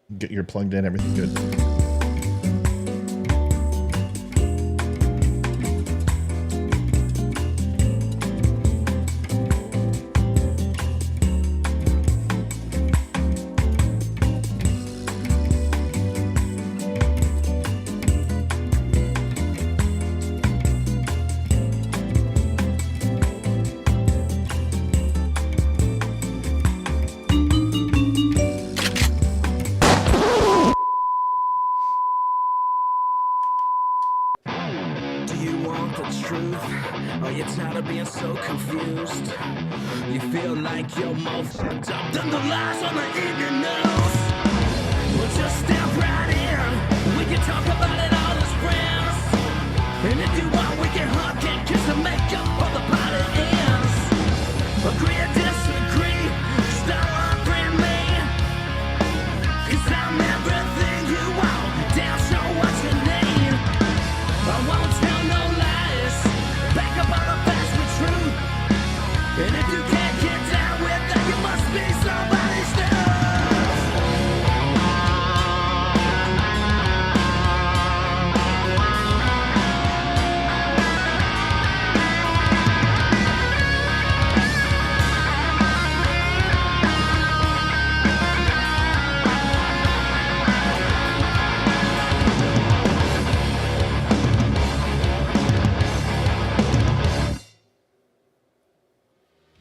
You're plugged in. Everything good.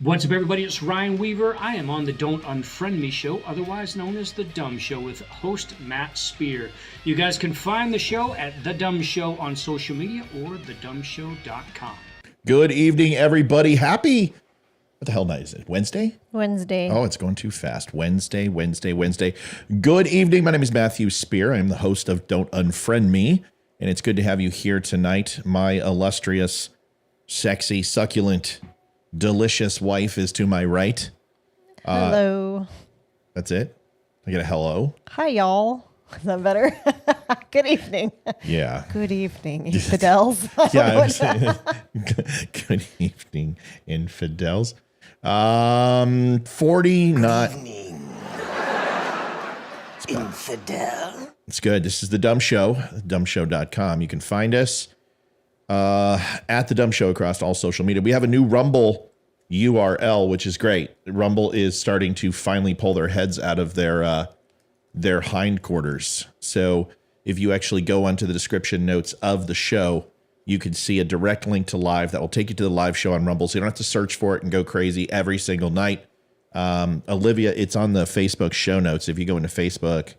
What's up, everybody? It's Ryan Weaver. I am on the Don't Unfriend Me show, otherwise known as The Dumb Show, with host Matt Spear. You guys can find the show at The Dumb Show on social media or thedumbshow.com. Good evening, everybody. Happy, what the hell night is it? Wednesday? Wednesday. Oh, it's going too fast. Wednesday. Good evening. My name is Matthew Spear. I am the host of Don't Unfriend Me, and it's good to have you here tonight. My illustrious, sexy, succulent, delicious wife is to my right. Hello. That's it? I get a hello? Hi, y'all. Is that better? Good evening. Yeah. Good evening, infidels. Yeah. Good evening, infidels. 49. Infidel. It's good. This is The Dumb Show, dumbshow.com. You can find us at The Dumb Show across all social media. We have a new Rumble URL, which is great. Rumble is starting to finally pull their heads out of their hindquarters. So if you actually go onto the description notes of the show, you can see a direct link to live that will take you to the live show on Rumble. So you don't have to search for it and go crazy every single night. Olivia, it's on the Facebook show notes. If you go into Facebook,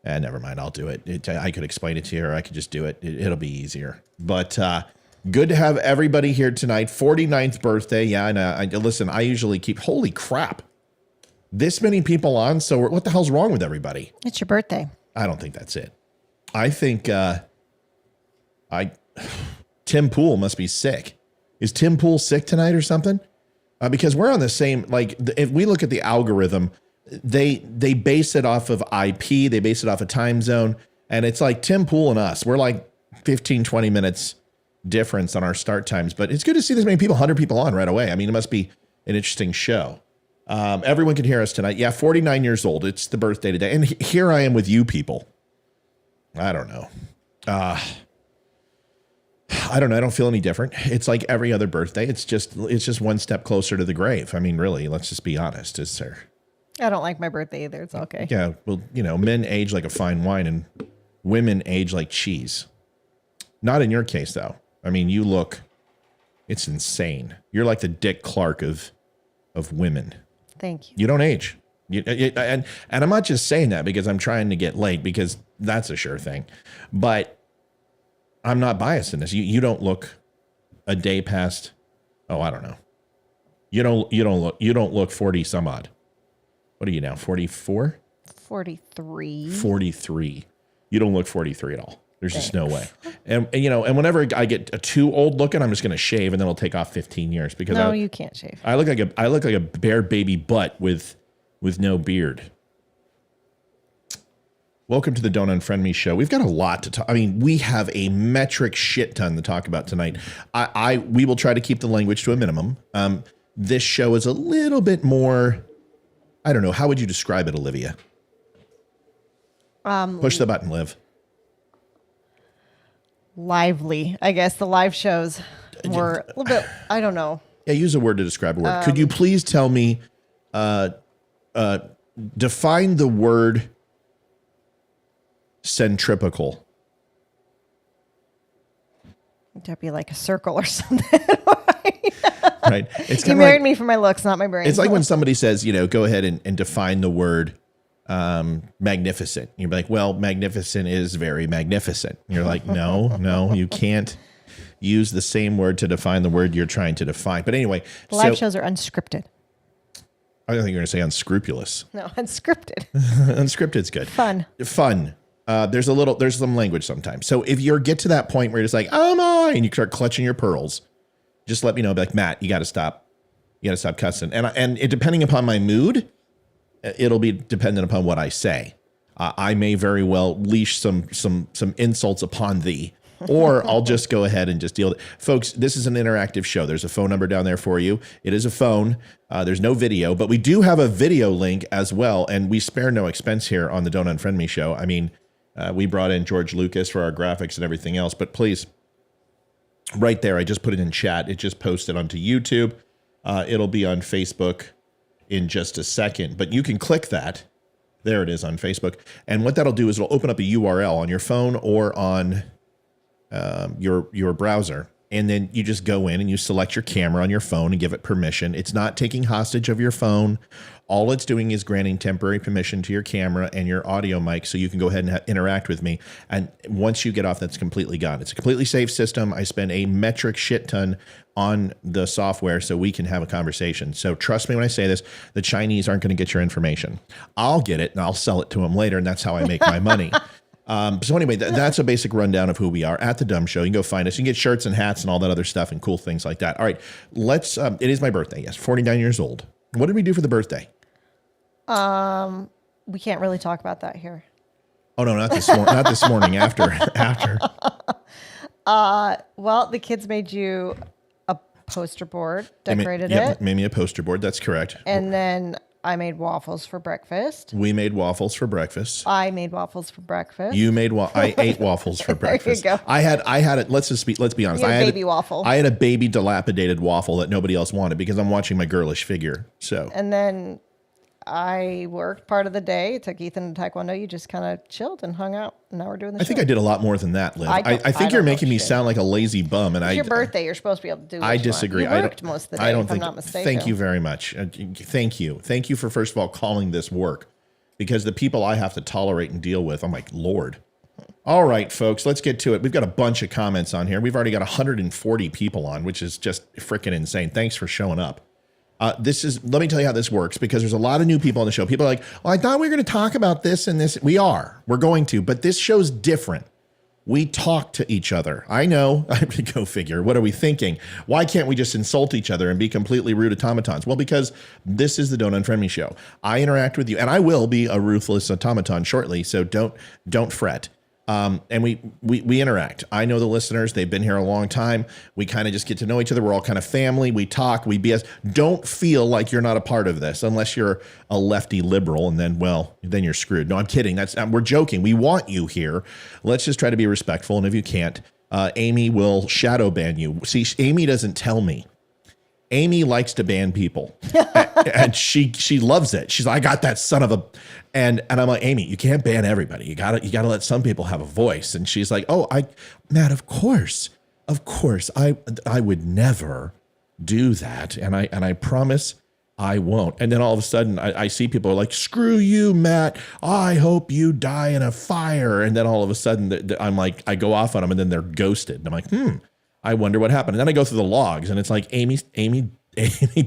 never mind, I'll do it. I could explain it to you, or I could just do it. It'll be easier. But good to have everybody here tonight. 49th birthday. Yeah, and listen, I usually keep, holy crap, this many people on. So what the hell's wrong with everybody? It's your birthday. I don't think that's it. I think Tim Pool must be sick. Is Tim Pool sick tonight or something? Because we're on the same, like, if we look at the algorithm, they base it off of IP, they base it off of time zone, and it's like Tim Pool and us, we're like 15, 20 minutes difference on our start times, but it's good to see this many people, 100 people on right away. I mean, it must be an interesting show. Everyone can hear us tonight. Yeah, 49 years old. It's the birthday today. And here I am with you people. I don't know. I don't know. I don't feel any different. It's like every other birthday. It's just one step closer to the grave. I mean, really, let's just be honest. Is there? I don't like my birthday either. It's okay. Yeah. Well, men age like a fine wine and women age like cheese. Not in your case, though. I mean, you look, it's insane. You're like the Dick Clark of women. Thank you. You don't age. And I'm not just saying that because I'm trying to get laid, because that's a sure thing. But I'm not biased in this. You don't look a day past, I don't know. You don't look 40 some odd. What are you now? 44? 43. 43. You don't look 43 at all. There's just no way. And whenever I get too old looking, I'm just going to shave, and then I'll take off 15 years because you can't shave. I look like a bare baby butt with no beard. Welcome to the Don't Unfriend Me show. We've got a lot to talk. I mean, we have a metric shit ton to talk about tonight. We will try to keep the language to a minimum. This show is a little bit more, I don't know. How would you describe it, Olivia? Push the button, Liv. Lively. I guess the live shows were a little bit, I don't know. Yeah, use a word to describe a word. Could you please tell me, define the word centripetal? That'd be like a circle or something. Right. It's You married me for my looks, not my brain. It's like when somebody says, go ahead and define the word magnificent. You're like, well, magnificent is very magnificent. You're like, no, you can't use the same word to define the word you're trying to define. But anyway. The live shows are unscripted. I think you're going to say unscrupulous. No, unscripted. Unscripted's good. Fun. There's some language sometimes. So if you get to that point where you're just like, oh my, and you start clutching your pearls, just let me know. Be like, Matt, you got to stop. You got to stop cussing. And it, depending upon my mood, it'll be dependent upon what I say. I may very well leash some insults upon thee, or I'll just go ahead and just deal with it. Folks, this is an interactive show. There's a phone number down there for you. It is a phone. There's no video, but we do have a video link as well. And we spare no expense here on the Don't Unfriend Me show. I mean, we brought in George Lucas for our graphics and everything else, but please, right there, I just put it in chat. It just posted onto YouTube. It'll be on Facebook in just a second, but you can click that. There it is on Facebook. And what that'll do is it'll open up a URL on your phone or on your browser. And then you just go in and you select your camera on your phone and give it permission. It's not taking hostage of your phone. All it's doing is granting temporary permission to your camera and your audio mic so you can go ahead and interact with me. And once you get off, that's completely gone. It's a completely safe system. I spend a metric shit ton on the software so we can have a conversation. So trust me when I say this, the Chinese aren't going to get your information. I'll get it and I'll sell it to them later, and that's how I make my money. So anyway, that's a basic rundown of who we are at The Dumb Show. You can go find us. You can get shirts and hats and all that other stuff and cool things like that. All right, let's, it is my birthday. Yes, 49 years old. What did we do for the birthday? We can't really talk about that here. Oh no, not this morning. Not this morning. After. Well, the kids made you a poster board, decorated it. Made me a poster board. That's correct. And then I made waffles for breakfast. We made waffles for breakfast. I made waffles for breakfast. You made I ate waffles for breakfast. There you go. I had it. Let's be honest. You had a baby waffle. I had a baby dilapidated waffle that nobody else wanted because I'm watching my girlish figure. So. And then I worked part of the day. Took Ethan to Taekwondo. You just kind of chilled and hung out. And now we're doing the show. I think I did a lot more than that, Liv. I think you're making me sound like a lazy bum. And it's your birthday. You're supposed to be able to do what I disagree. You worked most of the day, if I'm not mistaken. Thank you very much. Thank you. Thank you for, first of all, calling this work. Because the people I have to tolerate and deal with, I'm like, Lord. All right, folks, let's get to it. We've got a bunch of comments on here. We've already got 140 people on, which is just freaking insane. Thanks for showing up. Let me tell you how this works, because there's a lot of new people on the show. People are like, well, I thought we were going to talk about this and this. We're going to, but this show's different. We talk to each other. I know. Go figure. What are we thinking? Why can't we just insult each other and be completely rude automatons? Well, because this is the Don't Unfriend Me show. I interact with you, and I will be a ruthless automaton shortly, so don't fret. And we interact. I know the listeners. They've been here a long time. We kind of just get to know each other. We're all kind of family. We talk. We BS. Don't feel like you're not a part of this unless you're a lefty liberal, and then you're screwed. No, I'm kidding. We're joking. We want you here. Let's just try to be respectful. And if you can't, Amy will shadow ban you. See, Amy doesn't tell me. Amy likes to ban people, and she loves it. She's like, I got that son of a, and I'm like, Amy, you can't ban everybody. You gotta let some people have a voice. And she's like, oh, Matt, of course, I would never do that, and I promise I won't. And then all of a sudden, I see people are like, screw you, Matt. I hope you die in a fire. And then all of a sudden, I'm like, I go off on them, and then they're ghosted. And I'm like, I wonder what happened. And then I go through the logs, and it's like Amy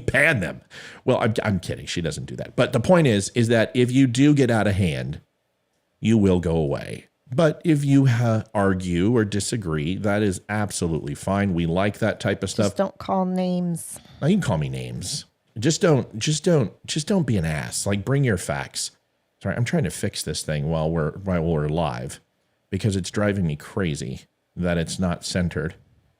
banned them. Well, I'm kidding. She doesn't do that. But the point is that if you do get out of hand, you will go away. But if you argue or disagree, that is absolutely fine. We like that type of stuff. Just don't call names. Now, you can call me names. Just don't be an ass. Like, bring your facts. Sorry, I'm trying to fix this thing while we're live, because it's driving me crazy that it's not centered.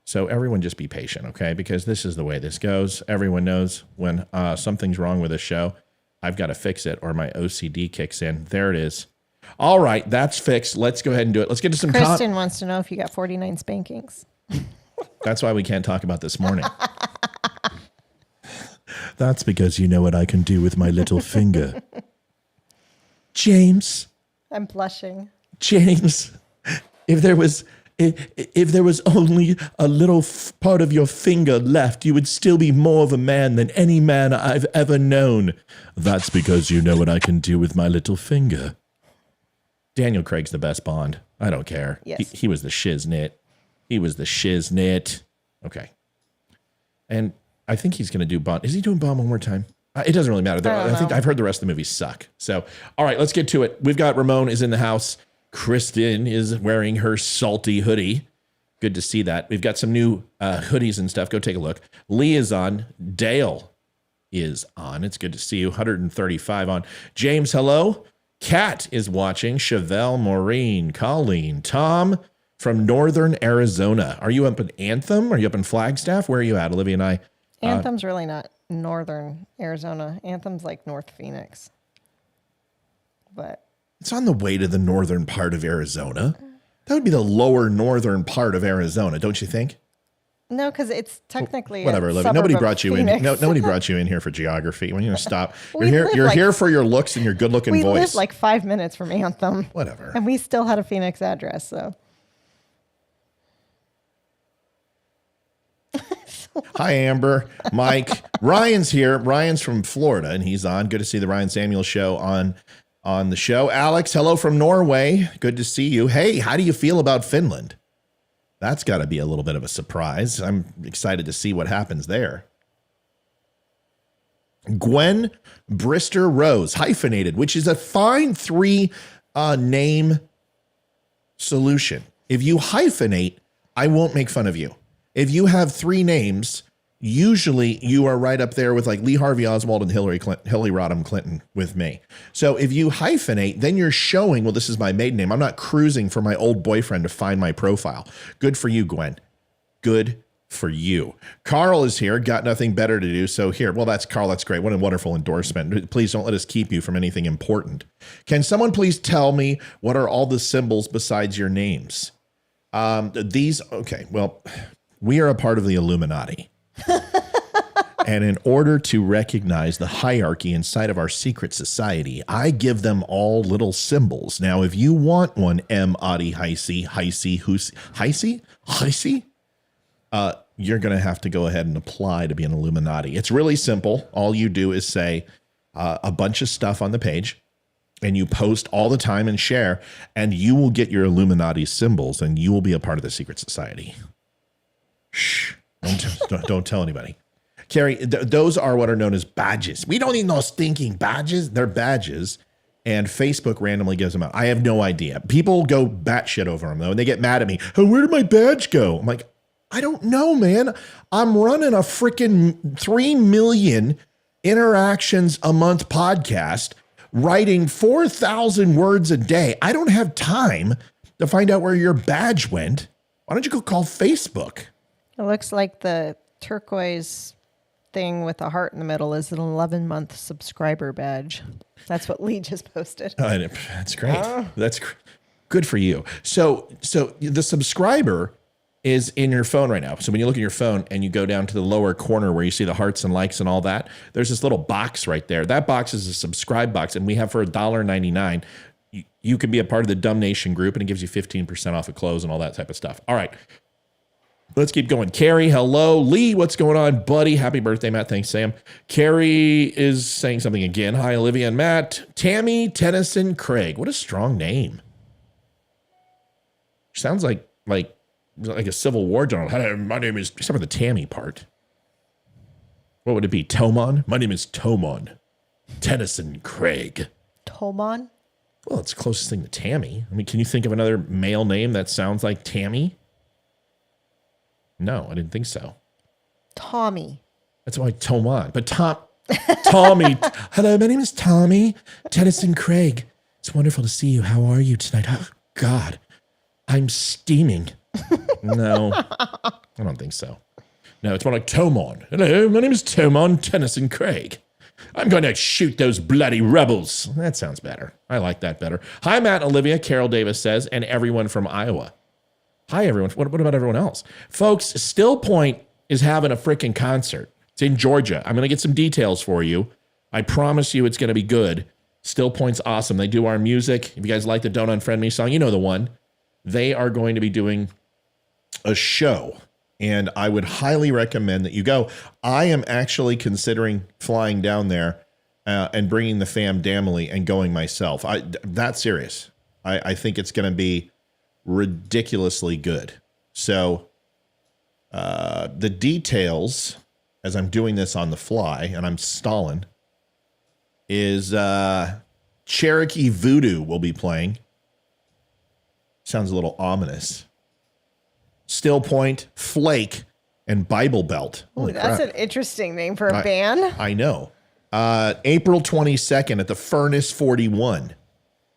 So everyone just be patient, okay? Because this is the way this goes. Everyone knows when something's wrong with a show, I've got to fix it or my OCD kicks in. There it is. All right, that's fixed. Let's go ahead and do it. Let's get to some Kristen wants to know if you got 49 spankings. That's why we can't talk about this morning. That's because you know what I can do with my little finger. James. I'm blushing. James, if there was only a little part of your finger left, you would still be more of a man than any man I've ever known. That's because you know what I can do with my little finger. Daniel Craig's the best Bond. I don't care. Yes. He was the shiznit. He was the shiznit. Okay. And I think he's going to do Bond. Is he doing Bond one more time? It doesn't really matter. I think I've heard the rest of the movies suck. So, all right, let's get to it. We've got Ramon is in the house. Kristen is wearing her salty hoodie. Good to see that. We've got some new hoodies and stuff. Go take a look. Lee is on. Dale is on. It's good to see you. 135 on. James, hello. Kat is watching. Chevelle, Maureen, Colleen, Tom from Northern Arizona. Are you up in Anthem? Are you up in Flagstaff? Where are you at, Olivia and I? Anthem's really not Northern Arizona. Anthem's like North Phoenix. But it's on the way to the northern part of Arizona. That would be the lower northern part of Arizona, don't you think? no, because it's technically Whatever, a Olivia. suburb Nobody of brought you in. Phoenix. Nobody brought you in here for geography. When you stop, We you're here. live You're like- here for your looks and your good-looking We voice. live like 5 minutes from Anthem. Whatever. And we still had a Phoenix address, so. Hi, Amber, Mike, Ryan's here. Ryan's from Florida, and he's on. Good to see the Ryan Samuels show on the show. Alex, hello from Norway. Good to see you. Hey, how do you feel about Finland? That's got to be a little bit of a surprise. I'm excited to see what happens there. Gwen Brister Rose, hyphenated, which is a fine three name solution. If you hyphenate, I won't make fun of you. If you have three names, usually you are right up there with like Lee Harvey Oswald and Hillary Rodham Clinton with me. So if you hyphenate, then you're showing, well, this is my maiden name. I'm not cruising for my old boyfriend to find my profile. Good for you, Gwen. Good for you. Carl is here. Got nothing better to do. So here, well, that's Carl. That's great. What a wonderful endorsement. Please don't let us keep you from anything important. Can someone please tell me what are all the symbols besides your names? Okay, well, we are a part of the Illuminati. And in order to recognize the hierarchy inside of our secret society, I give them all little symbols. Now, if you want one, M-Adi, Heisey, you're going to have to go ahead and apply to be an Illuminati. It's really simple. All you do is say a bunch of stuff on the page, and you post all the time and share, and you will get your Illuminati symbols, and you will be a part of the secret society. Shh. Don't tell anybody. Carrie, those are what are known as badges. We don't need no stinking badges. They're badges. And Facebook randomly gives them out. I have no idea. People go batshit over them, though, and they get mad at me. Oh, where did my badge go? I'm like, I don't know, man. I'm running a freaking 3 million interactions a month podcast, writing 4,000 words a day. I don't have time to find out where your badge went. Why don't you go call Facebook? It looks like the turquoise thing with a heart in the middle is an 11-month subscriber badge. That's what Lee just posted. That's great. That's good for you. So the subscriber is in your phone right now. So when you look at your phone and you go down to the lower corner where you see the hearts and likes and all that, there's this little box right there. That box is a subscribe box, and we have for $1.99. You can be a part of the Dumb Nation group, and it gives you 15% off of clothes and all that type of stuff. All right. Let's keep going. Carrie, hello. Lee, what's going on, buddy? Happy birthday, Matt. Thanks, Sam. Carrie is saying something again. Hi, Olivia and Matt. Tammy Tennyson Craig. What a strong name. Sounds like a Civil War general. Hello, my name is, except for the Tammy part. What would it be? Tomon? My name is Tomon Tennyson Craig. Tomon? Well, it's the closest thing to Tammy. I mean, can you think of another male name that sounds like Tammy? No, I didn't think so. Tommy. That's why Tomon. But Tommy. Hello, my name is Tommy Tennyson Craig. It's wonderful to see you. How are you tonight? Oh, God, I'm steaming. No, I don't think so. No, it's more like Tomon. Hello, my name is Tomon Tennyson Craig. I'm going to shoot those bloody rebels. That sounds better. I like that better. Hi, Matt and Olivia, Carol Davis says, and everyone from Iowa. Hi, everyone. What about everyone else? Folks, Still Point is having a freaking concert. It's in Georgia. I'm going to get some details for you. I promise you it's going to be good. Still Point's awesome. They do our music. If you guys like the Don't Unfriend Me song, you know the one. They are going to be doing a show, and I would highly recommend that you go. I am actually considering flying down there and bringing the fam damily and going myself. That's serious. I think it's going to be ridiculously good. So the details, as I'm doing this on the fly and I'm stalling, is Cherokee Voodoo will be playing. Sounds a little ominous. Still Point, Flake, and Bible Belt. Ooh, that's an interesting name for a band. I know. April 22nd at the Furnace 41,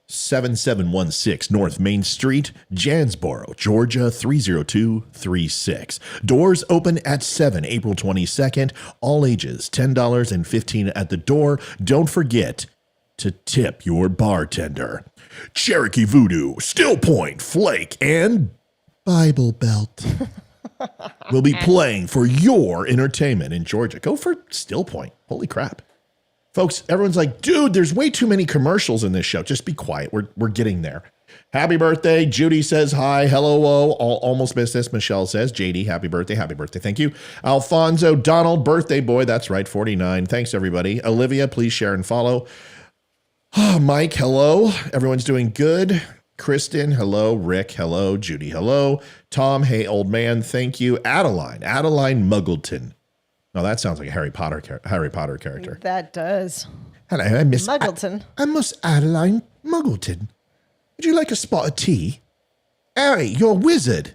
7716 North Main Street, Janesboro, Georgia 30236. Doors open at 7, April 22nd. All ages, $10 and $15 at the door. Don't forget to tip your bartender. Cherokee Voodoo, Still Point, Flake, and Bible Belt will be playing for your entertainment in Georgia. Go for Still Point. Holy crap. Folks, everyone's like, dude, there's way too many commercials in this show. Just be quiet. We're getting there. Happy birthday. Judy says hi. Hello. Almost missed this. Michelle says, JD, happy birthday. Happy birthday. Thank you. Alfonso Donald, birthday boy. That's right, 49. Thanks, everybody. Olivia, please share and follow. Mike, hello. Everyone's doing good. Kristen, hello. Rick, hello. Judy, hello. Tom, hey, old man. Thank you. Adeline Muggleton. No, that sounds like a Harry Potter character. That does. Hello, I'm Miss Muggleton. I'm Miss Adeline Muggleton. Would you like a spot of tea? Harry, you're a wizard.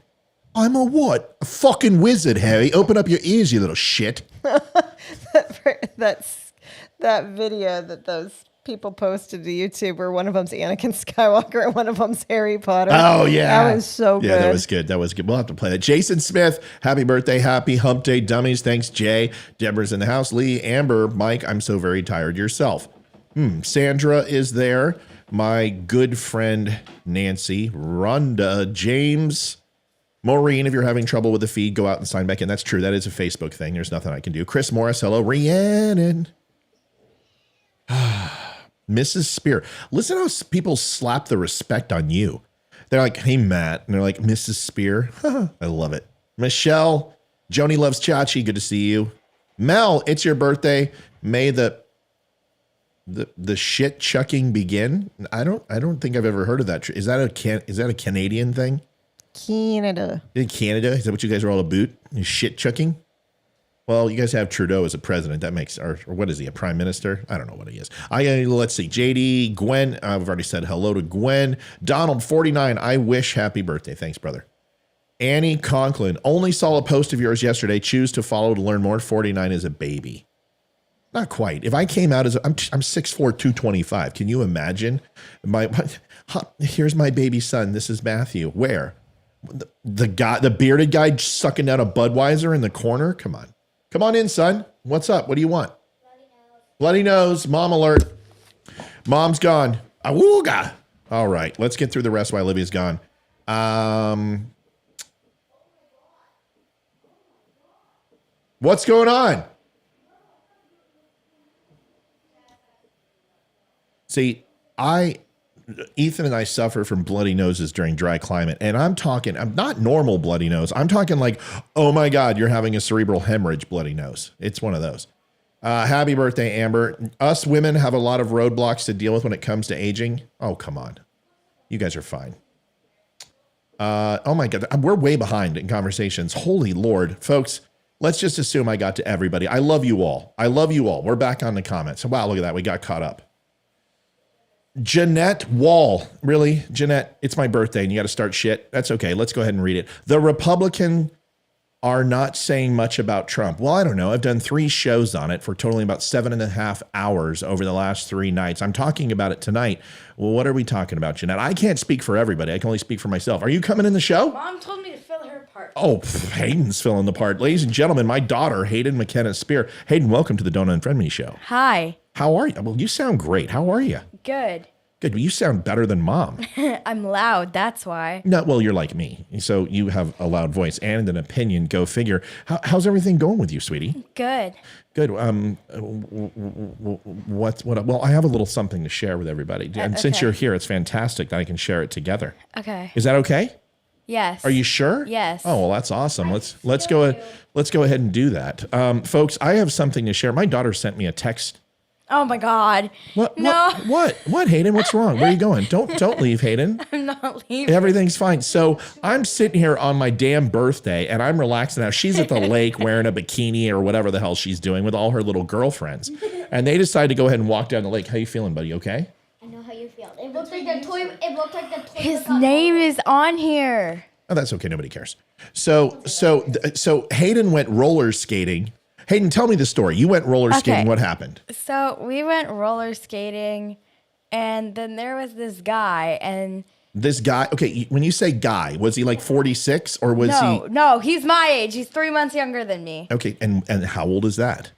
I'm a what? A fucking wizard, Harry. Open up your ears, you little shit. That's that video that those people posted to YouTube where one of them's Anakin Skywalker and one of them's Harry Potter. Oh, yeah. That was so good. Yeah, that was good. That was good. We'll have to play that. Jason Smith, happy birthday. Happy hump day, dummies. Thanks, Jay. Deborah's in the house. Lee, Amber, Mike, I'm so very tired. Yourself. Sandra is there. My good friend, Nancy, Rhonda, James, Maureen, if you're having trouble with the feed, go out and sign back in. That's true. That is a Facebook thing. There's nothing I can do. Chris Morris, hello. Rhiannon. Mrs. Spear. Listen how people slap the respect on you. They're like, hey, Matt. And they're like, Mrs. Spear. I love it. Michelle. Joni loves Chachi. Good to see you. Mel, it's your birthday. May the shit chucking begin. I don't think I've ever heard of that. Is that a Canadian thing? Canada. In Canada? Is that what you guys are all about? Shit chucking? Well, you guys have Trudeau as a president. That makes, or what is he, a prime minister? I don't know what he is. Let's see. JD, Gwen, I've already said hello to Gwen. Donald, 49, I wish happy birthday. Thanks, brother. Annie Conklin, only saw a post of yours yesterday. Choose to follow to learn more. 49 is a baby. Not quite. If I came out as, I'm 6'4", 225. Can you imagine? Here's my baby son. This is Matthew. Where? The guy, the bearded guy sucking down a Budweiser in the corner? Come on. Come on in, son. What's up? What do you want? Bloody nose. Mom alert. Mom's gone. Awooga. All right. Let's get through the rest while Olivia's gone. What's going on? See, Ethan and I suffer from bloody noses during dry climate. And I'm not normal bloody nose. I'm talking like, oh my God, you're having a cerebral hemorrhage bloody nose. It's one of those. Happy birthday, Amber. Us women have a lot of roadblocks to deal with when it comes to aging. Oh, come on. You guys are fine. Oh my God. We're way behind in conversations. Holy Lord. Folks, let's just assume I got to everybody. I love you all. I love you all. We're back on the comments. Wow, look at that. We got caught up. Jeanette Wall. Really? Jeanette, it's my birthday and you got to start shit. That's okay. Let's go ahead and read it. The Republican are not saying much about Trump. Well, I don't know. I've done 3 shows on it for totaling about 7.5 hours over the last 3 nights. I'm talking about it tonight. Well, what are we talking about, Jeanette? I can't speak for everybody. I can only speak for myself. Are you coming in the show? Mom told me to fill her part. Hayden's filling the part. Ladies and gentlemen, my daughter, Hayden McKenna Spear. Hayden, welcome to the Don't Unfriend Me show. Hi. How are you? Well, you sound great. How are you? Good. Good. You sound better than mom. I'm loud, that's why. No, well, you're like me. So you have a loud voice and an opinion. Go figure. How's everything going with you, sweetie? Good. Good. Well, I have a little something to share with everybody. And since okay. you're here, it's fantastic that I can share it together. Okay. Is that okay? Yes. Are you sure? Yes. Oh, well, that's awesome. Let's go ahead and do that. Folks, I have something to share. My daughter sent me a text. Oh my God. What? No. What, Hayden? What's wrong? Where are you going? Don't leave, Hayden. I'm not leaving. Everything's fine. So I'm sitting here on my damn birthday and I'm relaxing out. She's at the lake wearing a bikini or whatever the hell she's doing with all her little girlfriends. And they decide to go ahead and walk down the lake. How you feeling, buddy? Okay? I know how you feel. It looked like the toy. It looked like the toy. His name is on here. Oh, that's okay. Nobody cares. So Hayden went roller skating. Hayden, tell me the story. You went roller skating. Okay. What happened? So we went roller skating, and then there was this guy, and This guy, okay, when you say guy, was he like 46 or was he? No, he's my age. He's 3 months younger than me. Okay, and how old is that?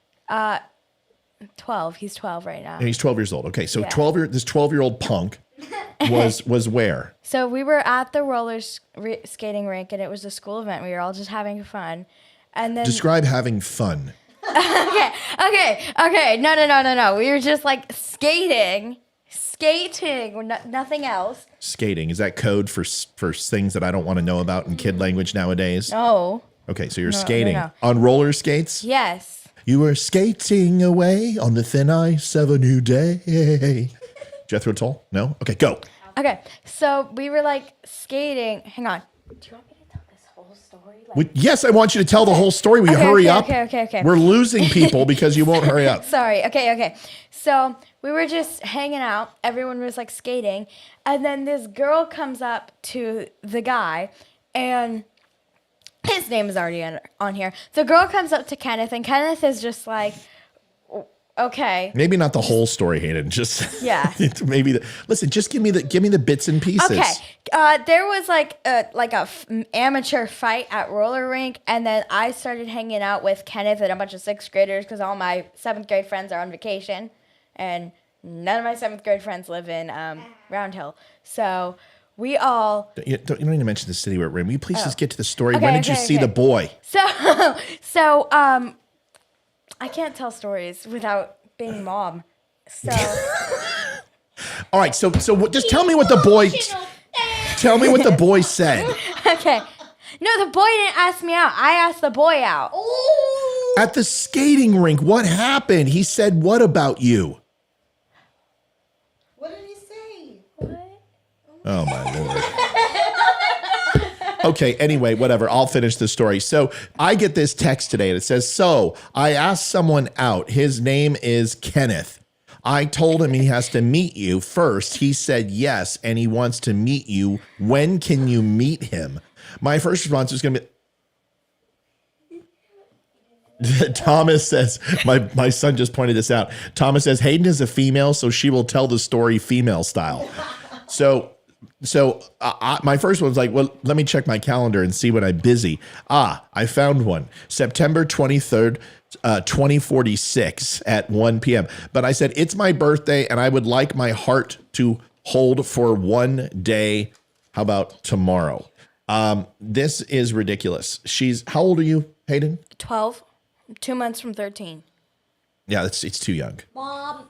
12. He's 12 right now. And he's 12 years old. Okay, so Yeah. this 12-year-old punk was where? So we were at the skating rink, and it was a school event. We were all just having fun. And then Describe having fun. Okay. No. We were just like skating, nothing else. Skating, is that code for things that I don't want to know about in kid language nowadays? Oh. Okay, so you're skating no. on roller skates? Yes. You were skating away on the thin ice of a new day. Jethro Tull? No? Okay, go. Okay, so we were like skating. Hang on. Do you want me to tell this whole story? Yes, I want you to tell the whole story. Will you hurry up? Okay. We're losing people because you won't hurry up. Sorry. Okay. So we were just hanging out. Everyone was like skating. And then this girl comes up to the guy, and his name is already on here. The girl comes up to Kenneth, and Kenneth is just like, okay. Maybe not the whole story, Hayden. Just Yeah. maybe listen. Just give me the bits and pieces. Okay. There was like a amateur fight at roller rink, and then I started hanging out with Kenneth and a bunch of 6th graders because all my 7th grade friends are on vacation, and none of my 7th grade friends live in Round Hill. So we all. You don't need to mention the city we're in. Will you please just get to the story? Okay, When did you see the boy? So I can't tell stories without being mom. So All right. So just tell me what the boy. Tell me what the boy said. okay. No, the boy didn't ask me out. I asked the boy out. Ooh. At the skating rink, what happened? He said what about you? What did he say? What? Oh my Lord. Okay, anyway, whatever. I'll finish the story. So I get this text today and it says, so I asked someone out. His name is Kenneth. I told him he has to meet you first. He said yes, and he wants to meet you. When can you meet him? My first response is going to be, Thomas says, my son just pointed this out. Thomas says, Hayden is a female, so she will tell the story female style. So my first one was like, well, let me check my calendar and see when I'm busy. I found one. September 23rd, 2046 at 1 p.m. But I said, it's my birthday and I would like my heart to hold for one day. How about tomorrow? This is ridiculous. How old are you, Hayden? 12. 2 months from 13. Yeah, it's too young. Mom.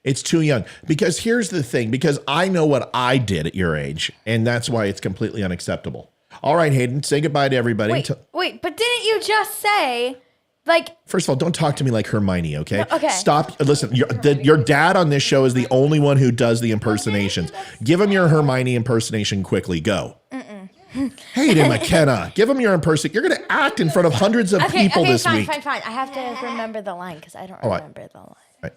It's too young. Because here's the thing, because I know what I did at your age, and that's why it's completely unacceptable. All right, Hayden, say goodbye to everybody. Wait, but didn't you just say, like... First of all, don't talk to me like Hermione, okay? No, okay. Stop. Listen, your dad on this show is the only one who does the impersonations. Give him your Hermione impersonation quickly. Go. Hayden McKenna, give him your impersonation. You're going to act in front of hundreds of people this week. Fine. I have to remember the line because I don't remember the line. Right.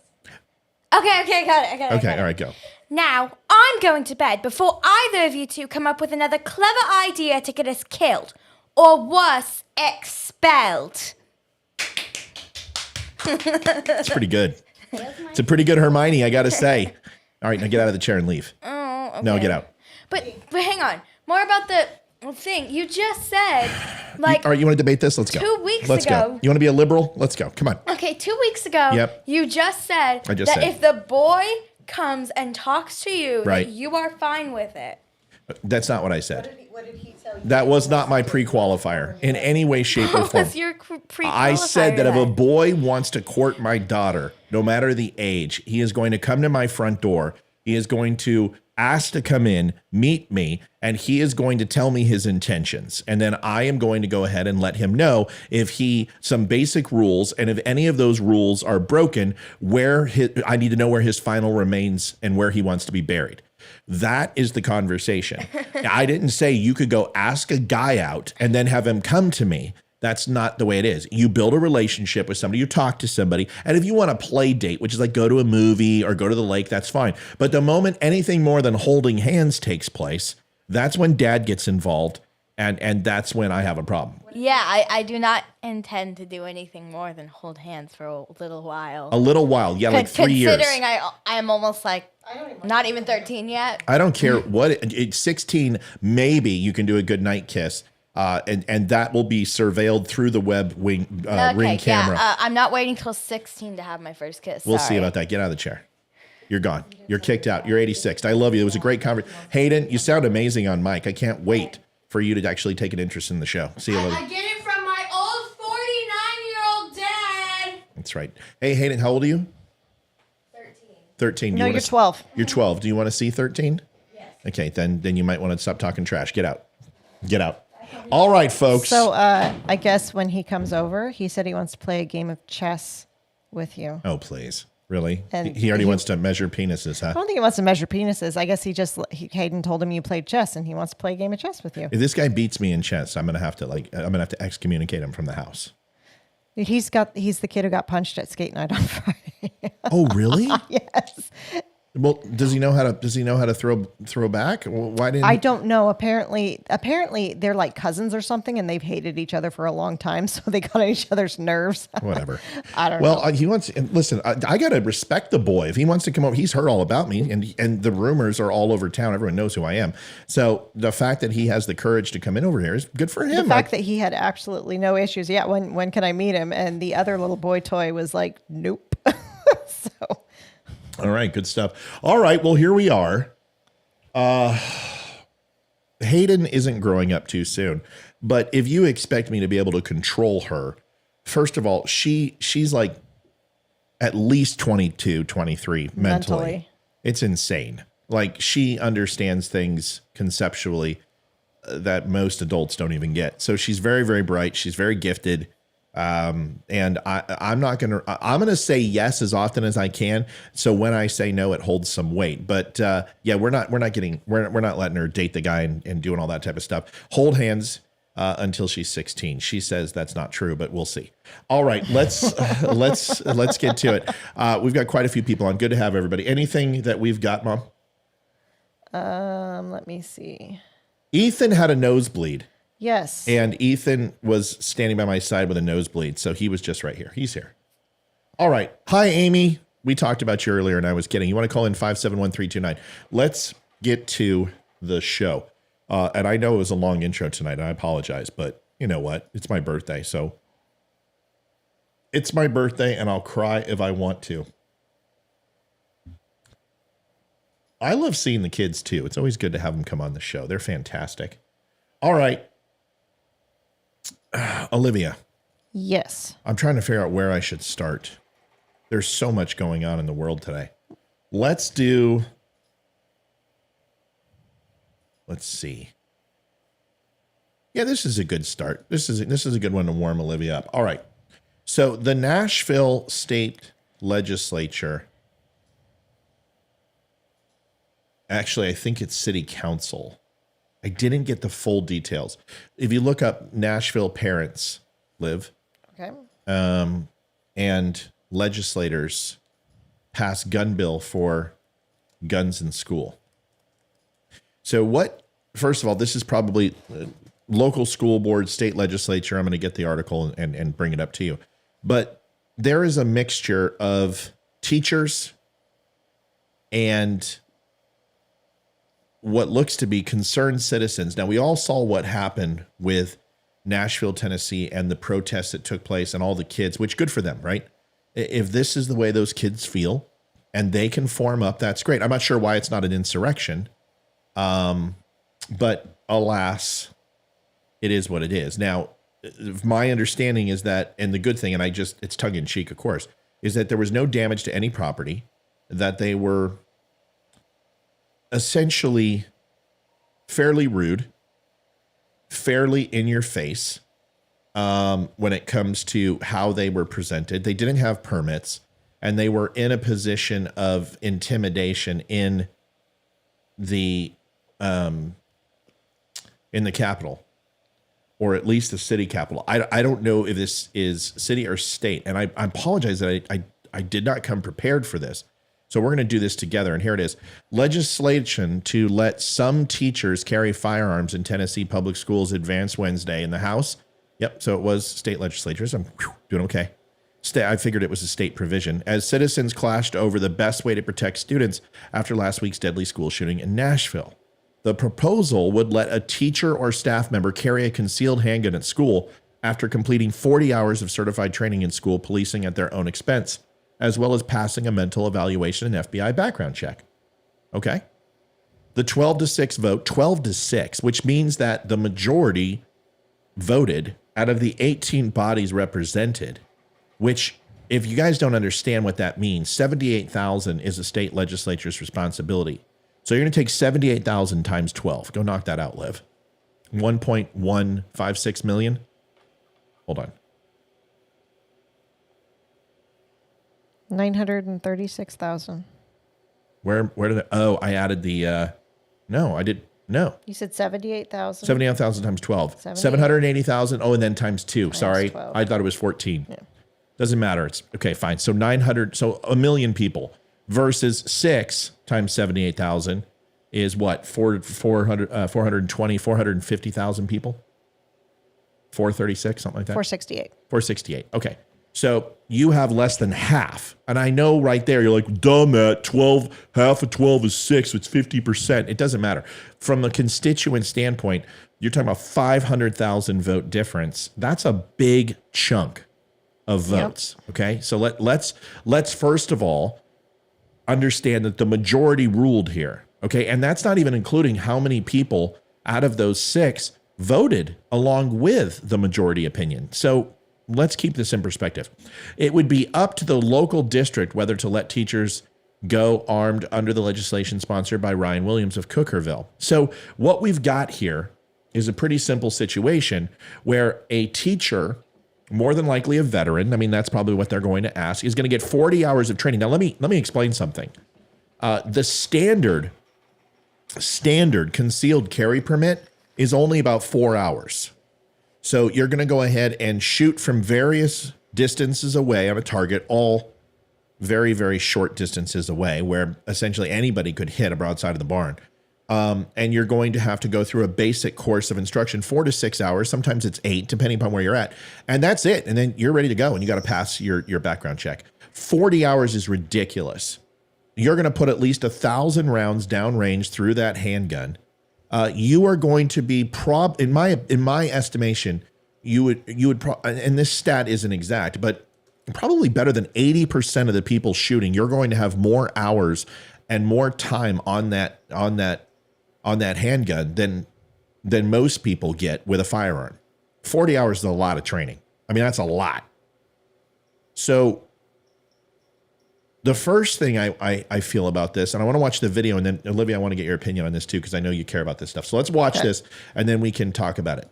Okay, got it. Okay, all right, go. Now, I'm going to bed before either of you two come up with another clever idea to get us killed. Or worse, expelled. It's pretty good. It's a pretty good Hermione, I got to say. All right, now get out of the chair and leave. Oh, okay. No, get out. But hang on. More about the thing. You just said Like, All right, you want to debate this? Let's go. 2 weeks Let's ago. go. You want to be a liberal? Let's go. Come on. Okay, 2 weeks ago, Yep. you just said I just that said. if the boy comes and talks to you, Right. that you are fine with it. That's not what I said. What did he tell you? That was not my pre-qualifier in any way, shape, or What form. was your pre-qualifier I said that if a then? boy wants to court my daughter, no matter the age, he is going to come to my front door. He is going to ask to come in, meet me, and he is going to tell me his intentions. And then I am going to go ahead and let him know if some basic rules, and if any of those rules are broken, I need to know where his final remains and where he wants to be buried. That is the conversation. I didn't say you could go ask a guy out and then have him come to me. That's not the way it is. You build a relationship with somebody, you talk to somebody, and if you want a play date, which is like go to a movie or go to the lake, that's fine. But the moment anything more than holding hands takes place, that's when dad gets involved, and that's when I have a problem. Yeah, I do not intend to do anything more than hold hands for a little while. A little while, yeah, like 3 years. Considering I'm almost like not even 13 yet. I don't care what, it's 16, maybe you can do a good night kiss. And that will be surveilled through the ring camera. Yeah, I'm not waiting till 16 to have my first kiss. We'll see about that. Get out of the chair. You're gone. You're kicked out. You're 86th. I love you. It was a great conversation. Hayden, you sound amazing on mic. I can't wait for you to actually take an interest in the show. See you later. I get it from my old 49-year-old dad. That's right. Hey, Hayden, how old are you? 13. 13. No, you're 12. You're 12. Do you want to see 13? Yes. Okay, then you might want to stop talking trash. Get out. Get out. All right, folks. So I guess when he comes over, he said he wants to play a game of chess with you. Oh, please. Really? And He already wants to measure penises, huh? I don't think he wants to measure penises. I guess Hayden told him you played chess and he wants to play a game of chess with you. If this guy beats me in chess, I'm gonna have to excommunicate him from the house. He's the kid who got punched at skate night on Friday. Oh, really? Yes. Well, does he know how to throw back? Why didn't I don't know. Apparently they're like cousins or something, and they've hated each other for a long time, so they got on each other's nerves. Whatever. I don't know. Well, he wants. And listen, I gotta respect the boy. If he wants to come over, he's heard all about me, and the rumors are all over town. Everyone knows who I am. So the fact that he has the courage to come in over here is good for him. The fact that he had absolutely no issues. Yeah, when can I meet him? And the other little boy toy was like, nope. So. All right, good stuff. All right, well, here we are. Hayden isn't growing up too soon, but if you expect me to be able to control her, first of all, she's like at least 22, 23 mentally. It's insane. Like, she understands things conceptually that most adults don't even get. So she's very, very bright. She's very gifted. And I'm going to say yes as often as I can. So when I say no, it holds some weight, but, yeah, we're not letting her date the guy and doing all that type of stuff. Hold hands, until she's 16. She says that's not true, but we'll see. All right, let's get to it. We've got quite a few people on. Good to have everybody. Anything that we've got, Mom? Let me see. Ethan had a nosebleed. Yes. And Ethan was standing by my side with a nosebleed, so he was just right here. He's here. All right. Hi, Amy. We talked about you earlier, and I was kidding. You want to call in 571-329. Let's get to the show. And I know it was a long intro tonight, and I apologize, but you know what? It's my birthday, so it's my birthday, and I'll cry if I want to. I love seeing the kids, too. It's always good to have them come on the show. They're fantastic. All right. Olivia. Yes. I'm trying to figure out where I should start. There's so much going on in the world today. Let's see. Yeah, this is a good start. This is a good one to warm Olivia up. All right. So the Nashville State Legislature, actually, I think it's City Council. I didn't get the full details. If you look up Nashville Parents, Liv, Okay. and legislators pass gun bill for guns in school. So first of all, this is probably local school board, state legislature. I'm going to get the article and bring it up to you. But there is a mixture of teachers and what looks to be concerned citizens. Now, we all saw what happened with Nashville, Tennessee, and the protests that took place and all the kids, which good for them, right? If this is the way those kids feel and they can form up, that's great. I'm not sure why it's not an insurrection. But alas, it is what it is. Now, my understanding is that, and the good thing, and it's tongue in cheek, of course, is that there was no damage to any property, that they were essentially fairly rude, fairly in your face when it comes to how they were presented. They didn't have permits, and they were in a position of intimidation in the capital, or at least the city capital. I don't know if this is city or state, and I apologize that I did not come prepared for this. So we're going to do this together, and here it is. Legislation to let some teachers carry firearms in Tennessee public schools advanced Wednesday in the House. Yep, so it was state legislatures. I'm doing okay. I figured it was a state provision, as citizens clashed over the best way to protect students after last week's deadly school shooting in Nashville. The proposal would let a teacher or staff member carry a concealed handgun at school after completing 40 hours of certified training in school policing at their own expense, as well as passing a mental evaluation and FBI background check. Okay? The 12-6 vote, 12-6, which means that the majority voted out of the 18 bodies represented, which, if you guys don't understand what that means, 78,000 is a state legislature's responsibility. So you're going to take 78,000 times 12. Go knock that out, Liv. 1.156 million. Hold on. 936,000. Where did I added the, no, I did, no. You said 78,000? 78,000 times 12. 780,000. Oh, and then times 2. Sorry. 12. I thought it was 14. Yeah. Doesn't matter. It's okay, fine. So 900, so a million people versus 6 times 78,000 is what? 450,000 people? 436, something like that? 468. 468. Okay. So you have less than half. And I know right there, you're like, dumb, Matt, 12, half of 12 is 6. So it's 50%. It doesn't matter. From a constituent standpoint, you're talking about 500,000 vote difference. That's a big chunk of votes. Yep. Okay. So let's first of all understand that the majority ruled here. Okay. And that's not even including how many people out of those 6 voted along with the majority opinion. So let's keep this in perspective. It would be up to the local district whether to let teachers go armed under the legislation sponsored by Ryan Williams of Cookerville. So what we've got here is a pretty simple situation where a teacher, more than likely a veteran, I mean, that's probably what they're going to ask, is going to get 40 hours of training. Now, let me explain something. The standard concealed carry permit is only about 4 hours. So you're going to go ahead and shoot from various distances away on a target, all very, very short distances away, where essentially anybody could hit a broadside of the barn. And you're going to have to go through a basic course of instruction, 4 to 6 hours. Sometimes it's 8, depending upon where you're at. And that's it. And then you're ready to go, and you got to pass your background check. 40 hours is ridiculous. You're going to put at least 1,000 rounds downrange through that handgun. You are going to be in my estimation, you would and this stat isn't exact, but probably better than 80% of the people shooting, you're going to have more hours and more time on that handgun than most people get with a firearm. 40 hours is a lot of training. I mean, that's a lot. So the first thing I feel about this, and I want to watch the video, and then Olivia, I want to get your opinion on this too, because I know you care about this stuff. So let's watch this, and then we can talk about it.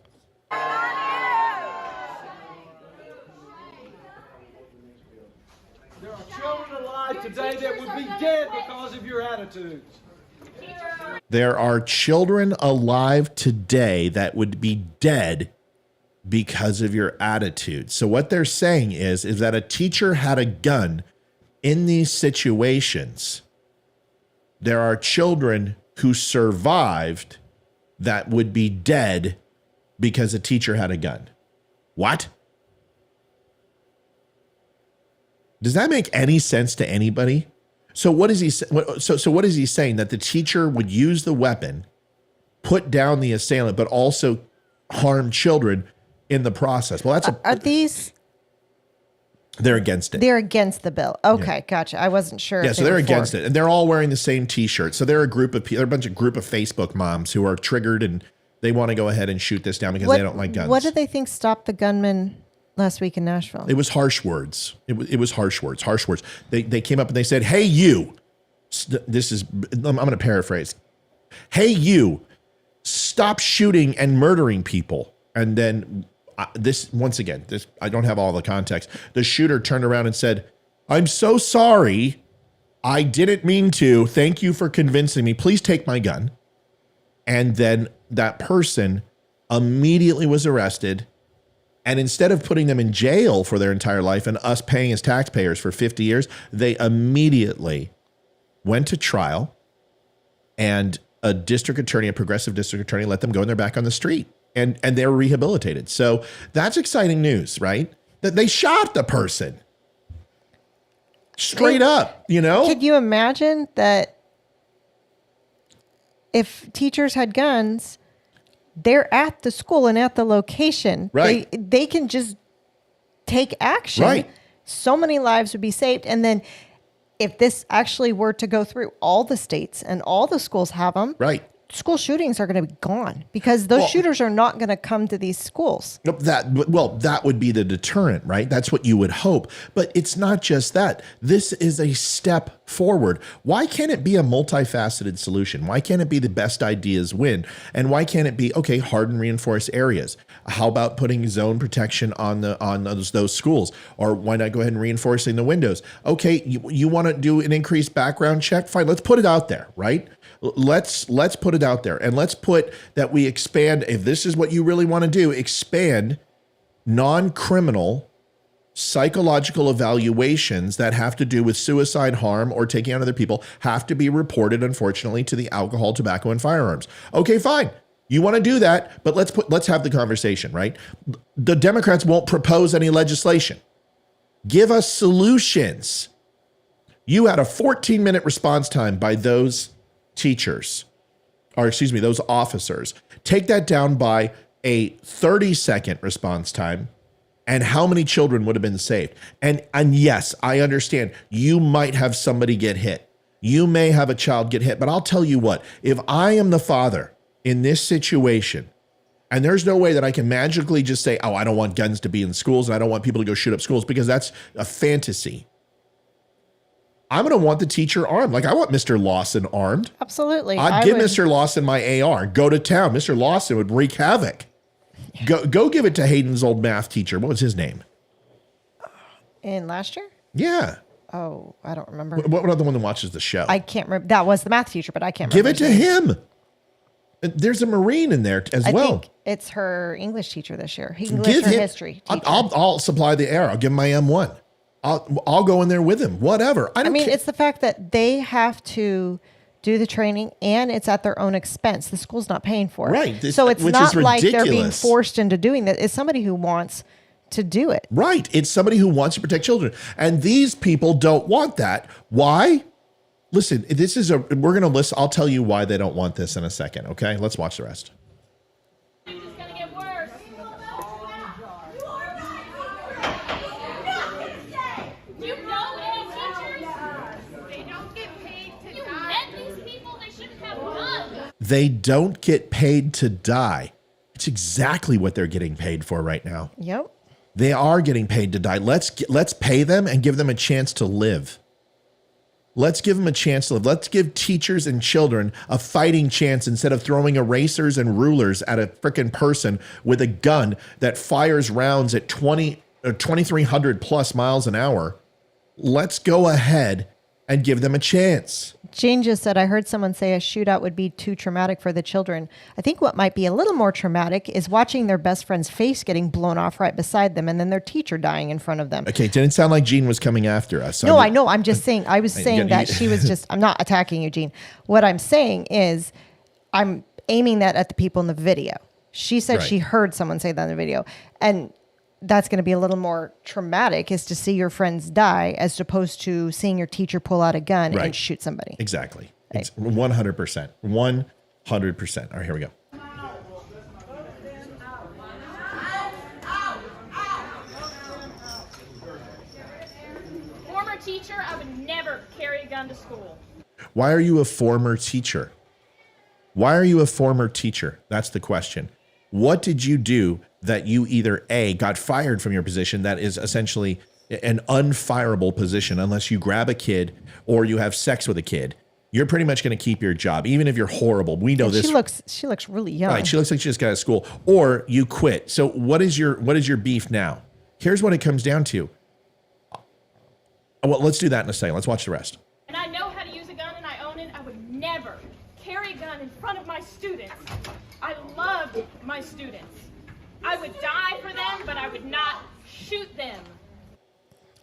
There are children alive today that would be dead because of your attitudes. There are children alive today that would be dead because of your attitude. So what they're saying is that a teacher had a gun in these situations. There are children who survived that would be dead because a teacher had a gun. What? Does that make any sense to anybody? So what is he? So what is he saying? That the teacher would use the weapon, put down the assailant, but also harm children in the process. Well, that's Are these? they're against it. They're against the bill. Okay, gotcha. I wasn't sure. Yeah, if so they're were against for. it, and they're all wearing the same T-shirt. So they're a group of they're a bunch of Facebook moms who are triggered, and they want to go ahead and shoot this down because they don't like guns. What did they think stopped the gunman last week in Nashville? It was harsh words. It was harsh words. Harsh words. They came up and they said, "Hey, you." This is I'm going to paraphrase. "Hey, you, stop shooting and murdering people." And then this once again, I don't have all the context. The shooter turned around and said, "I'm so sorry. I didn't mean to. Thank you for convincing me. Please take my gun." And then that person immediately was arrested. And instead of putting them in jail for their entire life and us paying as taxpayers for 50 years, they immediately went to trial, and a district attorney, a progressive district attorney, let them go, and they're back on the street, and they're rehabilitated. So that's exciting news, right? That they shot the person straight up, you know? Could you imagine that if teachers had guns, they're at the school and at the location. Right. They can just take action. Right. So many lives would be saved. And then if this actually were to go through, all the states and all the schools have them. Right. School shootings are going to be gone because those shooters are not going to come to these schools. That would be the deterrent, right? That's what you would hope. But it's not just that. This is a step forward. Why can't it be a multifaceted solution? Why can't it be the best ideas win? And why can't it be, okay, harden, reinforce areas? How about putting zone protection on those schools? Or why not go ahead and reinforcing the windows? Okay, you want to do an increased background check? Fine, let's put it out there, right? Let's put it out there, and let's put that we expand. If this is what you really want to do, expand non-criminal psychological evaluations that have to do with suicide, harm, or taking out other people have to be reported, unfortunately, to the alcohol, tobacco, and firearms. Okay, fine. You want to do that, but let's have the conversation, right? The Democrats won't propose any legislation. Give us solutions. You had a 14-minute response time by those teachers, or excuse me, those officers. Take that down by a 30-second response time, and how many children would have been saved? And yes, I understand you might have somebody get hit. You may have a child get hit, but I'll tell you what, if I am the father in this situation, and there's no way that I can magically just say, oh, I don't want guns to be in schools and I don't want people to go shoot up schools, because that's a fantasy. I'm going to want the teacher armed. Like, I want Mr. Lawson armed. Absolutely. I'd give Mr. Lawson my AR. Go to town. Mr. Lawson would wreak havoc. Go give it to Hayden's old math teacher. What was his name? In last year? Yeah. Oh, I don't remember. What other one that watches the show? I can't remember. That was the math teacher, but I can't Give remember. it to him. There's a Marine in there as well. I think it's her English teacher this year. English Give or him, history teacher. I'll supply the AR. I'll give him my M1. I'll go in there with him. Whatever. I mean, it's the fact that they have to do the training, and it's at their own expense. The school's not paying for it. Right. So it's which not is like they're being ridiculous. forced into doing that. It's somebody who wants to do it. Right. It's somebody who wants to protect children. And these people don't want that. Why? Listen, we're going to listen. I'll tell you why they don't want this in a second. Okay. Let's watch the rest. It's just gonna get worse. You know any teachers? They don't get paid to die. You met these people, they shouldn't have guns. They don't get paid to die. It's exactly what they're getting paid for right now. Yep. They are getting paid to die. Let's pay them and give them a chance to live. Let's give them a chance to live. Let's give teachers and children a fighting chance instead of throwing erasers and rulers at a freaking person with a gun that fires rounds at 2,300 plus miles an hour. Let's go ahead and give them a chance. Jane just said, I heard someone say a shootout would be too traumatic for the children. I think what might be a little more traumatic is watching their best friend's face getting blown off right beside them and then their teacher dying in front of them. Okay, it didn't sound like Jean was coming after us. No, I know. I'm just saying, I was saying that she was just, I'm not attacking you, Jean. What I'm saying is I'm aiming that at the people in the video. She said Right. she heard someone say that in the video. And that's going to be a little more traumatic, is to see your friends die as opposed to seeing your teacher pull out a gun Right. and shoot somebody. Exactly. It's 100%. 100%. All right, here we go. teacher, I would never carry a gun to school. Why are you a former teacher? Why are you a former teacher? That's the question. What did you do that you either A, got fired from your position that is essentially an unfireable position unless you grab a kid or you have sex with a kid? You're pretty much going to keep your job, even if you're horrible. We know this. She looks really young. Right, she looks like she just got out of school. Or you quit. So what is your beef now? Here's what it comes down to. Well, let's do that in a second. Let's watch the rest. And I know how to use a gun and I own it. I would never carry a gun in front of my students. I loved my students. I would die for them, but I would not shoot them.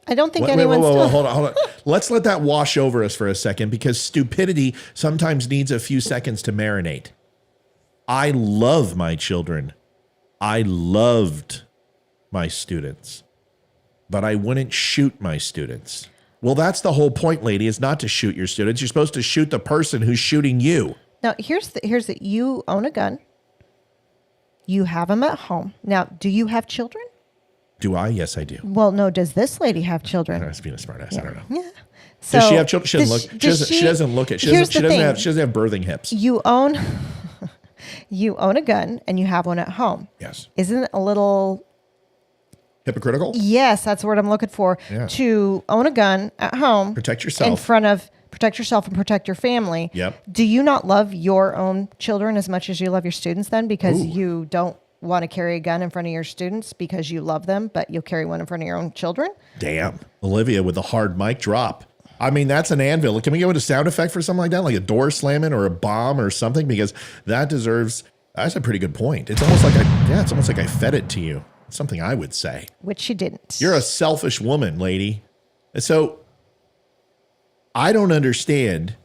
I don't think Wait, anyone's still... hold on. Let's let that wash over us for a second because stupidity sometimes needs a few seconds to marinate. I love my children. I loved my students, but I wouldn't shoot my students. Well, that's the whole point, lady, is not to shoot your students. You're supposed to shoot the person who's shooting you. Now, here's the you own a gun. You have them at home. Now, do you have children? Do I? Yes, I do. Well, no. Does this lady have children? I was being a smartass. I don't know. Yeah. So Does she have children? She doesn't look. She doesn't look at. She doesn't have birthing hips. You own a gun and you have one at home. Yes. Isn't it a little hypocritical? Yes, that's the word I'm looking for. Yeah. To own a gun at home, protect yourself protect yourself and protect your family. Yep. Do you not love your own children as much as you love your students then? Because you don't want to carry a gun in front of your students because you love them, but you'll carry one in front of your own children? Damn. Olivia with the hard mic drop. I mean, that's an anvil. Can we go with a sound effect for something like that? Like a door slamming or a bomb or something? Because that's a pretty good point. It's almost like I fed it to you. It's something I would say. Which she didn't. You're a selfish woman, lady. So I don't understand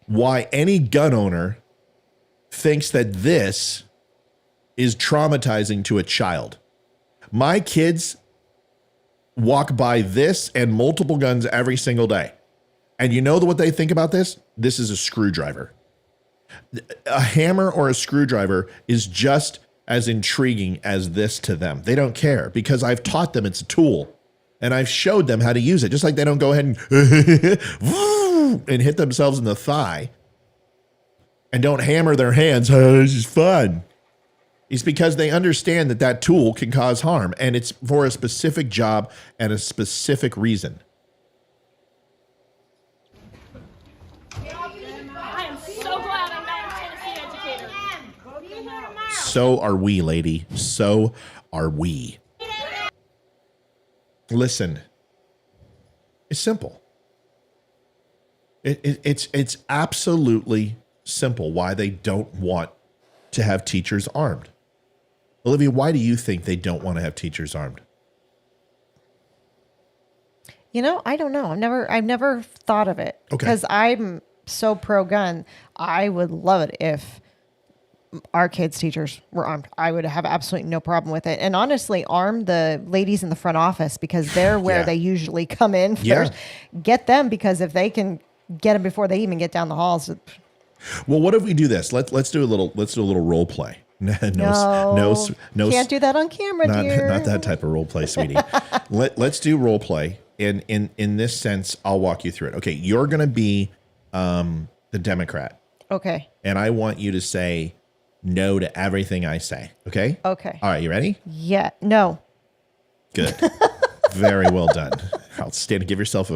why any gun owner thinks that this is traumatizing to a child. My kids walk by this and multiple guns every single day. And you know what they think about this? This is a screwdriver. A hammer or a screwdriver is just as intriguing as this to them. They don't care because I've taught them it's a tool and I've showed them how to use it. Just like they don't go ahead and hit themselves in the thigh and don't hammer their hands. Oh, this is fun. It's because they understand that tool can cause harm and it's for a specific job and a specific reason. I am so glad I'm not a Tennessee educator. So are we, lady. So are we. Listen, it's simple. It's absolutely simple why they don't want to have teachers armed. Olivia, why do you think they don't want to have teachers armed? You know, I don't know. I've never thought of it. Okay. Because I'm so pro-gun. I would love it if our kids' teachers were armed. I would have absolutely no problem with it. And honestly, arm the ladies in the front office because they're where they usually come in first. Get them because if they can get them before they even get down the halls. Well, what if we do this? Let's do a little role play. No, can't do that on camera, dear. Not that type of role play, sweetie. Let's do role play. In this sense, I'll walk you through it. Okay, you're gonna be the Democrat. Okay. And I want you to say no to everything I say. Okay? Okay. All right, you ready? Yeah. No. Good. Very well done. Outstanding. Give yourself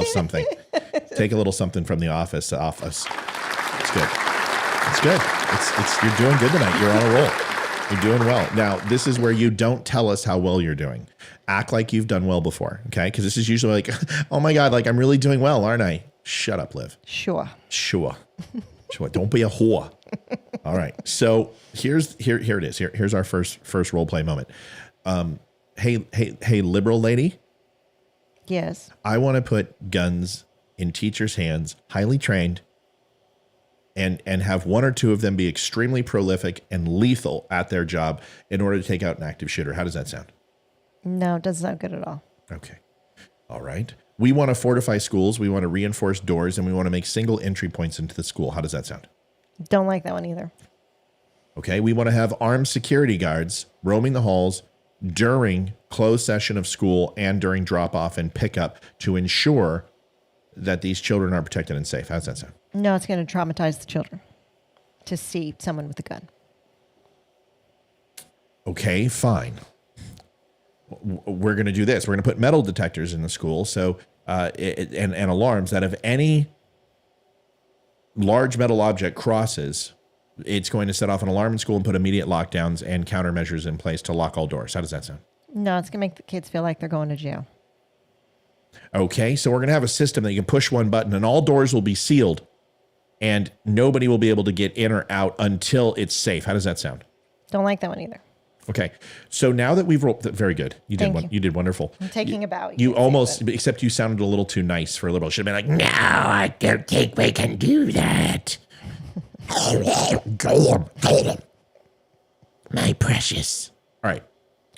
something. Take a little something from the office. It's good. It's good. You're doing good tonight. You're on a roll. You're doing well. Now, this is where you don't tell us how well you're doing. Act like you've done well before, okay? Because this is usually like, oh my God, like I'm really doing well, aren't I? Shut up, Liv. Sure. Don't be a whore. All right. So here it is. Here's our first role play moment. Hey, liberal lady. Yes. I want to put guns in teachers' hands, highly trained, and have one or two of them be extremely prolific and lethal at their job in order to take out an active shooter. How does that sound? No, it doesn't sound good at all. Okay. All right. We want to fortify schools. We want to reinforce doors, and we want to make single entry points into the school. How does that sound? Don't like that one either. Okay. We want to have armed security guards roaming the halls, during closed session of school and during drop off and pickup to ensure that these children are protected and safe. How's that sound? No, it's going to traumatize the children to see someone with a gun. Okay, fine. We're going to do this. We're going to put metal detectors in the school, so and alarms that if any large metal object crosses, it's going to set off an alarm in school and put immediate lockdowns and countermeasures in place to lock all doors. How does that sound? No, it's going to make the kids feel like they're going to jail. Okay, so we're going to have a system that you can push one button and all doors will be sealed and nobody will be able to get in or out until it's safe. How does that sound? Don't like that one either. Okay, so now that we've rolled, very good. You did Thank you. You did wonderful. I'm taking a bow. You almost, except you sounded a little too nice for a liberal. Should have been like, no, I don't think we can do that. My precious. All right.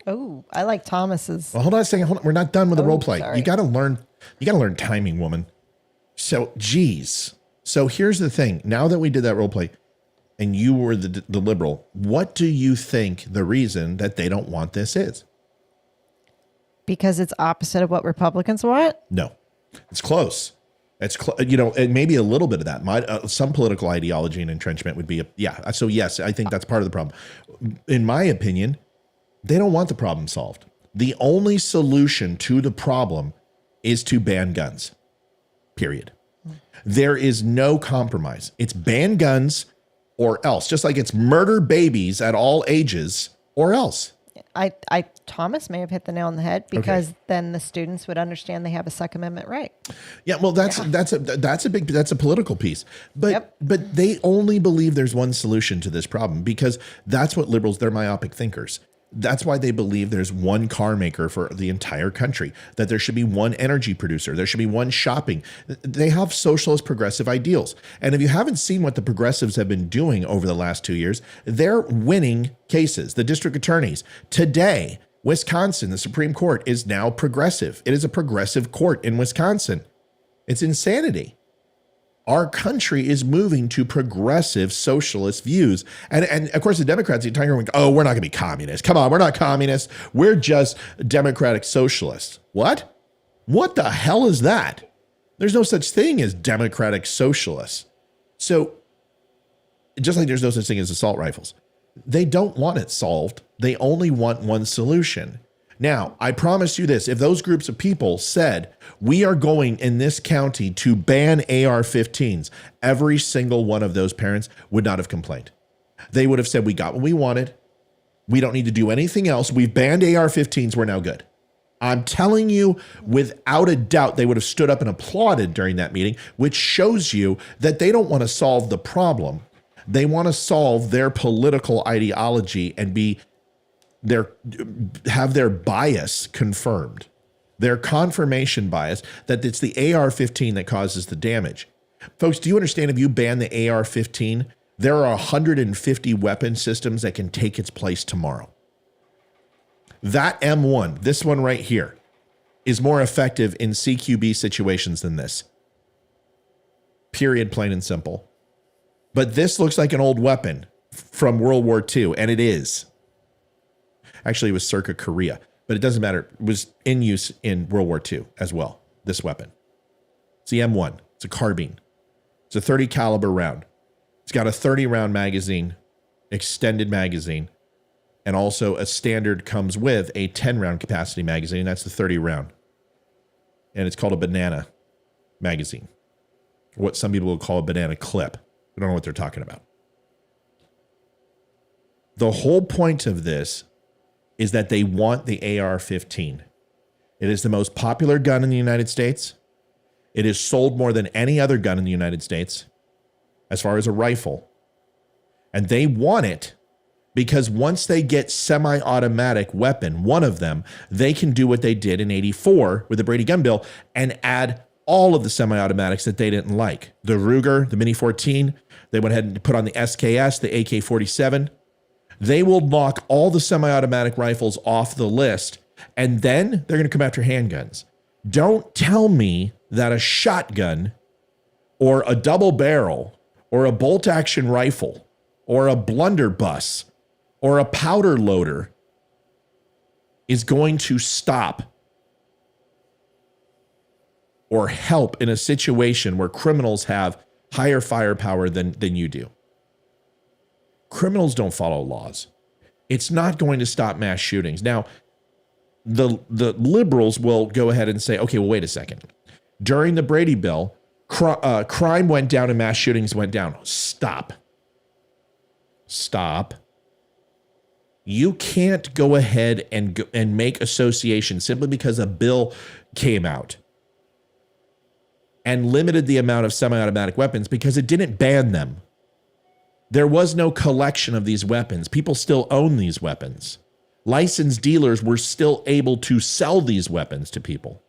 Oh, I like Thomas's. Well, hold on a second. Hold on. We're not done with the role play. Sorry. You got to learn timing, woman. So, geez. So here's the thing. Now that we did that role play and you were the liberal, what do you think the reason that they don't want this is? Because it's opposite of what Republicans want? No, it's close. It's and maybe a little bit of that. Some political ideology and entrenchment would be yeah. So yes, I think that's part of the problem. In my opinion, they don't want the problem solved. The only solution to the problem is to ban guns. Period. There is no compromise. It's ban guns or else. Just like it's murder babies at all ages or else. Thomas may have hit the nail on the head because then the students would understand they have a Second Amendment right. Yeah, well, that's a political piece, but they only believe there's one solution to this problem because that's what liberals, they're myopic thinkers. That's why they believe there's one car maker for the entire country, that there should be one energy producer, there should be one shopping. They have socialist progressive ideals. And if you haven't seen what the progressives have been doing over the last 2 years, they're winning cases. The district attorneys today, Wisconsin, the Supreme Court is now progressive. It is a progressive court in Wisconsin. It's insanity. Our country is moving to progressive socialist views. And of course, the Democrats, the entire going, oh, we're not going to be communists. Come on, we're not communists. We're just democratic socialists. What? What the hell is that? There's no such thing as democratic socialists. So just like there's no such thing as assault rifles, they don't want it solved. They only want one solution. Now, I promise you this, if those groups of people said, we are going in this county to ban AR-15s, every single one of those parents would not have complained. They would have said, we got what we wanted. We don't need to do anything else. We've banned AR-15s. We're now good. I'm telling you, without a doubt, they would have stood up and applauded during that meeting, which shows you that they don't want to solve the problem. They want to solve their political ideology and have their bias confirmed, their confirmation bias that it's the AR-15 that causes the damage. Folks, do you understand if you ban the AR-15, there are 150 weapon systems that can take its place tomorrow. That M1, this one right here, is more effective in CQB situations than this. Period, plain and simple. But this looks like an old weapon from World War II, and it is. Actually, it was circa Korea, but it doesn't matter. It was in use in World War II as well, this weapon. It's the M1. It's a carbine. It's a 30 caliber round. It's got a 30 round magazine, extended magazine, and also a standard comes with a 10 round capacity magazine. That's the 30 round. And it's called a banana magazine, what some people will call a banana clip. I don't know what they're talking about. The whole point of this is that they want the AR-15. It is the most popular gun in the United States. It is sold more than any other gun in the United States as far as a rifle. And they want it because once they get semi-automatic weapon, one of them, they can do what they did in '84 with the Brady gun bill and add all of the semi-automatics that they didn't like. The Ruger, the Mini 14, they went ahead and put on the SKS, the AK-47. They will knock all the semi-automatic rifles off the list, and then they're going to come after handguns. Don't tell me that a shotgun or a double barrel or a bolt-action rifle or a blunderbuss or a powder loader is going to stop or help in a situation where criminals have higher firepower than you do. Criminals don't follow laws. It's not going to stop mass shootings. Now, the liberals will go ahead and say, okay, well, wait a second. During the Brady bill, crime went down and mass shootings went down. Stop. You can't go ahead and make associations simply because a bill came out and limited the amount of semi-automatic weapons because it didn't ban them. There was no collection of these weapons. People still own these weapons. Licensed dealers were still able to sell these weapons to people.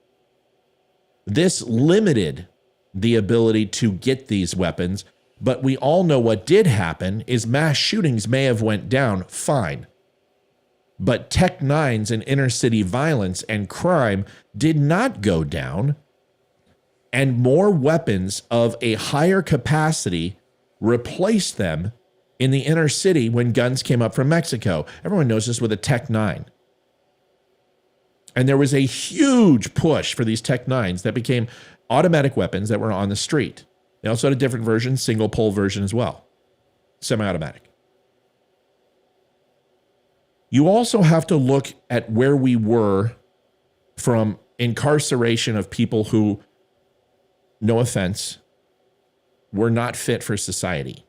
This limited the ability to get these weapons, but we all know what did happen is mass shootings may have went down, fine. But Tech 9s and inner city violence and crime did not go down, and more weapons of a higher capacity replaced them in the inner city when guns came up from Mexico. Everyone knows this with a Tech 9. And there was a huge push for these Tech 9s that became automatic weapons that were on the street. They also had a different version, single pole version as well, semi-automatic. You also have to look at where we were from incarceration of people who, no offense, were not fit for society.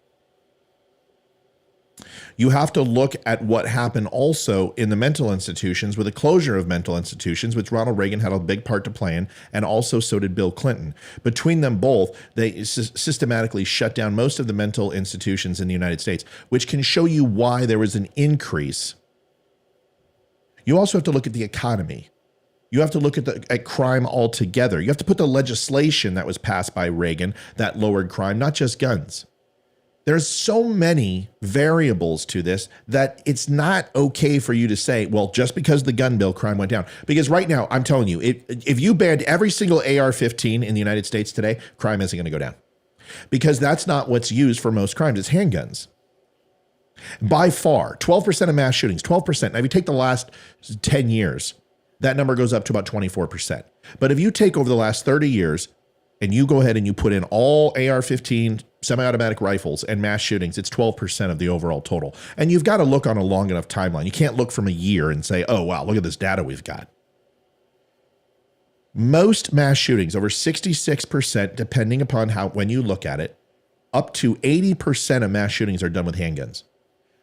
You have to look at what happened also in the mental institutions with the closure of mental institutions, which Ronald Reagan had a big part to play in, and also so did Bill Clinton. Between them both, they systematically shut down most of the mental institutions in the United States, which can show you why there was an increase. You also have to look at the economy. You have to look at crime altogether. You have to put the legislation that was passed by Reagan that lowered crime, not just guns. There's so many variables to this that it's not okay for you to say, well, just because the gun bill, crime went down. Because right now, I'm telling you, if you banned every single AR-15 in the United States today, crime isn't going to go down. Because that's not what's used for most crimes. It's handguns. By far, 12% of mass shootings, 12%. Now, if you take the last 10 years, that number goes up to about 24%. But if you take over the last 30 years and you go ahead and you put in all AR-15 semi-automatic rifles and mass shootings, it's 12% of the overall total. And you've got to look on a long enough timeline. You can't look from a year and say, oh, wow, look at this data we've got. Most mass shootings, over 66%, depending upon when you look at it, up to 80% of mass shootings are done with handguns.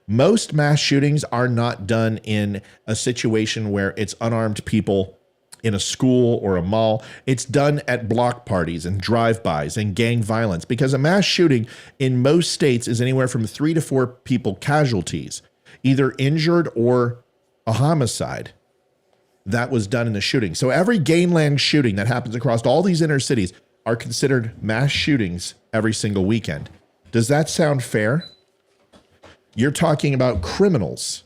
Most mass shootings are not done in a situation where it's unarmed people in a school or a mall. It's done at block parties and drive-bys and gang violence, because a mass shooting in most states is anywhere from 3 to 4 people casualties, either injured or a homicide that was done in the shooting. So every gangland shooting that happens across all these inner cities are considered mass shootings every single weekend. Does that sound fair? You're talking about criminals.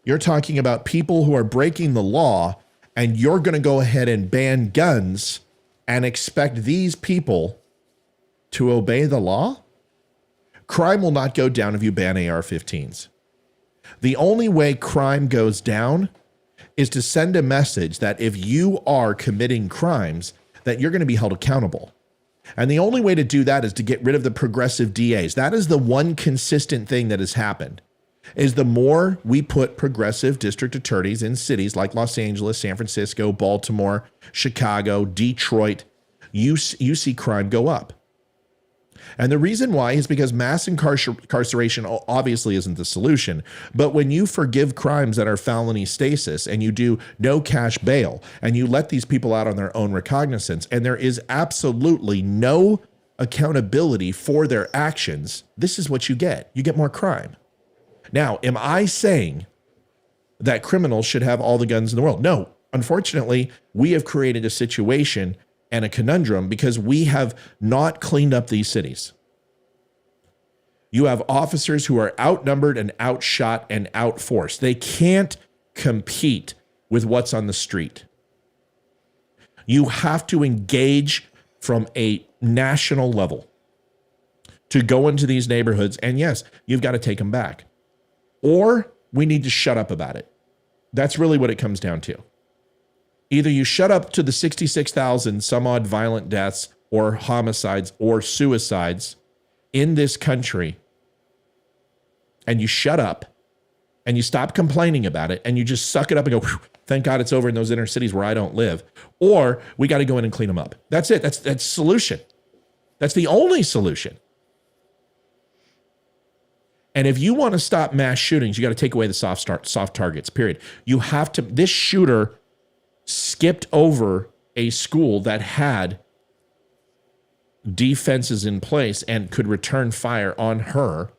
You're talking about people who are breaking the law, and you're going to go ahead and ban guns and expect these people to obey the law? Crime will not go down if you ban AR-15s. The only way crime goes down is to send a message that if you are committing crimes, that you're going to be held accountable. And the only way to do that is to get rid of the progressive DAs. That is the one consistent thing that has happened, is the more we put progressive district attorneys in cities like Los Angeles, San Francisco, Baltimore, Chicago, Detroit, you see crime go up. And the reason why is because mass incarceration obviously isn't the solution. But when you forgive crimes that are felony stasis and you do no cash bail and you let these people out on their own recognizance, and there is absolutely no accountability for their actions, this is what you get. You get more crime. Now, am I saying that criminals should have all the guns in the world? No. Unfortunately, we have created a situation and a conundrum because we have not cleaned up these cities. You have officers who are outnumbered and outshot and outforced. They can't compete with what's on the street. You have to engage from a national level to go into these neighborhoods. And yes, you've got to take them back. Or we need to shut up about it. That's really what it comes down to. Either you shut up to the 66,000 some odd violent deaths or homicides or suicides in this country, and you shut up and you stop complaining about it and you just suck it up and go, thank God it's over in those inner cities where I don't live. Or we got to go in and clean them up. That's it. That's the solution. That's the only solution. And if you want to stop mass shootings, you got to take away the soft targets, period. You have to, this shooter skipped over a school that had defenses in place and could return fire on her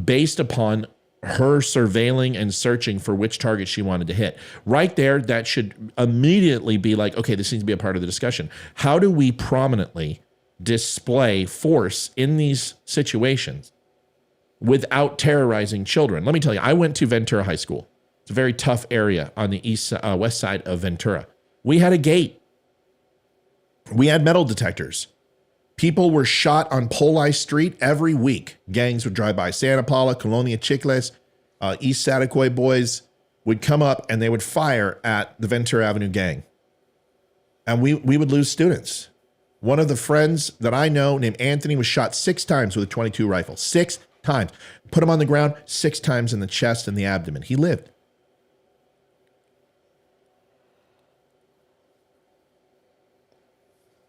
based upon her surveilling and searching for which target she wanted to hit. Right there, that should immediately be like, okay, this needs to be a part of the discussion. How do we prominently display force in these situations without terrorizing children? Let me tell you, I went to Ventura High School. It's a very tough area on the west side of Ventura. We had a gate. We had metal detectors. People were shot on Poli Street every week. Gangs would drive by. Santa Paula, Colonia Chicles, East Satacoy boys would come up and they would fire at the Ventura Avenue gang. And we would lose students. One of the friends that I know named Anthony was shot 6 times with a .22 rifle. 6 times. Put him on the ground 6 times in the chest and the abdomen. He lived.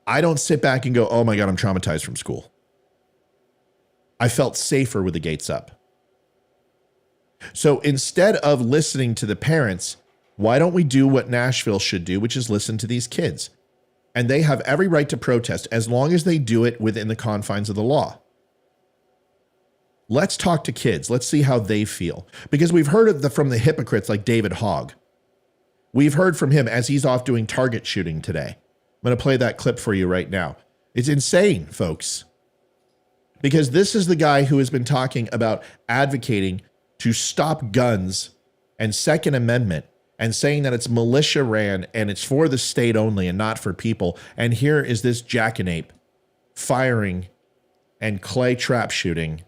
I don't sit back and go, oh my God, I'm traumatized from school. I felt safer with the gates up. So instead of listening to the parents, why don't we do what Nashville should do, which is listen to these kids? And they have every right to protest as long as they do it within the confines of the law. Let's talk to kids. Let's see how they feel. Because we've heard from the hypocrites like David Hogg. We've heard from him as he's off doing target shooting today. I'm going to play that clip for you right now. It's insane, folks. Because this is the guy who has been talking about advocating to stop guns and Second Amendment and saying that it's militia ran and it's for the state only and not for people. And here is this jackanape firing and clay trap shooting.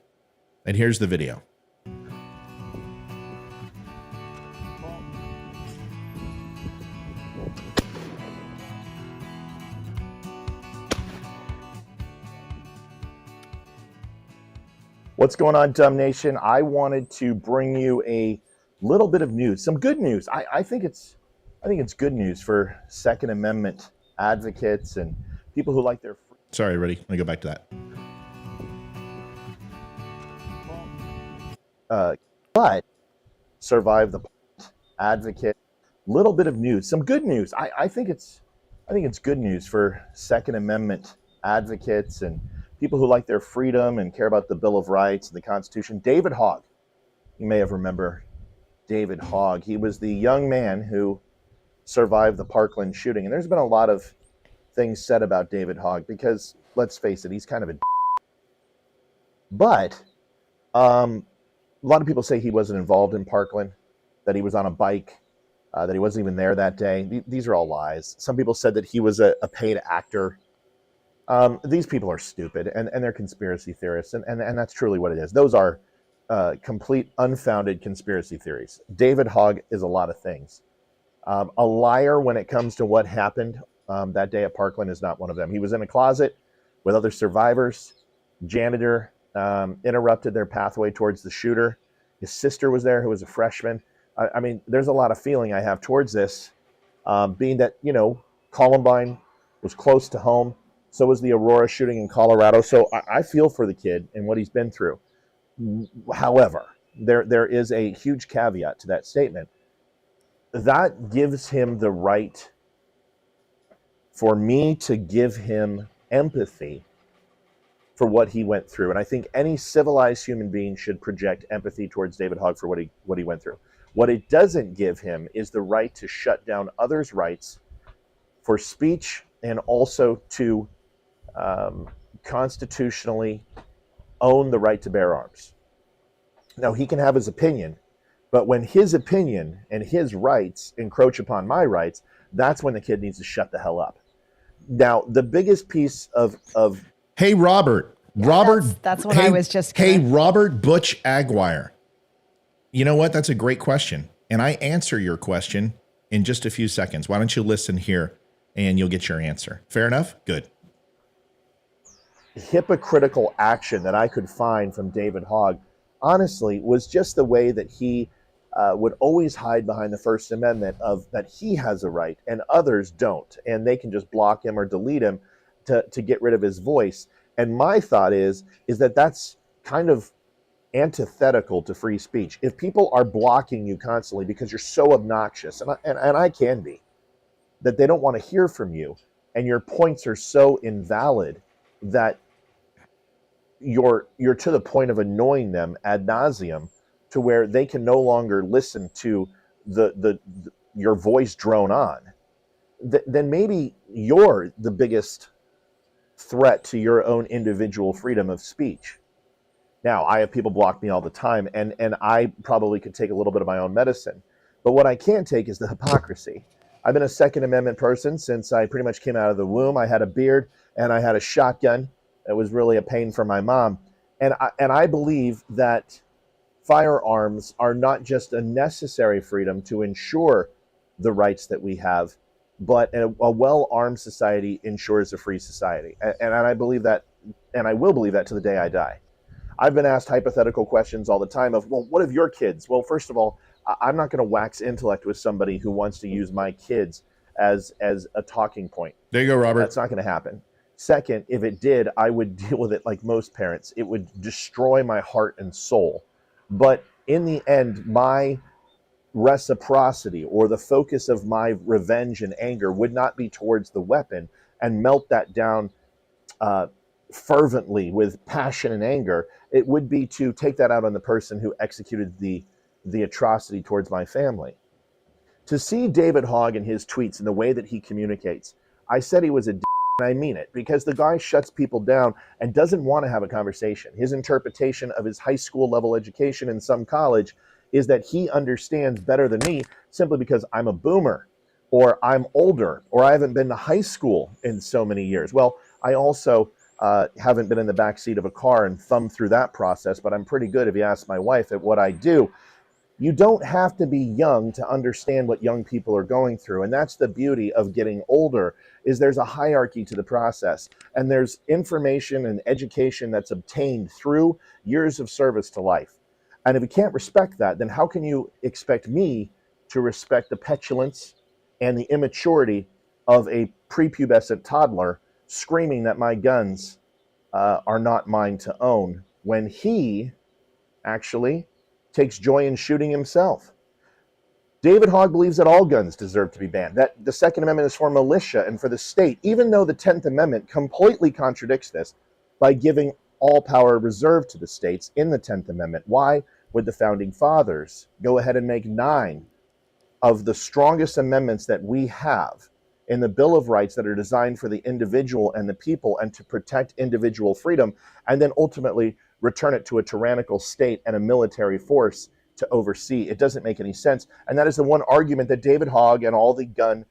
And here's the video. What's going on, Dumb Nation? I wanted to bring you a little bit of news, some good news. I think it's good news for Second Amendment advocates and people who like their. Sorry, ready? Let me go back to that. But survive the advocate. Little bit of news, some good news. I think it's good news for Second Amendment advocates and people who like their freedom and care about the Bill of Rights and the Constitution. David Hogg, you may have remembered David Hogg. He was the young man who survived the Parkland shooting. And there's been a lot of things said about David Hogg because, let's face it, he's kind of a But a lot of people say he wasn't involved in Parkland, that he was on a bike, that he wasn't even there that day. These are all lies. Some people said that he was a paid actor. These people are stupid and they're conspiracy theorists, and that's truly what it is. Those are complete unfounded conspiracy theories. David Hogg is a lot of things. A liar when it comes to what happened that day at Parkland is not one of them. He was in a closet with other survivors. Janitor interrupted their pathway towards the shooter. His sister was there, who was a freshman. I mean, there's a lot of feeling I have towards this, being that, Columbine was close to home. So was the Aurora shooting in Colorado. So I feel for the kid and what he's been through. However, there is a huge caveat to that statement. That gives him the right for me to give him empathy for what he went through. And I think any civilized human being should project empathy towards David Hogg for what he went through. What it doesn't give him is the right to shut down others' rights for speech and also to constitutionally own the right to bear arms. Now, he can have his opinion, but when his opinion and his rights encroach upon my rights, that's when the kid needs to shut the hell up. Now, the biggest piece of hey, Robert, that's what I was just Hey, Robert Butch Aguirre. You know what? That's a great question. And I answer your question in just a few seconds. Why don't you listen here and you'll get your answer? Fair enough? Good. Hypocritical action that I could find from David Hogg, honestly, was just the way that he would always hide behind the First Amendment of that he has a right and others don't, and they can just block him or delete him to get rid of his voice. And my thought is that that's kind of antithetical to free speech. If people are blocking you constantly because you're so obnoxious, and I can be, that they don't want to hear from you, and your points are so invalid that you're to the point of annoying them ad nauseum, to where they can no longer listen to your voice drone on, then maybe you're the biggest threat to your own individual freedom of speech. Now, I have people block me all the time, and I probably could take a little bit of my own medicine. But what I can't take is the hypocrisy. I've been a Second Amendment person since I pretty much came out of the womb. I had a beard, and I had a shotgun. It was really a pain for my mom. And I believe that firearms are not just a necessary freedom to ensure the rights that we have, but a well-armed society ensures a free society. And I believe that, and I will believe that to the day I die. I've been asked hypothetical questions all the time of, well, what of your kids? Well, first of all, I'm not going to wax intellect with somebody who wants to use my kids as a talking point. There you go, Robert. That's not going to happen. Second, if it did, I would deal with it like most parents. It would destroy my heart and soul. But in the end, my reciprocity or the focus of my revenge and anger would not be towards the weapon and melt that down fervently with passion and anger. It would be to take that out on the person who executed the atrocity towards my family. To see David Hogg and his tweets and the way that he communicates, I said he was a d, and I mean it, because the guy shuts people down and doesn't want to have a conversation. His interpretation of his high school level education in some college is that he understands better than me simply because I'm a boomer, or I'm older, or I haven't been to high school in so many years. Well, I also haven't been in the backseat of a car and thumbed through that process, but I'm pretty good, if you ask my wife, at what I do. You don't have to be young to understand what young people are going through. And that's the beauty of getting older, is there's a hierarchy to the process. And there's information and education that's obtained through years of service to life. And if you can't respect that, then how can you expect me to respect the petulance and the immaturity of a prepubescent toddler screaming that my guns are not mine to own, when he actually takes joy in shooting himself? David Hogg believes that all guns deserve to be banned, that the Second Amendment is for militia and for the state, even though the 10th Amendment completely contradicts this by giving all power reserved to the states in the 10th Amendment. Why would the Founding Fathers go ahead and make 9 of the strongest amendments that we have in the Bill of Rights that are designed for the individual and the people and to protect individual freedom, and then ultimately return it to a tyrannical state and a military force to oversee? It doesn't make any sense. And that is the one argument that David Hogg and all the gun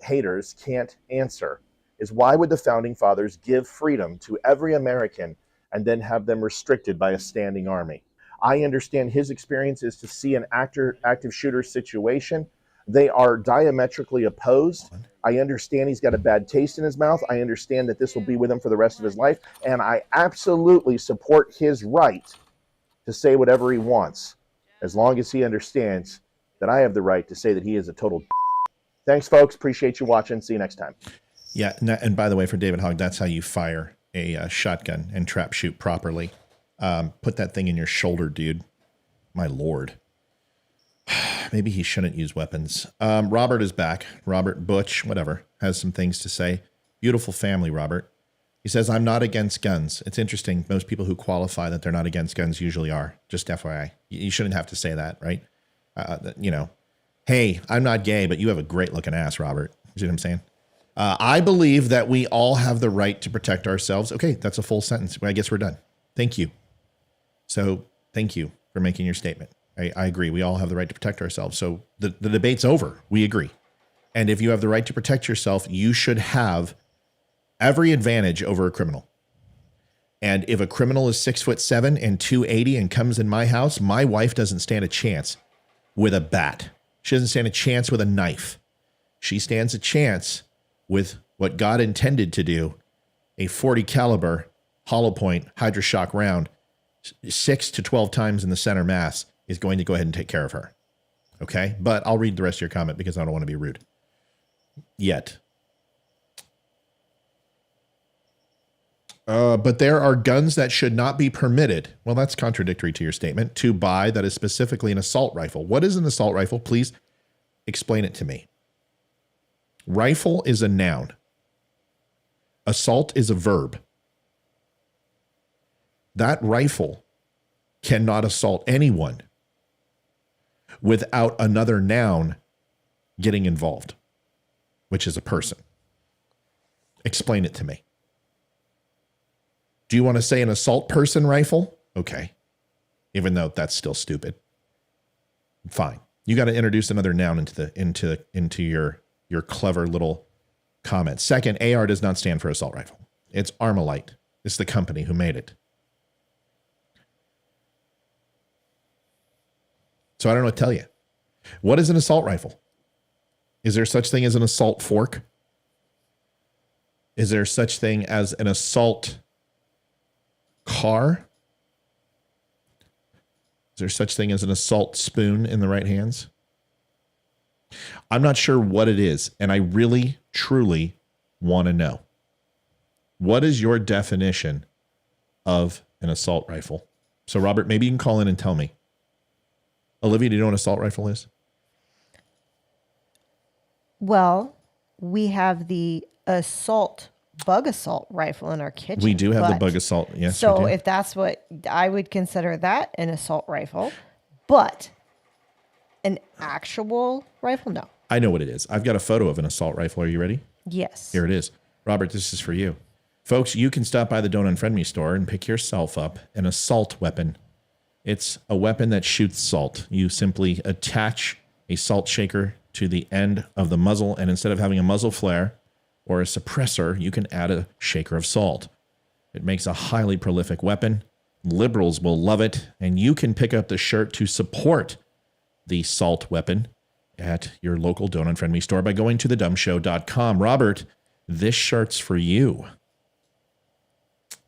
haters can't answer, is why would the Founding Fathers give freedom to every American and then have them restricted by a standing army? I understand his experience is to see an active shooter situation. They are diametrically opposed. I understand he's got a bad taste in his mouth. I understand that this will be with him for the rest of his life. And I absolutely support his right to say whatever he wants, as long as he understands that I have the right to say that he is a total. Thanks, folks. Appreciate you watching. See you next time. Yeah. And by the way, for David Hogg, that's how you fire a shotgun and trap shoot properly. Put that thing in your shoulder, dude. My Lord. Maybe he shouldn't use weapons. Robert is back. Robert Butch, whatever, has some things to say. Beautiful family, Robert. He says, I'm not against guns. It's interesting. Most people who qualify that they're not against guns usually are. Just FYI. You shouldn't have to say that, right? Hey, I'm not gay, but you have a great looking ass, Robert. You see what I'm saying? I believe that we all have the right to protect ourselves. Okay, that's a full sentence. I guess we're done. Thank you. So thank you for making your statement. I agree. We all have the right to protect ourselves. So the debate's over. We agree. And if you have the right to protect yourself, you should have every advantage over a criminal. And if a criminal is 6'7" and 280 and comes in my house, my wife doesn't stand a chance with a bat. She doesn't stand a chance with a knife. She stands a chance with what God intended to do, a 40 caliber hollow point hydroshock round, 6 to 12 times in the center mass, is going to go ahead and take care of her. Okay? But I'll read the rest of your comment because I don't want to be rude. Yet. But there are guns that should not be permitted. Well, that's contradictory to your statement. To buy that is specifically an assault rifle. What is an assault rifle? Please explain it to me. Rifle is a noun. Assault is a verb. That rifle cannot assault anyone without another noun getting involved, which is a person. Explain it to me. Do you want to say an assault person rifle? Okay. Even though that's still stupid. Fine. You got to introduce another noun into your clever little comment. Second, AR does not stand for assault rifle. It's Armalite. It's the company who made it. So I don't know what to tell you. What is an assault rifle? Is there such thing as an assault fork? Is there such thing as an assault car? Is there such thing as an assault spoon in the right hands? I'm not sure what it is, and I really, truly want to know. What is your definition of an assault rifle? So, Robert, maybe you can call in and tell me. Olivia, do you know what an assault rifle is? Well, we have the bug assault rifle in our kitchen. We do have the bug assault. Yes. So if that's what I would consider that an assault rifle, but an actual rifle, no. I know what it is. I've got a photo of an assault rifle. Are you ready? Yes. Here it is. Robert, this is for you. Folks, you can stop by the Don't Unfriend Me store and pick yourself up an assault weapon. It's a weapon that shoots salt. You simply attach a salt shaker to the end of the muzzle, and instead of having a muzzle flare or a suppressor, you can add a shaker of salt. It makes a highly prolific weapon. Liberals will love it, and you can pick up the shirt to support the salt weapon at your local Don't Unfriend Me store by going to thedumbshow.com. Robert, this shirt's for you.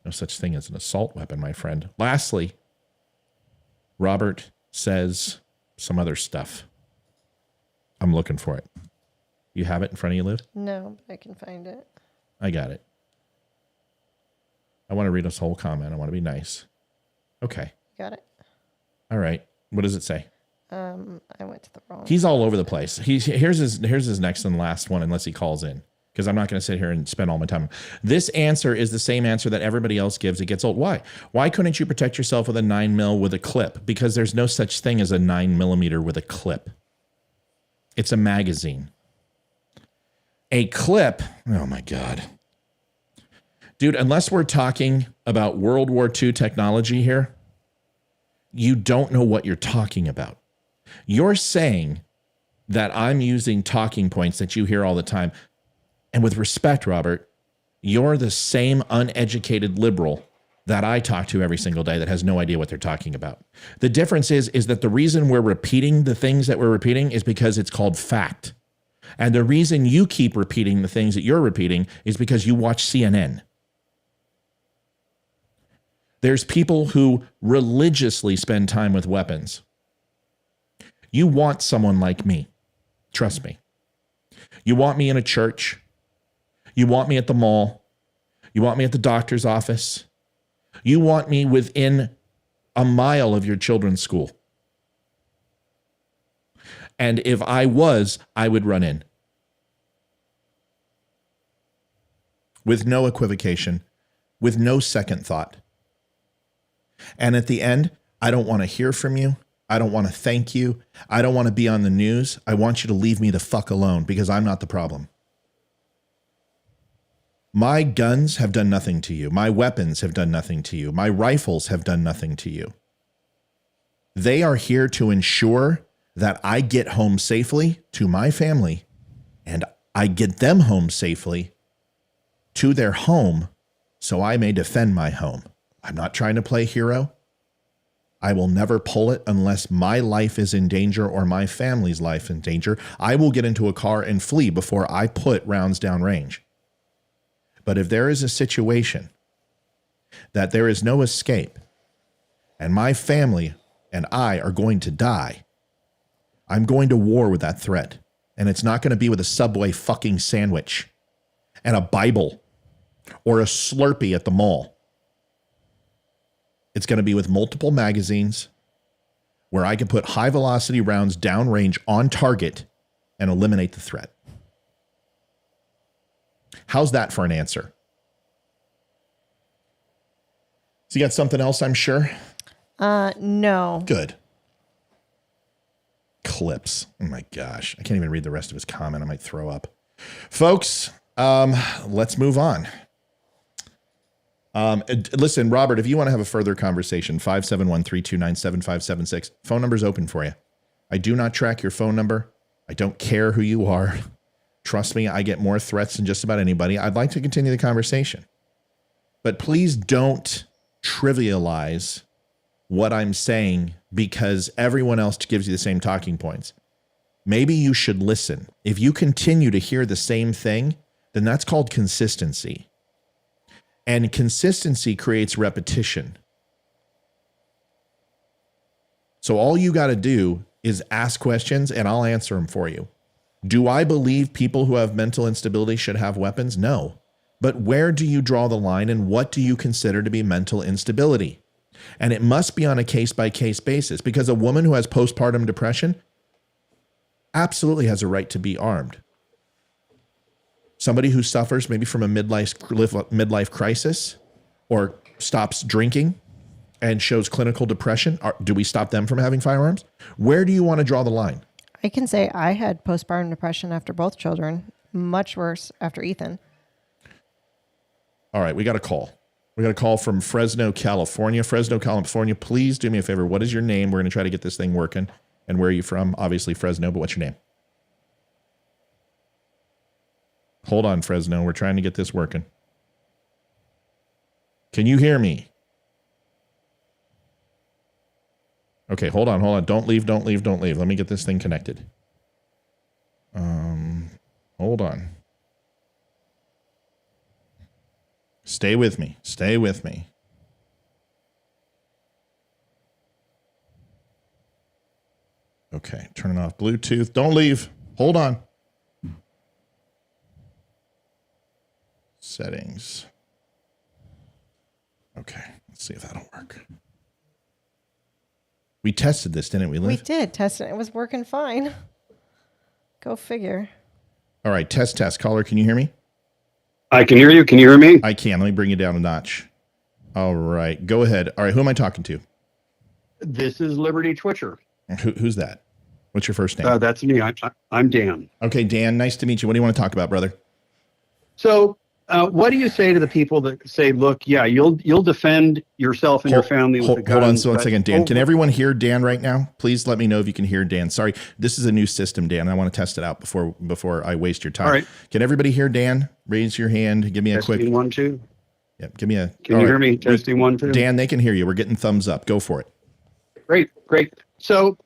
No such thing as an assault weapon, my friend. Lastly, Robert says some other stuff. I'm looking for it. You have it in front of you, Liv? No, but I can find it. I got it. I want to read this whole comment. I want to be nice. Okay. Got it. All right. What does it say? I went to the wrong. He's all over the place. Here's his next and last one, unless he calls in, because I'm not going to sit here and spend all my time. This answer is the same answer that everybody else gives. It gets old. Why? Why couldn't you protect yourself with a 9mm with a clip? Because there's no such thing as a 9mm with a clip. It's a magazine. A clip. Oh my God. Dude, unless we're talking about World War II technology here, you don't know what you're talking about. You're saying that I'm using talking points that you hear all the time. And with respect, Robert, you're the same uneducated liberal that I talk to every single day that has no idea what they're talking about. The difference is that the reason we're repeating the things that we're repeating is because it's called fact. And the reason you keep repeating the things that you're repeating is because you watch CNN. There's people who religiously spend time with weapons. You want someone like me. Trust me. You want me in a church. You want me at the mall. You want me at the doctor's office. You want me within a mile of your children's school. And if I was, I would run in. With no equivocation, with no second thought. And at the end, I don't want to hear from you. I don't want to thank you. I don't want to be on the news. I want you to leave me the fuck alone because I'm not the problem. My guns have done nothing to you. My weapons have done nothing to you. My rifles have done nothing to you. They are here to ensure that I get home safely to my family and I get them home safely to their home so I may defend my home. I'm not trying to play hero. I will never pull it unless my life is in danger or my family's life in danger. I will get into a car and flee before I put rounds down range. But if there is a situation that there is no escape and my family and I are going to die, I'm going to war with that threat. And it's not going to be with a Subway fucking sandwich and a Bible or a Slurpee at the mall. It's going to be with multiple magazines where I can put high velocity rounds downrange on target and eliminate the threat. How's that for an answer? So you got something else, I'm sure? No. Good. Clips. Oh my gosh. I can't even read the rest of his comment. I might throw up. Folks, let's move on. Listen, Robert, if you want to have a further conversation, 571-329-7576. Phone number's open for you. I do not track your phone number. I don't care who you are. Trust me, I get more threats than just about anybody. I'd like to continue the conversation. But please don't trivialize what I'm saying because everyone else gives you the same talking points. Maybe you should listen. If you continue to hear the same thing, then that's called consistency. And consistency creates repetition. So all you got to do is ask questions and I'll answer them for you. Do I believe people who have mental instability should have weapons? No. But where do you draw the line and what do you consider to be mental instability? And it must be on a case-by-case basis because a woman who has postpartum depression absolutely has a right to be armed. Somebody who suffers maybe from a midlife crisis or stops drinking and shows clinical depression, do we stop them from having firearms? Where do you want to draw the line? I can say I had postpartum depression after both children, much worse after Ethan. All right, we got a call. We got a call from Fresno, California. Fresno, California, please do me a favor. What is your name? We're going to try to get this thing working. And where are you from? Obviously Fresno, but what's your name? Hold on, Fresno. We're trying to get this working. Can you hear me? Okay, hold on. Don't leave. Let me get this thing connected. Hold on. Stay with me. Okay, turning off Bluetooth. Don't leave. Hold on. Settings. Okay, let's see if that'll work. We tested this, didn't we, Liv? We did test it. It was working fine. Go figure. All right, test. Caller, can you hear me? I can hear you. Can you hear me? I can. Let me bring you down a notch. All right, go ahead. All right, who am I talking to? This is Liberty Twitcher. Who's that? What's your first name? That's me. I'm Dan. Okay, Dan, nice to meet you. What do you want to talk about, brother? So what do you say to the people that say, look, yeah, you'll defend yourself and your family with a gun? Hold on one second, Dan. Can everyone hear Dan right now? Please let me know if you can hear Dan. Sorry, this is a new system, Dan. I want to test it out before I waste your time. All right. Can everybody hear Dan? Raise your hand. Give me a quick... Testing 1, 2. Yep, give me a... Can you hear me? Testing 1, 2. Dan, they can hear you. We're getting thumbs up. Go for it. Great. So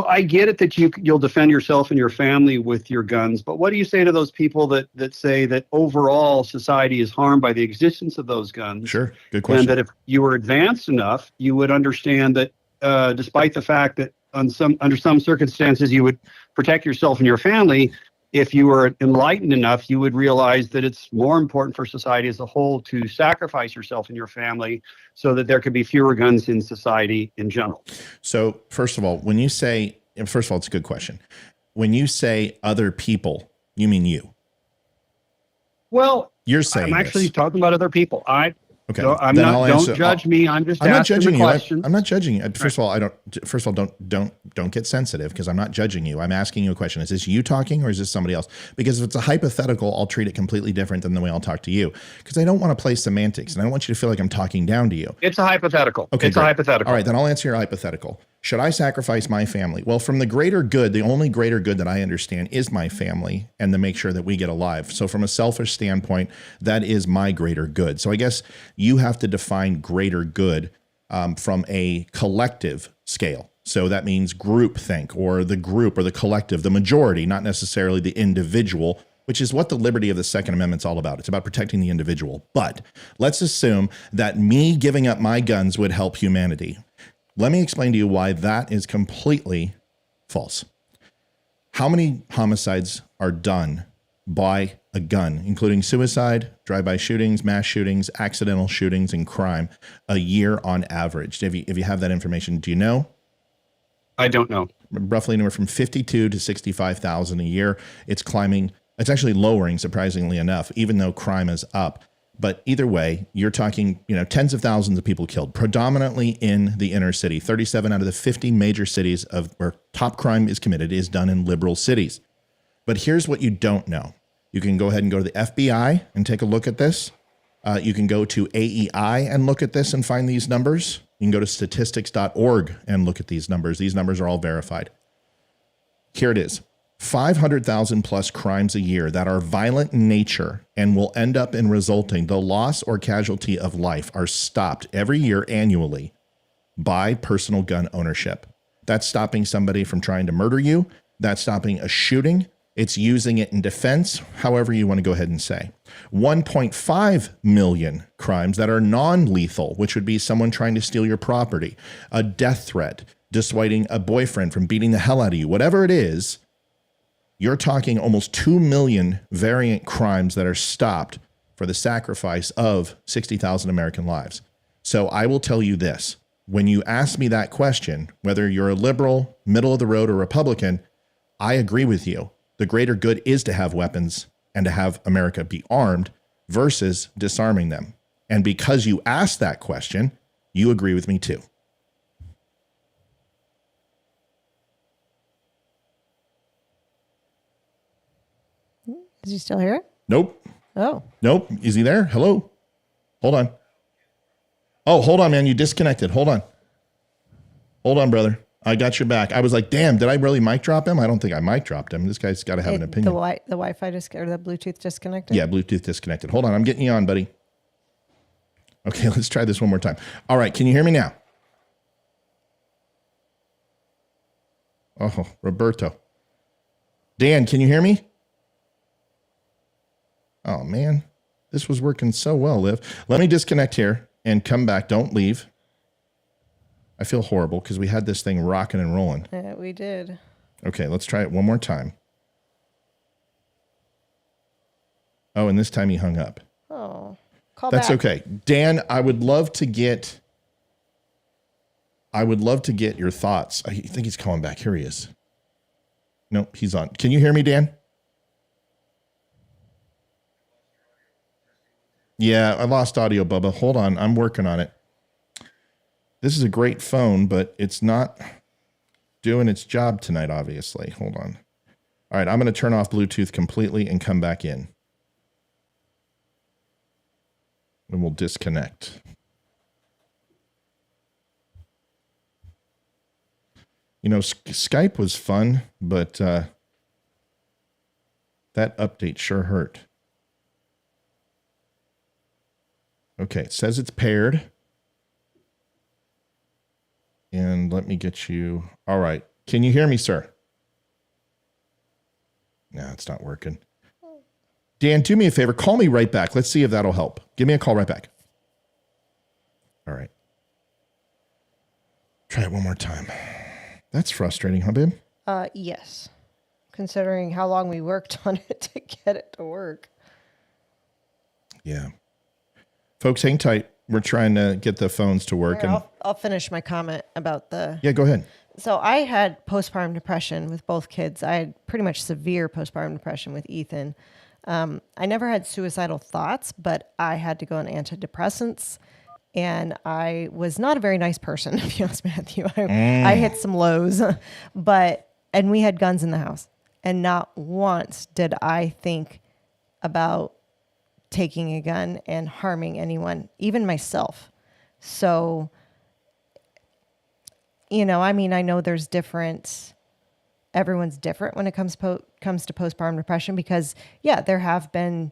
I get it that you'll defend yourself and your family with your guns, but what do you say to those people that say that overall society is harmed by the existence of those guns? Sure, good question. And that if you were advanced enough, you would understand that despite the fact that under some circumstances you would protect yourself and your family, if you were enlightened enough, you would realize that it's more important for society as a whole to sacrifice yourself and your family so that there could be fewer guns in society in general. So first of all, it's a good question. When you say other people, you mean you? Well, you're saying I'm actually talking about other people. Okay. So don't judge me. I'm just asking the question. I'm not judging you. First of all, don't get sensitive because I'm not judging you. I'm asking you a question. Is this you talking or is this somebody else? Because if it's a hypothetical, I'll treat it completely different than the way I'll talk to you. Because I don't want to play semantics and I don't want you to feel like I'm talking down to you. It's a hypothetical. Okay, it's great. a hypothetical. All right, then I'll answer your hypothetical. Should I sacrifice my family? Well, from the greater good, the only greater good that I understand is my family and to make sure that we get alive. So from a selfish standpoint, that is my greater good. So I guess you have to define greater good from a collective scale. So that means groupthink, or the group or the collective, the majority, not necessarily the individual, which is what the liberty of the Second Amendment is all about. It's about protecting the individual. But let's assume that me giving up my guns would help humanity. Let me explain to you why that is completely false. How many homicides are done by a gun, including suicide, drive-by shootings, mass shootings, accidental shootings, and crime a year on average? If you have that information, do you know? I don't know. Roughly anywhere from 52 to 65,000 a year. It's climbing. It's actually lowering, surprisingly enough, even though crime is up. But either way, you're talking, tens of thousands of people killed, predominantly in the inner city. 37 out of the 50 major cities where top crime is committed is done in liberal cities. But here's what you don't know. You can go ahead and go to the FBI and take a look at this. You can go to AEI and look at this and find these numbers. You can go to statistics.org and look at these numbers. These numbers are all verified. Here it is. 500,000 plus crimes a year that are violent in nature and will end up in resulting the loss or casualty of life are stopped every year annually by personal gun ownership. That's stopping somebody from trying to murder you. That's stopping a shooting. It's using it in defense, however you want to go ahead and say. 1.5 million crimes that are non-lethal, which would be someone trying to steal your property, a death threat, dissuading a boyfriend from beating the hell out of you, whatever it is. You're talking almost 2 million variant crimes that are stopped for the sacrifice of 60,000 American lives. So I will tell you this. When you ask me that question, whether you're a liberal, middle of the road, or Republican, I agree with you. The greater good is to have weapons and to have America be armed versus disarming them. And because you asked that question, you agree with me too. Is he still here? Nope. Oh. Nope. Is he there? Hello? Hold on. Oh, hold on, man. You disconnected. Hold on. Hold on, brother. I got your back. I was like, damn, did I really mic drop him? I don't think I mic dropped him. This guy's got to have an opinion. The Wi-Fi or the Bluetooth disconnected? Yeah, Bluetooth disconnected. Hold on. I'm getting you on, buddy. Okay, let's try this one more time. All right. Can you hear me now? Oh, Roberto. Dan, can you hear me? Oh, man. This was working so well, Liv. Let me disconnect here and come back. Don't leave. I feel horrible because we had this thing rocking and rolling. Yeah, we did. Okay, let's try it one more time. Oh, and this time he hung up. Oh, call That's back. okay. Dan, I would love to get your thoughts. I think he's calling back. Here he is. Nope, he's on. Can you hear me, Dan? Yeah, I lost audio, Bubba. Hold on. I'm working on it. This is a great phone, but it's not doing its job tonight, obviously. Hold on. All right, I'm going to turn off Bluetooth completely and come back in. And we'll disconnect. Skype was fun, but that update sure hurt. Okay, it says it's paired. And let me get you. All right. Can you hear me, sir? No, it's not working. Dan, do me a favor. Call me right back. Let's see if that'll help. Give me a call right back. All right. Try it one more time. That's frustrating, huh, babe? Yes. Considering how long we worked on it to get it to work. Yeah. Folks, hang tight. We're trying to get the phones to work. Here, I'll finish my comment about the... Yeah, go ahead. So I had postpartum depression with both kids. I had pretty much severe postpartum depression with Ethan. I never had suicidal thoughts, but I had to go on antidepressants. And I was not a very nice person, to be honest, Matthew. I hit some lows. And we had guns in the house. And not once did I think about taking a gun and harming anyone, even myself. So, I know there's everyone's different when it comes to postpartum depression because, yeah, there have been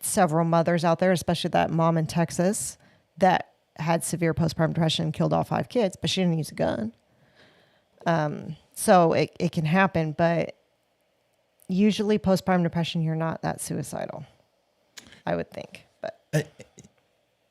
several mothers out there, especially that mom in Texas, that had severe postpartum depression, killed all 5 kids, but she didn't use a gun. So it can happen, but usually postpartum depression, you're not that suicidal, I would think. But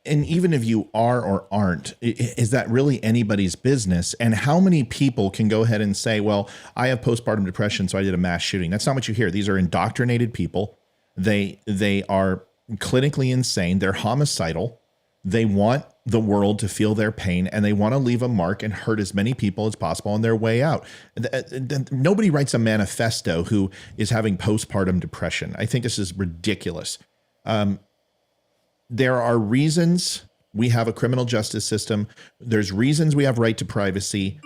and even if you are or aren't, is that really anybody's business? And how many people can go ahead and say, well, I have postpartum depression, so I did a mass shooting? That's not what you hear. These are indoctrinated people. They are clinically insane. They're homicidal. They want the world to feel their pain, and they want to leave a mark and hurt as many people as possible on their way out. Nobody writes a manifesto who is having postpartum depression. I think this is ridiculous. There are reasons we have a criminal justice system. There's reasons we have right to privacy.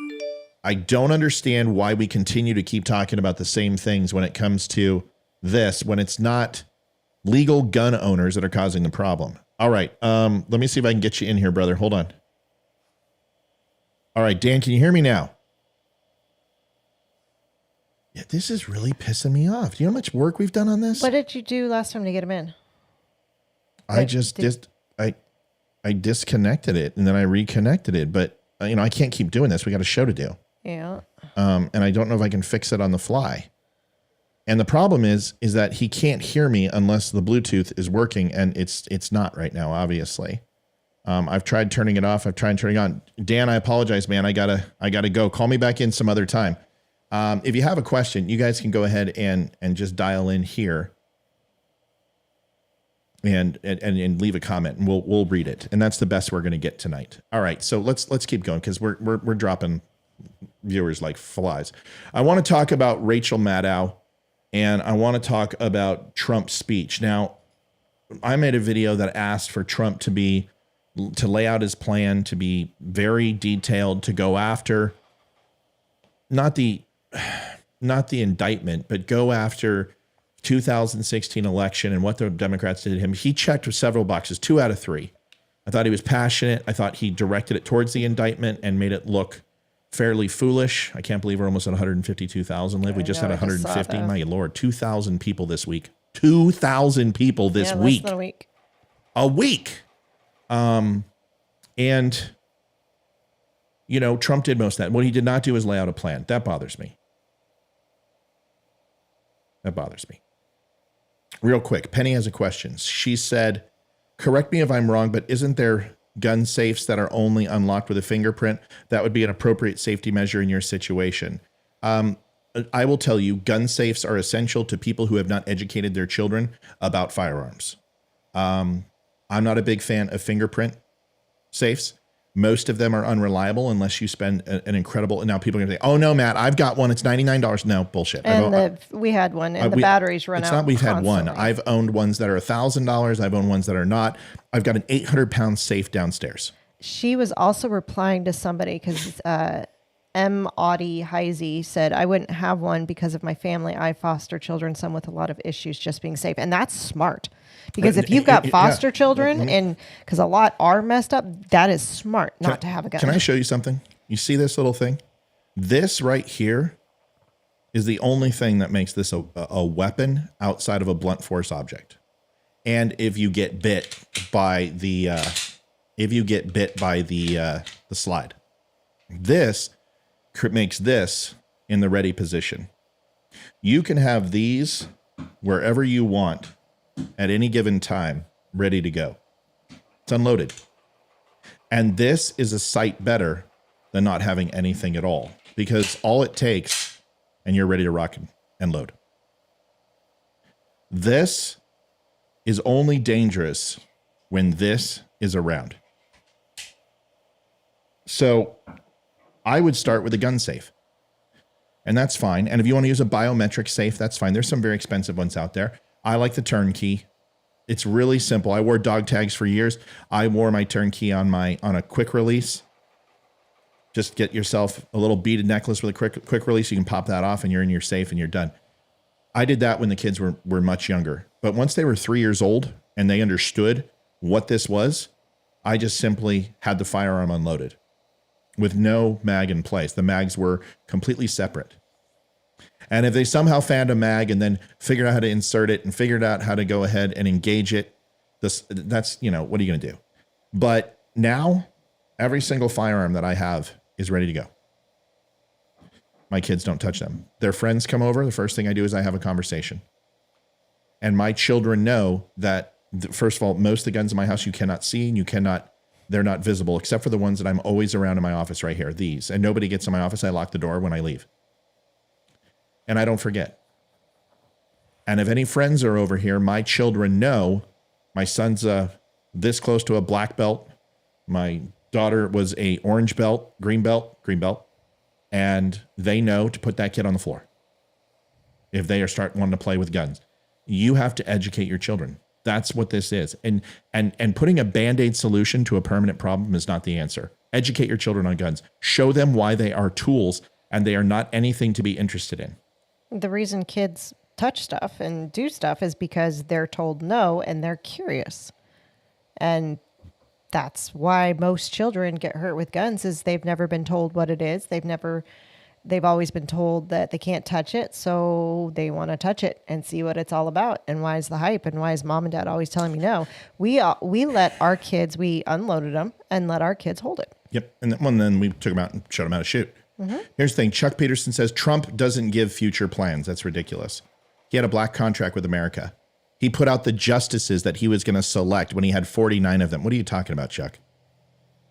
I don't understand why we continue to keep talking about the same things when it comes to this, when it's not legal gun owners that are causing the problem. All right. Let me see if I can get you in here, brother. Hold on. All right, Dan, can you hear me now? Yeah, this is really pissing me off. Do you know how much work we've done on this? what did you do last time to get him in? I disconnected it and then I reconnected it, but I can't keep doing this. We got a show to do. Yeah. And I don't know if I can fix it on the fly. And the problem is that he can't hear me unless the Bluetooth is working, and it's not right now, obviously. I've tried turning it off. I've tried turning it on. Dan, I apologize, man. I gotta go. Call me back in some other time. If you have a question, you guys can go ahead and just dial in here and leave a comment, and we'll read it. And that's the best we're going to get tonight. All right. So let's keep going, because we're dropping viewers like flies. I want to talk about Rachel Maddow, and I want to talk about Trump's speech. Now, I made a video that asked for Trump to lay out his plan, to be very detailed, to go after not the indictment, but go after 2016 election and what the Democrats did to him. He checked several boxes, 2 out of 3. I thought he was passionate. I thought he directed it towards the indictment and made it look fairly foolish. I can't believe we're almost at 152,000 live. We just had 150. My Lord, 2,000 people this week. 2,000 people this week. Less than a week. A week. And Trump did most of that. What he did not do is lay out a plan. That bothers me. Real quick, Penny has a question. She said, correct me if I'm wrong, but isn't there gun safes that are only unlocked with a fingerprint? That would be an appropriate safety measure in your situation. I will tell you, gun safes are essential to people who have not educated their children about firearms. I'm not a big fan of fingerprint safes. Most of them are unreliable unless you spend an incredible. Now people are going to say, "Oh no, Matt, I've got one. It's $99." No, bullshit. And we had one, and the batteries run out. It's not. We've constantly. had one. I've owned ones that are $1,000. I've owned ones that are not. I've got an 800-pound safe downstairs. She was also replying to somebody because M. Audie Heisey said, I wouldn't have one because of my family. I foster children, some with a lot of issues, just being safe. And that's smart. Because if you've got foster children, and because a lot are messed up, that is smart not to have a gun. Can I show you something? You see this little thing? This right here is the only thing that makes this a weapon outside of a blunt force object. And if you get bit by the slide, this makes this in the ready position. You can have these wherever you want at any given time, ready to go. It's unloaded. And this is a sight better than not having anything at all, because all it takes and you're ready to rock and load. This is only dangerous when this is around. So I would start with a gun safe. And that's fine. And if you want to use a biometric safe, that's fine. There's some very expensive ones out there. I like the turnkey. It's really simple. I wore dog tags for years. I wore my turnkey on a quick release. Just get yourself a little beaded necklace with a quick release. You can pop that off and you're in your safe and you're done. I did that when the kids were much younger. But once they were 3 years old and they understood what this was, I just simply had the firearm unloaded with no mag in place. The mags were completely separate. And if they somehow found a mag and then figured out how to insert it and figured out how to go ahead and engage it, that's, what are you going to do? But Now, every single firearm that I have is ready to go. My kids don't touch them. Their friends come over. The first thing I do is I have a conversation. And my children know that, first of all, most of the guns in my house you cannot see, and they're not visible, except for the ones that I'm always around in my office right here, these. And nobody gets in my office. I lock the door when I leave. And I don't forget. And if any friends are over here, my children know. My son's this close to a black belt. My daughter was a orange belt, green belt. And they know to put that kid on the floor if they are wanting to play with guns. You have to educate your children. That's what this is. And putting a Band-Aid solution to a permanent problem is not the answer. Educate your children on guns. Show them why they are tools and they are not anything to be interested in. The reason kids touch stuff and do stuff is because they're told no and they're curious. And that's why most children get hurt with guns is they've never been told what it is. They've always been told that they can't touch it. So they want to touch it and see what it's all about. And why is the hype? And why is mom and dad always telling me no? We let our kids, we unloaded them and let our kids hold it. Yep. And then we took them out and showed them how to shoot. Mm-hmm. Here's the thing. Chuck Peterson says Trump doesn't give future plans. That's ridiculous. He had a black contract with America. He put out the justices that he was going to select when he had 49 of them. What are you talking about, Chuck?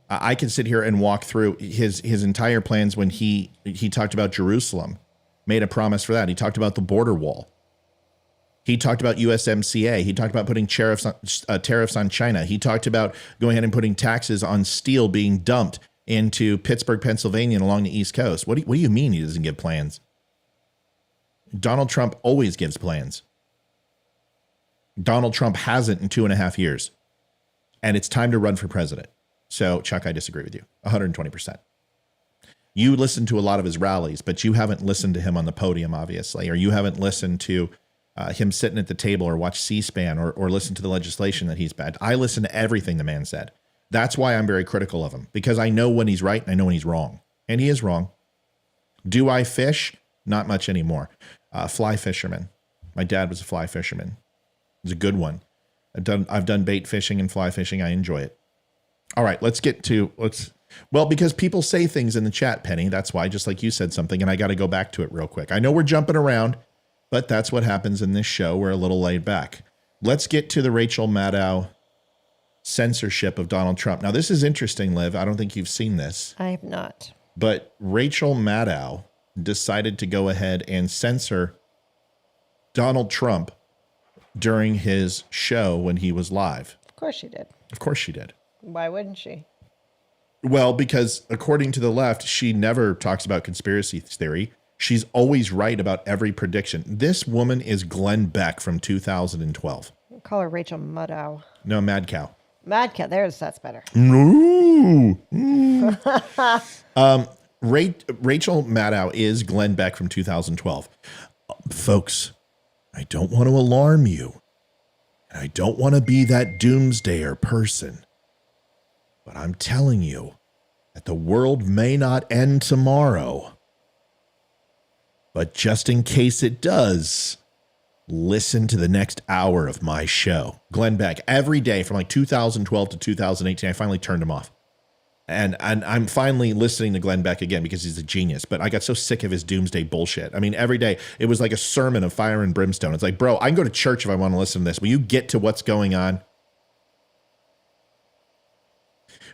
I can sit here and walk through his entire plans when he talked about Jerusalem, made a promise for that. He talked about the border wall. He talked about USMCA. He talked about putting tariffs on China. He talked about going ahead and putting taxes on steel being dumped into Pittsburgh, Pennsylvania, and along the East Coast. What do you mean he doesn't give plans? Donald Trump always gives plans. Donald Trump hasn't in 2.5 years. And it's time to run for president. So, Chuck, I disagree with you 120%. You listen to a lot of his rallies, but you haven't listened to him on the podium, obviously, or you haven't listened to him sitting at the table or watch C-SPAN or listen to the legislation that he's bad. I listen to everything the man said. That's why I'm very critical of him, because I know when he's right and I know when he's wrong. And he is wrong. Do I fish? Not much anymore. Fly fisherman. My dad was a fly fisherman. It's a good one. I've done bait fishing and fly fishing. I enjoy it. All right, because people say things in the chat, Penny. That's why, just like you said something, and I got to go back to it real quick. I know we're jumping around, but that's what happens in this show. We're a little laid back. Let's get to the Rachel Maddow censorship of Donald Trump. Now, this is interesting, Liv. I don't think you've seen this. I have not. But Rachel Maddow decided to go ahead and censor Donald Trump during his show when he was live. Of course she did. Of course she did. Why wouldn't she? Well, because according to the left, she never talks about conspiracy theory. She's always right about every prediction. This woman is Glenn Beck from 2012. We'll call her Rachel Maddow. No, Mad Cow. Mad Cow. That's better. No. Rachel Maddow is Glenn Beck from 2012. Folks, I don't want to alarm you. And I don't want to be that doomsdayer person. But I'm telling you that the world may not end tomorrow. But just in case it does, listen to the next hour of my show. Glenn Beck, every day from like 2012 to 2018, I finally turned him off. And I'm finally listening to Glenn Beck again because he's a genius. But I got so sick of his doomsday bullshit. I mean, every day it was like a sermon of fire and brimstone. It's like, bro, I can go to church if I want to listen to this. Will you get to what's going on?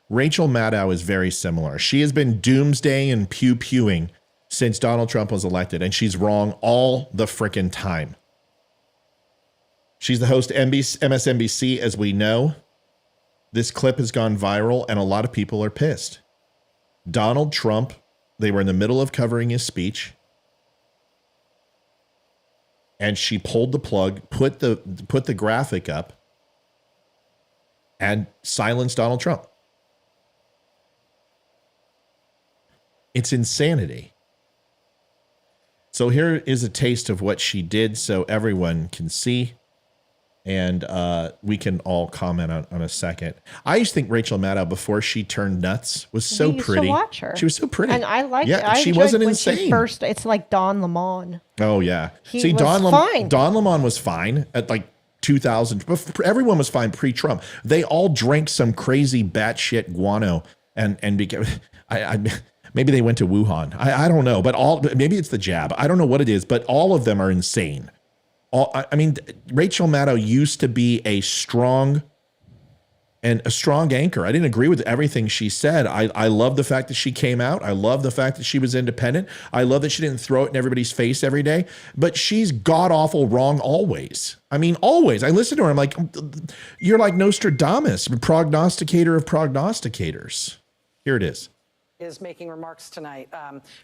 Rachel Maddow is very similar. She has been doomsdaying and pew-pewing since Donald Trump was elected, and she's wrong all the frickin' time. She's the host of MSNBC, as we know. This clip has gone viral, and a lot of people are pissed. Donald Trump, they were in the middle of covering his speech, and she pulled the plug, put the graphic up, and silenced Donald Trump. It's insanity. So here is a taste of what she did so everyone can see. And we can all comment on a second. I used to think Rachel Maddow, before she turned nuts, was so pretty. To watch her. She was so pretty. And I liked it. She enjoyed wasn't when insane. She it's like Don Lemon. Oh, yeah. He was fine. Don Lemon was fine. 2000. Everyone was fine pre-Trump. They all drank some crazy batshit guano and became. Maybe they went to Wuhan. I don't know, but maybe it's the jab. I don't know what it is, but all of them are insane. Rachel Maddow used to be a strong anchor. I didn't agree with everything she said. I love the fact that she came out. I love the fact that she was independent. I love that she didn't throw it in everybody's face every day, but she's god awful wrong always. Always. I listen to her. I'm like, you're like Nostradamus, prognosticator of prognosticators. Here it is. Is making remarks tonight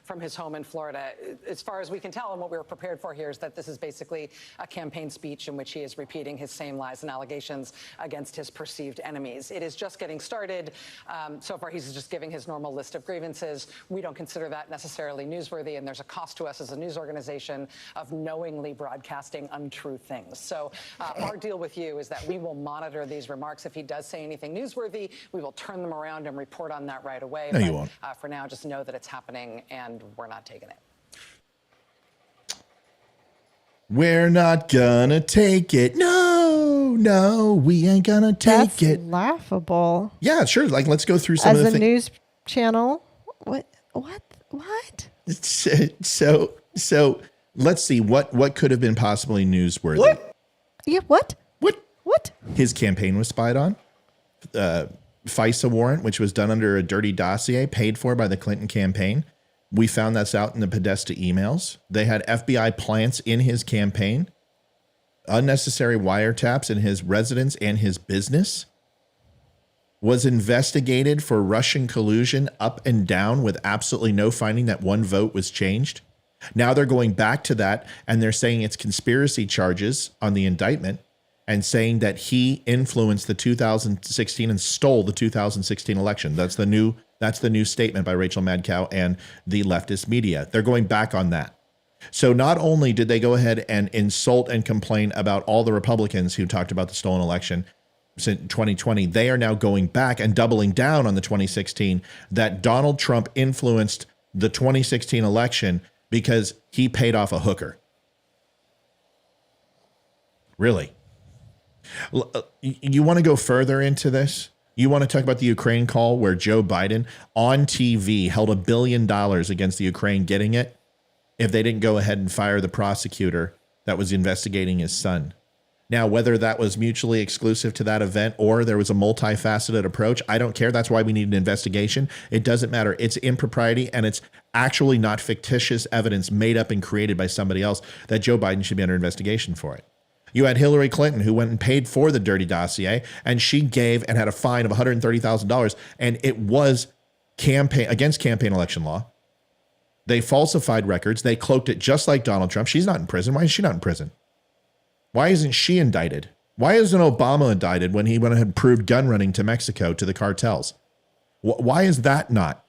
from his home in Florida. As far as we can tell, and what we were prepared for here is that this is basically a campaign speech in which he is repeating his same lies and allegations against his perceived enemies. It is just getting started. So far, he's just giving his normal list of grievances. We don't consider that necessarily newsworthy, and there's a cost to us as a news organization of knowingly broadcasting untrue things. So our deal with you is that we will monitor these remarks. If he does say anything newsworthy, we will turn them around and report on that right away. No, you won't. For now, just know that it's happening and we're not taking it. We're not gonna take it. No, we ain't gonna take it. That's laughable. Yeah, sure. Like, let's go through some of the As a things. news channel, what? So let's see what could have been possibly newsworthy. What? Yeah, what? What? His campaign was spied on. FISA warrant, which was done under a dirty dossier paid for by the Clinton campaign. We found that's out in the Podesta emails. They had FBI plants in his campaign, unnecessary wiretaps in his residence and his business, was investigated for Russian collusion up and down with absolutely no finding that one vote was changed. Now they're going back to that and they're saying it's conspiracy charges on the indictment, and saying that he influenced the 2016 and stole the 2016 election. That's the new statement by Rachel Maddow and the leftist media. They're going back on that. So not only did they go ahead and insult and complain about all the Republicans who talked about the stolen election since 2020, they are now going back and doubling down on the 2016, that Donald Trump influenced the 2016 election because he paid off a hooker. Really? You want to go further into this? You want to talk about the Ukraine call where Joe Biden on TV held $1 billion against the Ukraine getting it if they didn't go ahead and fire the prosecutor that was investigating his son. Now, whether that was mutually exclusive to that event or there was a multifaceted approach, I don't care. That's why we need an investigation. It doesn't matter. It's impropriety, and it's actually not fictitious evidence made up and created by somebody else that Joe Biden should be under investigation for it. You had Hillary Clinton, who went and paid for the dirty dossier, and she gave and had a fine of $130,000, and it was against campaign election law. They falsified records. They cloaked it just like Donald Trump. She's not in prison. Why is she not in prison? Why isn't she indicted? Why isn't Obama indicted when he went ahead and proved gun running to Mexico to the cartels? Why is that not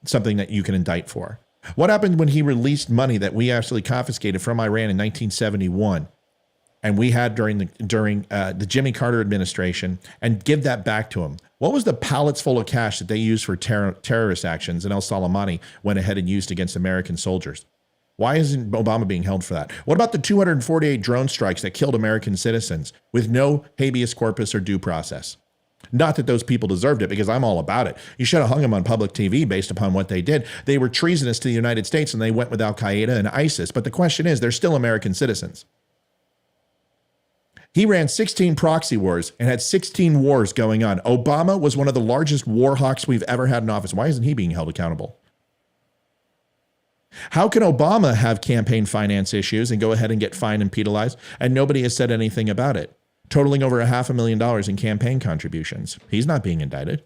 something that you can indict for? What happened when he released money that we actually confiscated from Iran in 1971? And we had during the Jimmy Carter administration, and give that back to him? What was the pallets full of cash that they used for terrorist actions and El Soleimani went ahead and used against American soldiers? Why isn't Obama being held for that? What about the 248 drone strikes that killed American citizens with no habeas corpus or due process? Not that those people deserved it, because I'm all about it. You should have hung them on public TV based upon what they did. They were treasonous to the United States, and they went with Al Qaeda and ISIS. But the question is, they're still American citizens. He ran 16 proxy wars and had 16 wars going on. Obama was one of the largest war hawks we've ever had in office. Why isn't he being held accountable? How can Obama have campaign finance issues and go ahead and get fined and penalized, and nobody has said anything about it, totaling over $500,000 in campaign contributions? He's not being indicted.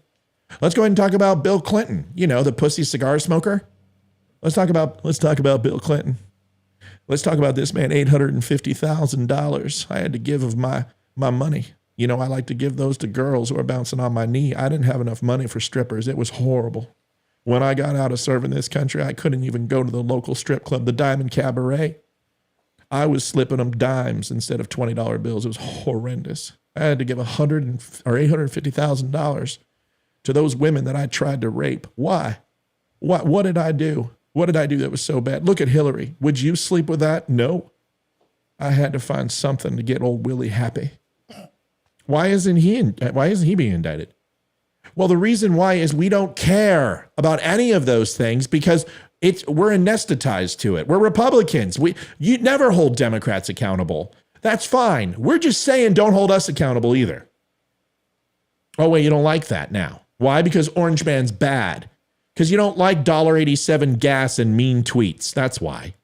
Let's go ahead and talk about Bill Clinton. You know, the pussy cigar smoker. Let's talk about Bill Clinton. Let's talk about this man, $850,000 I had to give of my money. You know, I like to give those to girls who are bouncing on my knee. I didn't have enough money for strippers. It was horrible. When I got out of serving this country, I couldn't even go to the local strip club, the Diamond Cabaret. I was slipping them dimes instead of $20 bills. It was horrendous. I had to give $850,000 to those women that I tried to rape. Why? What did I do? What did I do that was so bad? Look at Hillary. Would you sleep with that? No. I had to find something to get old Willie happy. Why isn't he being indicted? Well, the reason why is we don't care about any of those things because we're anesthetized to it. We're Republicans. You never hold Democrats accountable. That's fine. We're just saying don't hold us accountable either. Oh, wait, you don't like that now. Why? Because Orange Man's bad. Because you don't like $1.87 gas and mean tweets. That's why.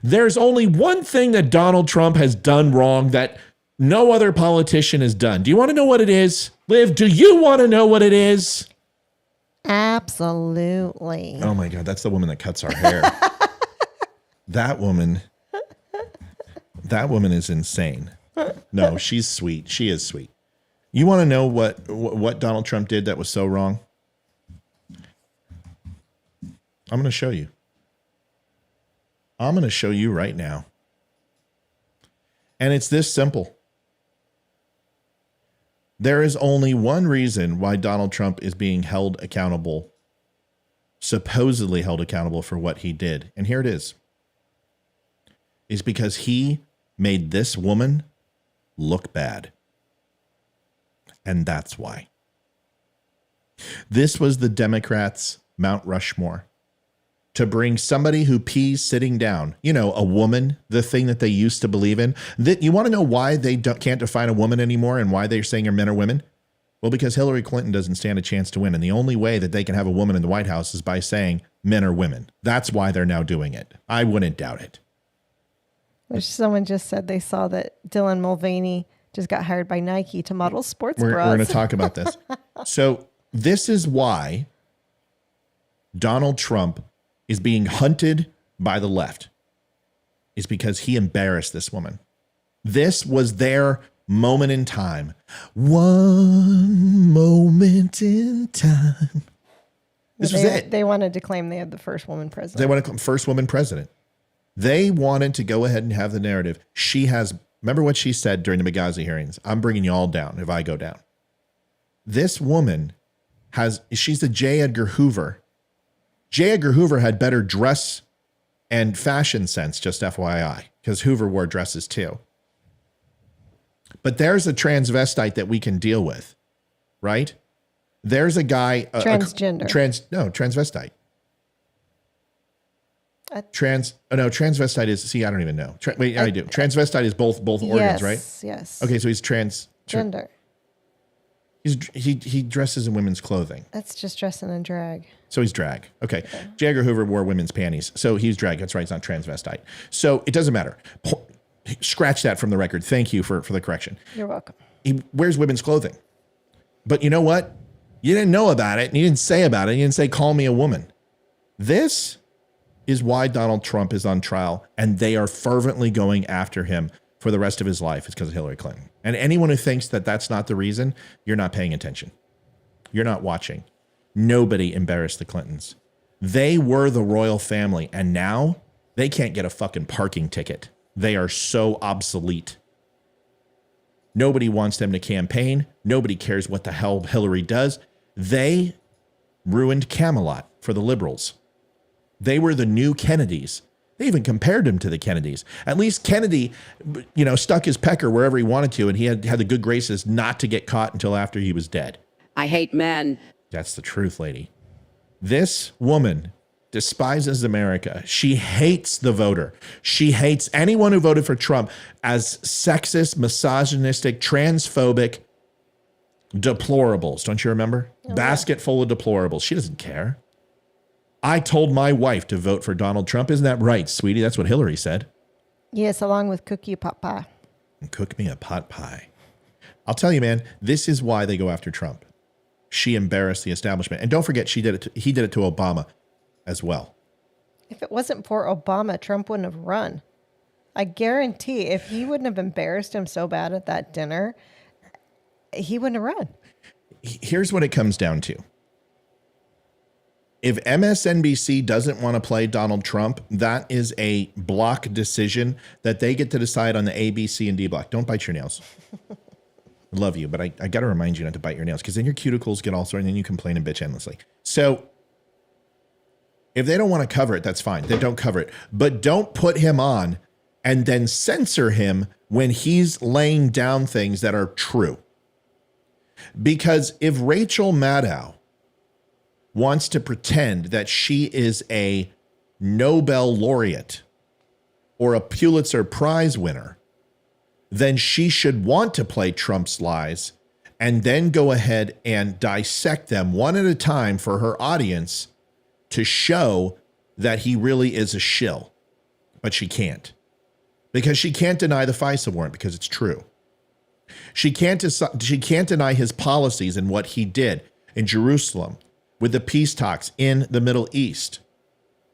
There's only one thing that Donald Trump has done wrong that no other politician has done. Do you want to know what it is? Liv, do you want to know what it is? Absolutely. Oh my God, that's the woman that cuts our hair. That woman is insane. No, she's sweet. She is sweet. You want to know what Donald Trump did that was so wrong? I'm going to show you. I'm going to show you right now. And it's this simple. There is only one reason why Donald Trump is being held accountable, supposedly held accountable for what he did. And here it is. Is because he made this woman look bad. And that's why. This was the Democrats' Mount Rushmore. To bring somebody who pees sitting down, a woman, the thing that they used to believe in. You want to know why they can't define a woman anymore and why they're saying are men or women? Well, because Hillary Clinton doesn't stand a chance to win. And the only way that they can have a woman in the White House is by saying men or women. That's why they're now doing it. I wouldn't doubt it. Which someone just said they saw that Dylan Mulvaney just got hired by Nike to model sports bras. We're going to talk about this. So this is why Donald Trump is being hunted by the left, is because he embarrassed this woman. This was their moment in time. One moment in time. This was it. They wanted to claim they had the first woman president. They want to claim first woman president. They wanted to go ahead and have the narrative. Remember what she said during the Benghazi hearings? I'm bringing you all down if I go down. This woman she's the J. Edgar Hoover. J. Edgar Hoover had better dress and fashion sense, just FYI, because Hoover wore dresses too. But there's a transvestite that we can deal with, right? There's a guy. Transgender. Transvestite. Transvestite is, I don't even know. I do. Transvestite is both organs, right? Yes. Okay, so he's Gender. He dresses in women's clothing. That's just dressing in drag. So he's drag. Okay. J. Edgar Hoover wore women's panties. So he's drag. That's right. It's not transvestite. So it doesn't matter. Scratch that from the record. Thank you for the correction. You're welcome. He wears women's clothing. But you know what? You didn't know about it. And you didn't say about it. You didn't say, call me a woman. This is why Donald Trump is on trial. And they are fervently going after him for the rest of his life. It's because of Hillary Clinton. And anyone who thinks that that's not the reason, you're not paying attention. You're not watching. Nobody embarrassed the Clintons. They were the royal family, and now they can't get a fucking parking ticket. They are so obsolete. Nobody wants them to campaign. Nobody cares what the hell Hillary does. They ruined Camelot for the liberals. They were the new Kennedys. They even compared him to the Kennedys. At least Kennedy, stuck his pecker wherever he wanted to, and he had the good graces not to get caught until after he was dead. I hate men. That's the truth, lady. This woman despises America. She hates the voter. She hates anyone who voted for Trump as sexist, misogynistic, transphobic deplorables. Don't you remember? Oh, basket full of deplorables. She doesn't care. I told my wife to vote for Donald Trump. Isn't that right, sweetie? That's what Hillary said. Yes, along with cook you a pot pie. Cook me a pot pie. I'll tell you, man, this is why they go after Trump. She embarrassed the establishment. And don't forget, he did it to Obama as well. If it wasn't for Obama, Trump wouldn't have run. I guarantee if he wouldn't have embarrassed him so bad at that dinner, he wouldn't have run. Here's what it comes down to. If MSNBC doesn't want to play Donald Trump, that is a block decision that they get to decide on the A, B, C, and D block. Don't bite your nails. I love you, but I got to remind you not to bite your nails because then your cuticles get all sore and then you complain and bitch endlessly. So if they don't want to cover it, that's fine. They don't cover it. But don't put him on and then censor him when he's laying down things that are true. Because if Rachel Maddow wants to pretend that she is a Nobel laureate or a Pulitzer Prize winner, then she should want to play Trump's lies and then go ahead and dissect them one at a time for her audience to show that he really is a shill. But she can't, because she can't deny the FISA warrant because it's true. She can't deny his policies and what he did in Jerusalem, with the peace talks in the Middle East,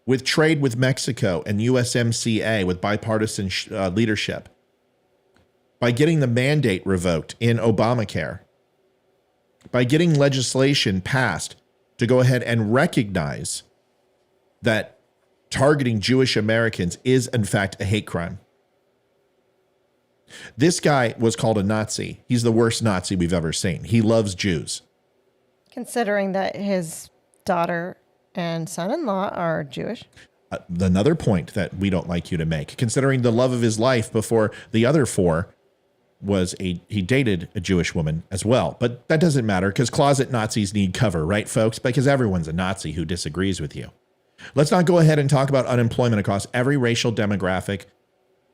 with trade with Mexico and USMCA with bipartisan leadership, by getting the mandate revoked in Obamacare, by getting legislation passed to go ahead and recognize that targeting Jewish Americans is, in fact, a hate crime. This guy was called a Nazi. He's the worst Nazi we've ever seen. He loves Jews. Considering that his daughter and son-in-law are Jewish. Another point that we don't like you to make, considering the love of his life before the other four was he dated a Jewish woman as well. But that doesn't matter because closet Nazis need cover, right, folks? Because everyone's a Nazi who disagrees with you. Let's not go ahead and talk about unemployment across every racial demographic,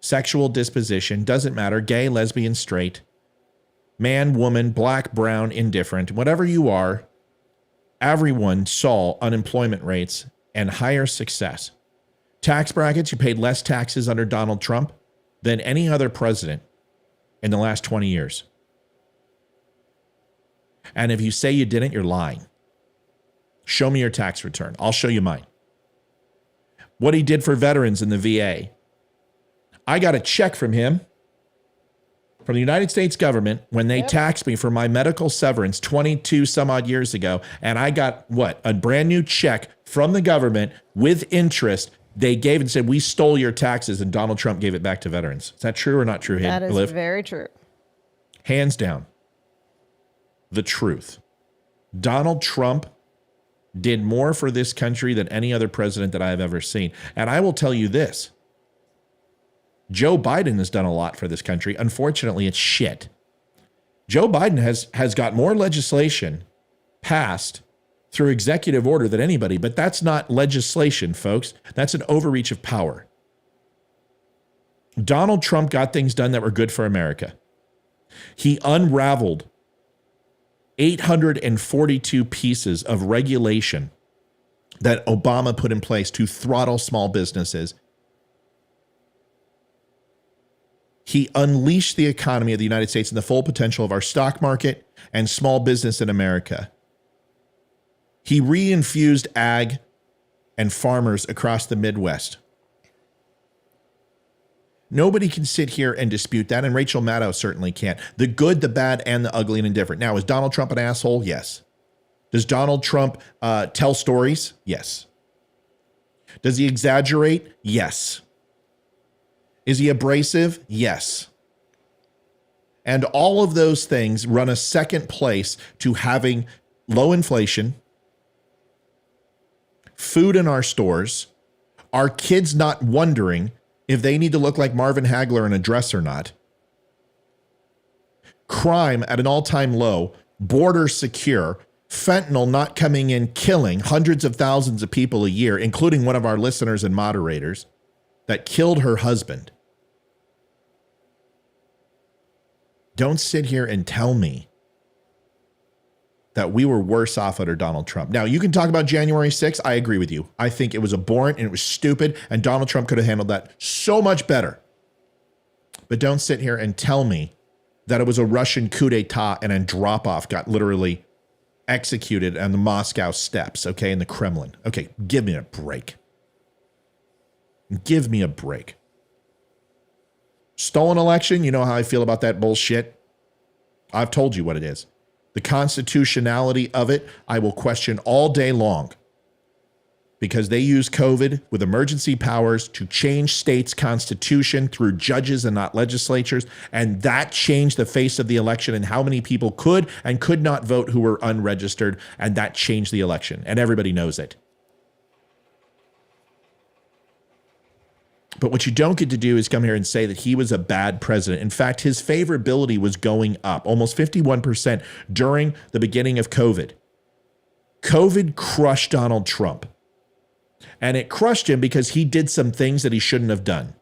sexual disposition, doesn't matter, gay, lesbian, straight, man, woman, black, brown, indifferent, whatever you are, everyone saw unemployment rates and higher success. Tax brackets, you paid less taxes under Donald Trump than any other president in the last 20 years. And if you say you didn't, you're lying. Show me your tax return. I'll show you mine. What he did for veterans in the VA. I got a check from him, from the United States government, when they taxed me for my medical severance 22 some odd years ago. And I got what? A brand new check from the government with interest. They gave and said, we stole your taxes, and Donald Trump gave it back to veterans. Is that true or not true? That is Liv? very true. Hands down. The truth. Donald Trump did more for this country than any other president that I have ever seen. And I will tell you this. Joe Biden has done a lot for this country. Unfortunately, it's shit. Joe Biden has got more legislation passed through executive order than anybody, but that's not legislation, folks. That's an overreach of power. Donald Trump got things done that were good for America. He unraveled 842 pieces of regulation that Obama put in place to throttle small businesses. He unleashed the economy of the United States and the full potential of our stock market and small business in America. He reinfused ag and farmers across the Midwest. Nobody can sit here and dispute that, and Rachel Maddow certainly can't. The good, the bad, and the ugly and indifferent. Now, is Donald Trump an asshole? Yes. Does Donald Trump tell stories? Yes. Does he exaggerate? Yes. Is he abrasive? Yes. And all of those things run a second place to having low inflation, food in our stores, our kids not wondering if they need to look like Marvin Hagler in a dress or not, crime at an all-time low, borders secure, fentanyl not coming in, killing hundreds of thousands of people a year, including one of our listeners and moderators that killed her husband. Don't sit here and tell me that we were worse off under Donald Trump. Now, you can talk about January 6th. I agree with you. I think it was abhorrent and it was stupid, and Donald Trump could have handled that so much better. But don't sit here and tell me that it was a Russian coup d'etat and Andropov got literally executed on the Moscow steps, okay, in the Kremlin. Okay, give me a break. Give me a break. Stolen election, you know how I feel about that bullshit. I've told you what it is. The constitutionality of it, I will question all day long, because they use COVID with emergency powers to change states' constitution through judges and not legislatures, and that changed the face of the election and how many people could and could not vote who were unregistered, and that changed the election, and everybody knows it. But what you don't get to do is come here and say that he was a bad president. In fact, his favorability was going up almost 51% during the beginning of COVID. COVID crushed Donald Trump. And it crushed him because he did some things that he shouldn't have done.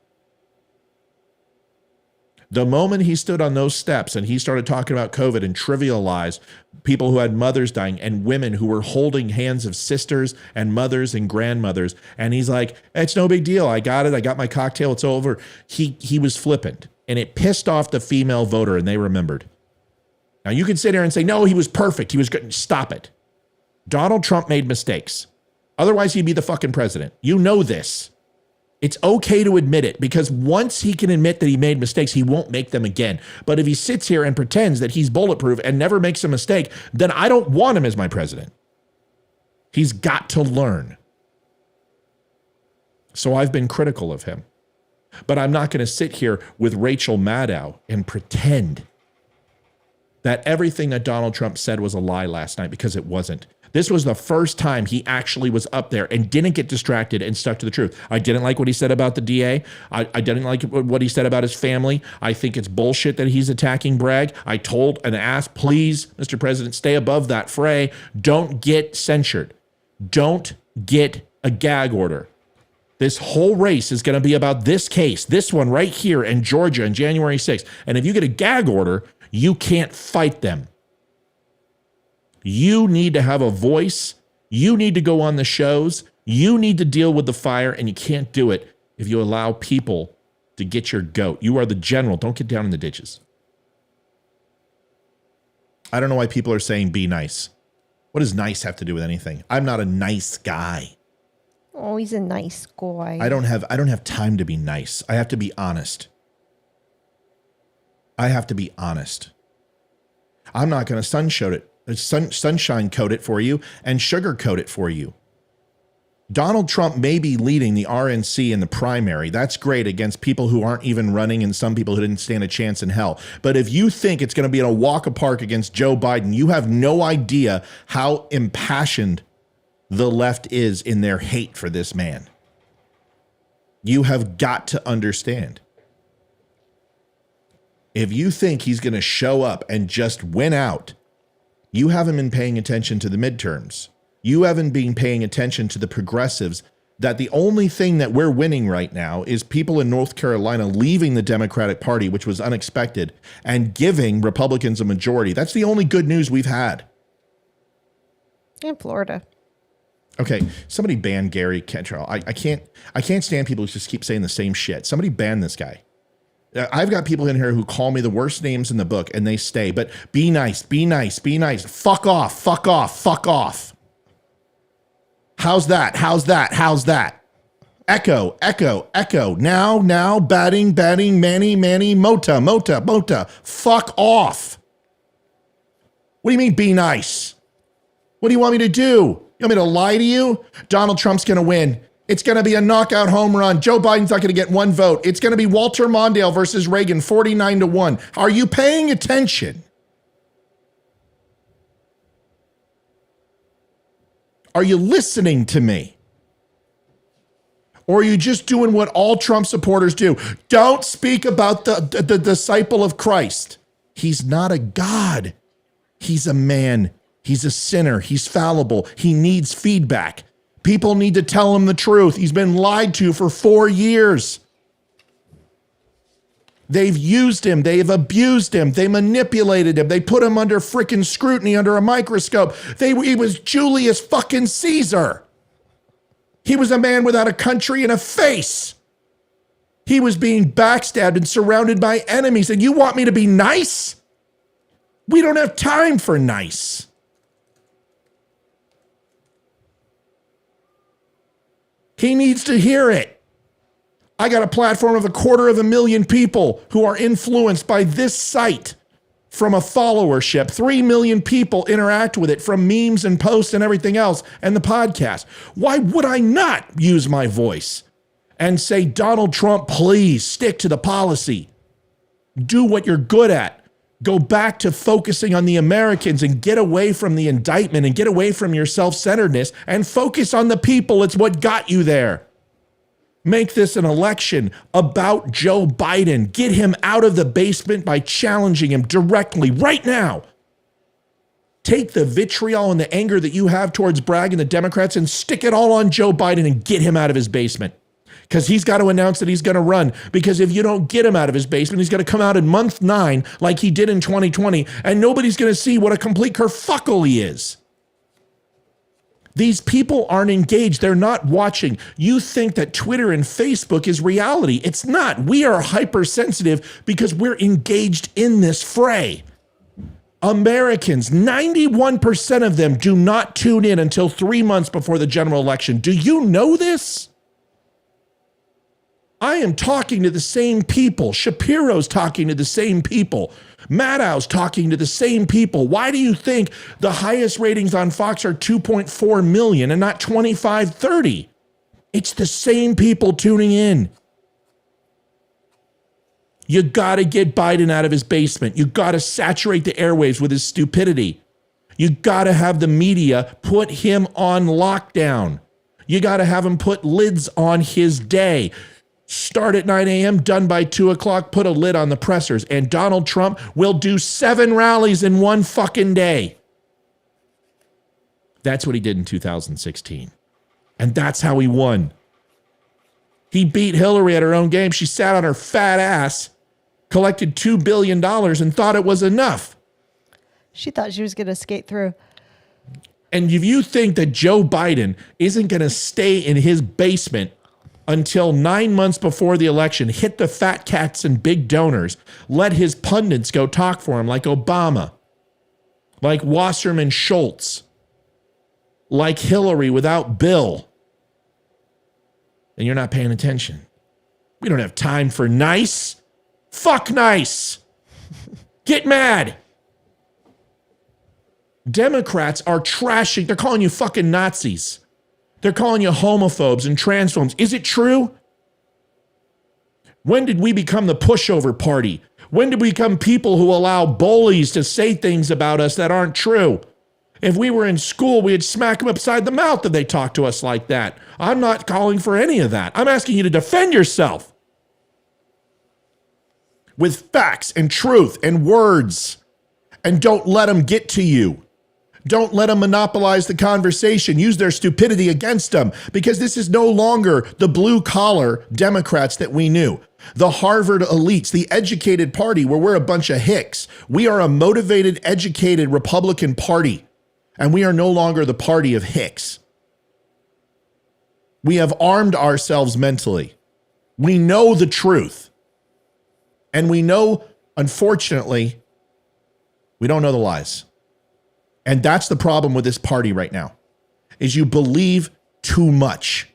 The moment he stood on those steps and he started talking about COVID and trivialized people who had mothers dying and women who were holding hands of sisters and mothers and grandmothers, and he's like, it's no big deal. I got it. I got my cocktail. It's over. He was flippant, and it pissed off the female voter, and they remembered. Now, you can sit here and say, no, he was perfect. He was good. Stop it. Donald Trump made mistakes. Otherwise, he'd be the fucking president. You know this. It's okay to admit it, because once he can admit that he made mistakes, he won't make them again. But if he sits here and pretends that he's bulletproof and never makes a mistake, then I don't want him as my president. He's got to learn. So I've been critical of him. But I'm not going to sit here with Rachel Maddow and pretend that everything that Donald Trump said was a lie last night, because it wasn't. This was the first time he actually was up there and didn't get distracted and stuck to the truth. I didn't like what he said about the DA. I didn't like what he said about his family. I think it's bullshit that he's attacking Bragg. I told and asked, please, Mr. President, stay above that fray. Don't get censured. Don't get a gag order. This whole race is going to be about this case, this one right here in Georgia on January 6th. And if you get a gag order, you can't fight them. You need to have a voice. You need to go on the shows. You need to deal with the fire, and you can't do it if you allow people to get your goat. You are the general. Don't get down in the ditches. I don't know why people are saying be nice. What does nice have to do with anything? I'm not a nice guy. Oh, he's a nice guy. I don't have time to be nice. I have to be honest. I have to be honest. I'm not going to sunshine coat it for you and sugarcoat it for you. Donald Trump may be leading the RNC in the primary. That's great against people who aren't even running and some people who didn't stand a chance in hell. But if you think it's going to be in a walk of park against Joe Biden, you have no idea how impassioned the left is in their hate for this man. You have got to understand. If you think he's going to show up and just win out, you haven't been paying attention to the midterms. You haven't been paying attention to the progressives, that the only thing that we're winning right now is people in North Carolina leaving the Democratic Party, which was unexpected, and giving Republicans a majority. That's the only good news we've had. In Florida. Okay, somebody ban Gary Cantrell. I can't stand people who just keep saying the same shit. Somebody ban this guy. I've got people in here who call me the worst names in the book, and they stay. But be nice, be nice, be nice. Fuck off, fuck off, fuck off. How's that? How's that? How's that? Echo, echo, echo. Now, batting, Manny, Mota. Fuck off. What do you mean be nice? What do you want me to do? You want me to lie to you? Donald Trump's going to win. It's going to be a knockout home run. Joe Biden's not going to get one vote. It's going to be Walter Mondale versus Reagan, 49-1. Are you paying attention? Are you listening to me? Or are you just doing what all Trump supporters do? Don't speak about the disciple of Christ. He's not a God. He's a man. He's a sinner. He's fallible. He needs feedback. People need to tell him the truth. He's been lied to for 4 years. They've used him. They've abused him. They manipulated him. They put him under frickin' scrutiny, under a microscope. He was Julius fucking Caesar. He was a man without a country and a face. He was being backstabbed and surrounded by enemies. And you want me to be nice? We don't have time for nice. He needs to hear it. I got a platform of 250,000 people who are influenced by this site from a followership. 3 million people interact with it from memes and posts and everything else and the podcast. Why would I not use my voice and say, Donald Trump, please stick to the policy. Do what you're good at. Go back to focusing on the Americans and get away from the indictment and get away from your self-centeredness and focus on the people. It's what got you there. Make this an election about Joe Biden. Get him out of the basement by challenging him directly right now. Take the vitriol and the anger that you have towards Bragg and the Democrats and stick it all on Joe Biden and get him out of his basement. Because he's got to announce that he's going to run. Because if you don't get him out of his basement, he's going to come out in month 9 like he did in 2020, and nobody's going to see what a complete kerfuckle he is. These people aren't engaged. They're not watching. You think that Twitter and Facebook is reality. It's not. We are hypersensitive because we're engaged in this fray. Americans, 91% of them do not tune in until 3 months before the general election. Do you know this? I am talking to the same people. Shapiro's talking to the same people. Maddow's talking to the same people. Why do you think the highest ratings on Fox are 2.4 million and not 25, 30? It's the same people tuning in. You got to get Biden out of his basement. You got to saturate the airwaves with his stupidity. You got to have the media put him on lockdown. You got to have him put lids on his day. Start at 9 a.m., done by 2 o'clock, put a lid on the pressers. And Donald Trump will do 7 rallies in one fucking day. That's what he did in 2016. And that's how he won. He beat Hillary at her own game. She sat on her fat ass, collected $2 billion, and thought it was enough. She thought she was going to skate through. And if you think that Joe Biden isn't going to stay in his basement until 9 months before the election, hit the fat cats and big donors, let his pundits go talk for him like Obama, like Wasserman Schultz, like Hillary without Bill, and you're not paying attention. We don't have time for nice. Fuck nice. Get mad. Democrats are trashing. They're calling you fucking Nazis. They're calling you homophobes and transphobes. Is it true? When did we become the pushover party? When did we become people who allow bullies to say things about us that aren't true? If we were in school, we'd smack them upside the mouth if they talked to us like that. I'm not calling for any of that. I'm asking you to defend yourself with facts and truth and words, and don't let them get to you. Don't let them monopolize the conversation. Use their stupidity against them, because this is no longer the blue-collar Democrats that we knew. The Harvard elites, the educated party where we're a bunch of hicks. We are a motivated, educated Republican party, and we are no longer the party of hicks. We have armed ourselves mentally. We know the truth. And we know, unfortunately, we don't know the lies. And that's the problem with this party right now, is you believe too much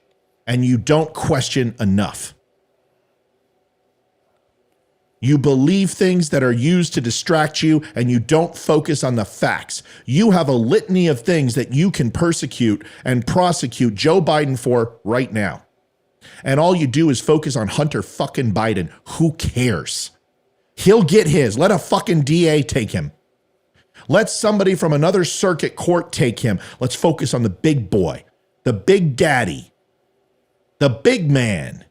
and you don't question enough. You believe things that are used to distract you and you don't focus on the facts. You have a litany of things that you can persecute and prosecute Joe Biden for right now. And all you do is focus on Hunter fucking Biden. Who cares? He'll get his. Let a fucking DA take him. Let somebody from another circuit court take him. Let's focus on the big boy, the big daddy, the big man.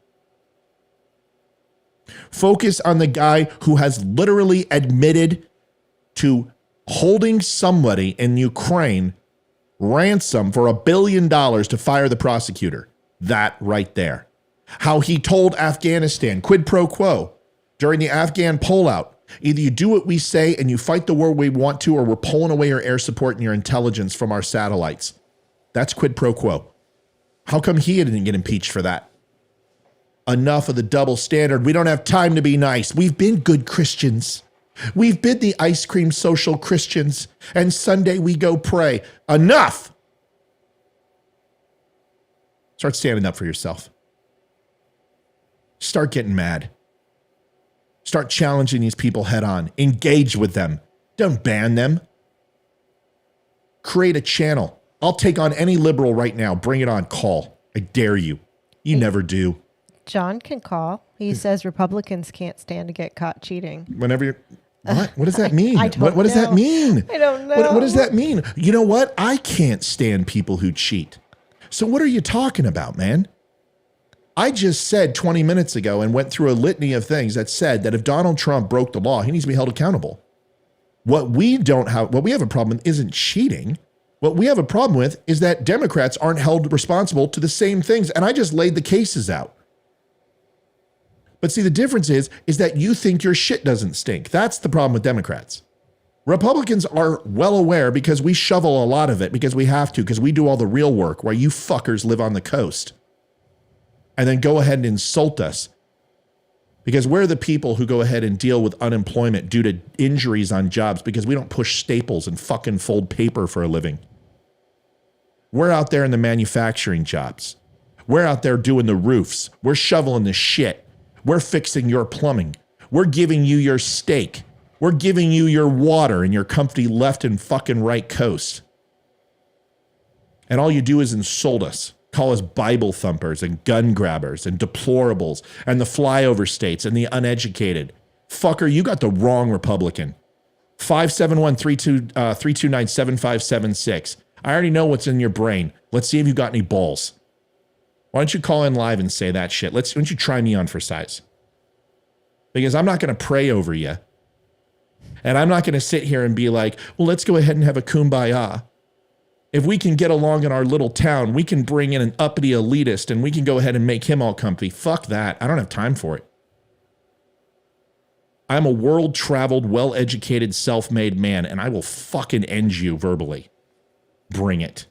Focus on the guy who has literally admitted to holding somebody in Ukraine ransom for $1 billion to fire the prosecutor. That right there. How he told Afghanistan, quid pro quo, during the Afghan pullout, either you do what we say and you fight the war we want to, or we're pulling away your air support and your intelligence from our satellites. That's quid pro quo. How come he didn't get impeached for that? Enough of the double standard. We don't have time to be nice. We've been good Christians. We've been the ice cream social Christians. And Sunday we go pray. Enough. Start standing up for yourself. Start getting mad. Start challenging these people head on. Engage with them. Don't ban them. Create a channel. I'll take on any liberal right now. Bring it on. Call. I dare you. You never do. John can call. He says Republicans can't stand to get caught cheating. Whenever you're... What does that mean? I don't what does that know. mean? I don't know. What does that mean? You know what? I can't stand people who cheat. So what are you talking about, man? I just said 20 minutes ago and went through a litany of things that said that if Donald Trump broke the law, he needs to be held accountable. What we have a problem with isn't cheating. What we have a problem with is that Democrats aren't held responsible to the same things. And I just laid the cases out. But see, the difference is that you think your shit doesn't stink. That's the problem with Democrats. Republicans are well aware because we shovel a lot of it because we have to, because we do all the real work while you fuckers live on the coast. And then go ahead and insult us. Because we're the people who go ahead and deal with unemployment due to injuries on jobs because we don't push staples and fucking fold paper for a living. We're out there in the manufacturing jobs. We're out there doing the roofs. We're shoveling the shit. We're fixing your plumbing. We're giving you your steak. We're giving you your water and your comfy left and fucking right coast. And all you do is insult us. Call us Bible thumpers and gun grabbers and deplorables and the flyover states and the uneducated. Fucker, you got the wrong Republican. 571-329-7576. I already know what's in your brain. Let's see if you got any balls. Why don't you call in live and say that shit? Why don't you try me on for size? Because I'm not going to pray over you. And I'm not going to sit here and be like, well, let's go ahead and have a kumbaya. If we can get along in our little town, we can bring in an uppity elitist and we can go ahead and make him all comfy. Fuck that. I don't have time for it. I'm a world-traveled, well-educated, self-made man, and I will fucking end you verbally. Bring it.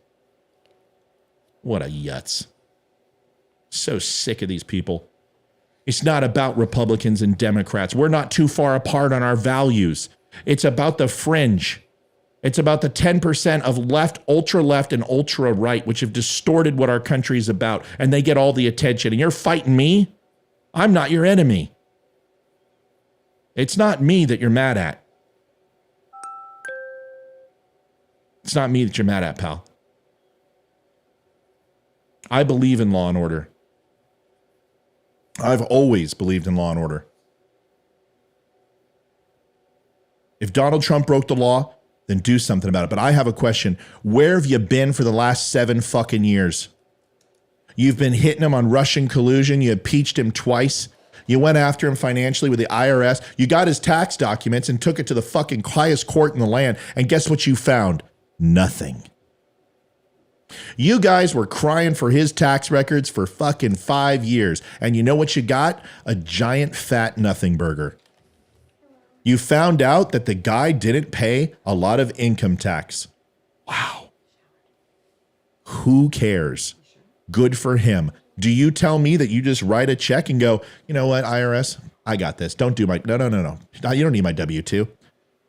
What a yutz. So sick of these people. It's not about Republicans and Democrats. We're not too far apart on our values. It's about the fringe. It's about the 10% of left, ultra-left, and ultra-right, which have distorted what our country is about, and they get all the attention. And you're fighting me? I'm not your enemy. It's not me that you're mad at. It's not me that you're mad at, pal. I believe in law and order. I've always believed in law and order. If Donald Trump broke the law, then do something about it. But I have a question. Where have you been for the last 7 fucking years? You've been hitting him on Russian collusion. You impeached him twice. You went after him financially with the IRS. You got his tax documents and took it to the fucking highest court in the land. And guess what you found? Nothing. You guys were crying for his tax records for fucking 5 years. And you know what you got? A giant fat nothing burger. You found out that the guy didn't pay a lot of income tax. Wow. Who cares? Good for him. Do you tell me that you just write a check and go, you know what, IRS, I got this. Don't do my, no. You don't need my W-2.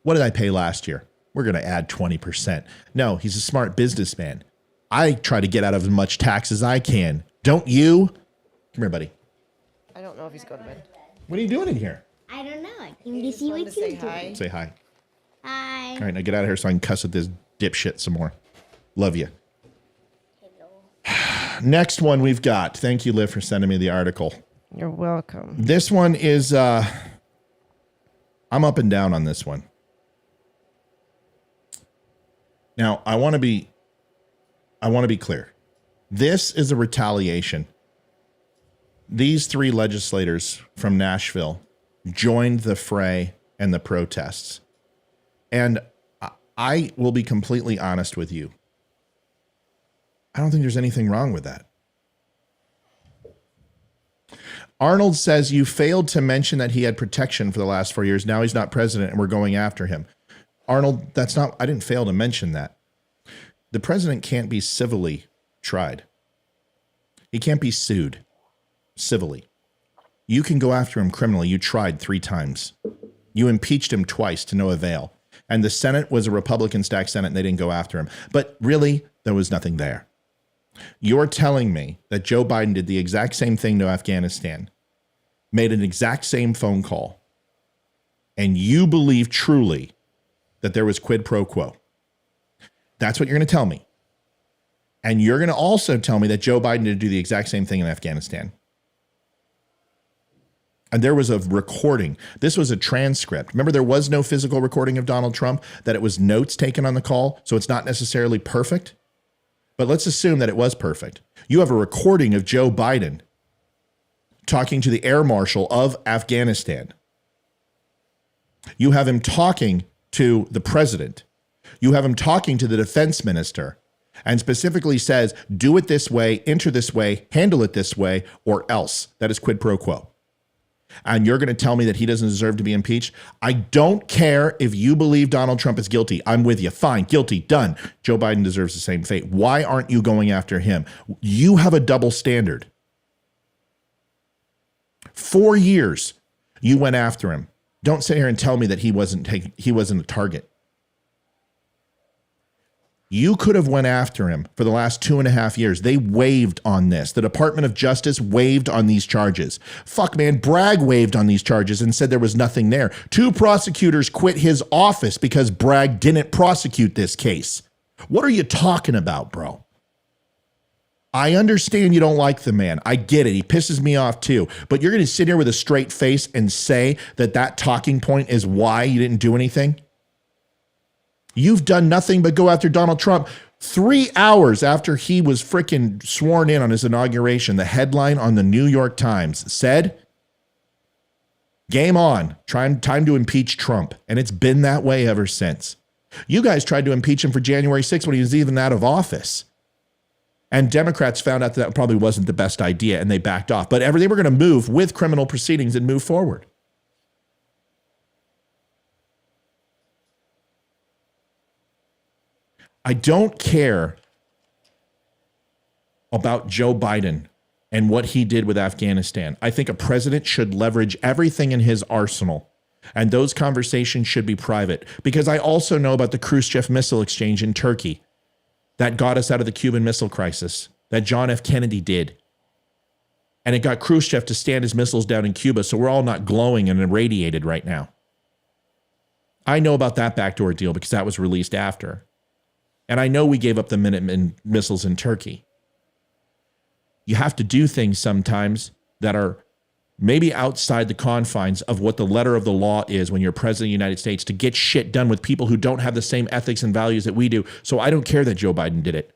What did I pay last year? We're going to add 20%. No, he's a smart businessman. I try to get out of as much tax as I can. Don't you? Come here, buddy. I don't know if he's going to bed. What are you doing in here? I don't know. I came to see what you do. Say hi. Hi. All right, now get out of here so I can cuss at this dipshit some more. Love you. Next one we've got. Thank you, Liv, for sending me the article. You're welcome. This one is, I'm up and down on this one. Now, I want to be clear. This is a retaliation. These 3 legislators from Nashville joined the fray and the protests. And I will be completely honest with you. I don't think there's anything wrong with that. Arnold says you failed to mention that he had protection for the last 4 years. Now he's not president and we're going after him. Arnold, I didn't fail to mention that. The president can't be civilly tried. He can't be sued civilly. You can go after him criminally. You tried 3 times. You impeached him twice to no avail. And the Senate was a Republican-stacked Senate and they didn't go after him. But really, there was nothing there. You're telling me that Joe Biden did the exact same thing to Afghanistan, made an exact same phone call, and you believe truly that there was quid pro quo. That's what you're going to tell me. And you're going to also tell me that Joe Biden did do the exact same thing in Afghanistan. And there was a recording. This was a transcript. Remember, there was no physical recording of Donald Trump, that it was notes taken on the call, so it's not necessarily perfect. But let's assume that it was perfect. You have a recording of Joe Biden talking to the air marshal of Afghanistan. You have him talking to the president. You have him talking to the defense minister, and specifically says, do it this way, enter this way, handle it this way, or else. That is quid pro quo. And you're going to tell me that he doesn't deserve to be impeached? I don't care if you believe Donald Trump is guilty. I'm with you. Fine. Guilty. Done. Joe Biden deserves the same fate. Why aren't you going after him? You have a double standard. 4 years you went after him. Don't sit here and tell me that he wasn't a target. You could have went after him for the last 2.5 years. They waived on this. The Department of Justice waived on these charges. Fuck, man, Bragg waived on these charges and said there was nothing there. 2 prosecutors quit his office because Bragg didn't prosecute this case. What are you talking about, bro? I understand you don't like the man. I get it. He pisses me off too. But you're going to sit here with a straight face and say that that talking point is why you didn't do anything? You've done nothing but go after Donald Trump. 3 hours after he was freaking sworn in on his inauguration, the headline on the New York Times said, game on, time to impeach Trump. And it's been that way ever since. You guys tried to impeach him for January 6th when he was even out of office. And Democrats found out that probably wasn't the best idea and they backed off. But they were going to move with criminal proceedings and move forward. I don't care about Joe Biden and what he did with Afghanistan. I think a president should leverage everything in his arsenal, and those conversations should be private, because I also know about the Khrushchev missile exchange in Turkey that got us out of the Cuban Missile Crisis, that John F. Kennedy did. And it got Khrushchev to stand his missiles down in Cuba, so we're all not glowing and irradiated right now. I know about that backdoor deal because that was released after. And I know we gave up the Minuteman missiles in Turkey. You have to do things sometimes that are maybe outside the confines of what the letter of the law is when you're president of the United States, to get shit done with people who don't have the same ethics and values that we do. So I don't care that Joe Biden did it.